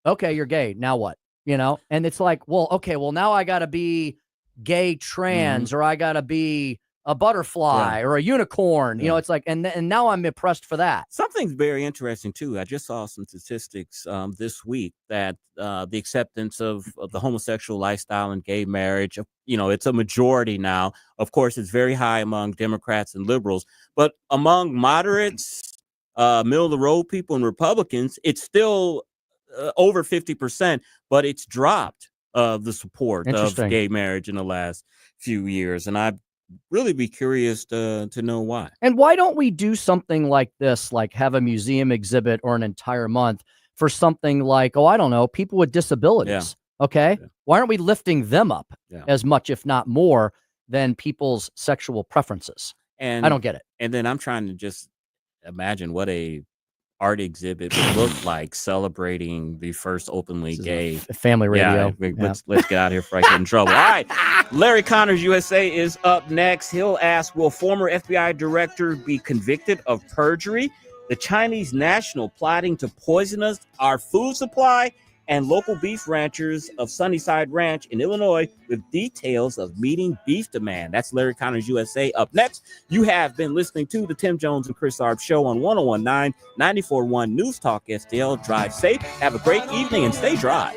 okay, you're gay, now what? You know? And it's like, well, okay, well, now I got to be gay trans or I got to be a butterfly or a unicorn. You know, it's like, and now I'm oppressed for that. something's very interesting too. I just saw some statistics this week that the acceptance of the homosexual lifestyle and gay marriage, it's a majority now. Of course, it's very high among Democrats and liberals, but among moderates, middle of the road people and Republicans, it's still over 50%, but it's dropped the support of Interesting. gay marriage in the last few years. And I'd really be curious to know why. And why don't we do something like this, like have a museum exhibit or an entire month for something like, I don't know, people with disabilities. Okay. Why aren't we lifting them up as much, if not more, than people's sexual preferences? And I don't get it. And then I'm trying to just imagine what a art exhibit would look like celebrating the first openly gay family radio. Let's get out of here before I get in trouble. All right. Larry Connors USA is up next. He'll ask, will former FBI director be convicted of perjury? The Chinese national plotting to poison us, our food supply, and local beef ranchers of Sunnyside Ranch in Illinois with details of meeting beef demand. That's Larry Connors USA up next. You have been listening to the Tim Jones and Chris Arps show on 1019 94.1 News Talk STL. Drive safe, have a great evening, and stay dry.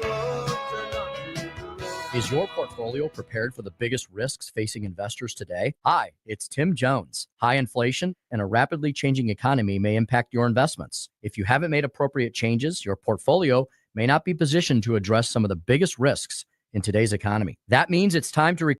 Is your portfolio prepared for the biggest risks facing investors today? Hi, it's Tim Jones. High inflation and a rapidly changing economy may impact your investments. If you haven't made appropriate changes, your portfolio may not be positioned to address some of the biggest risks in today's economy. That means it's time to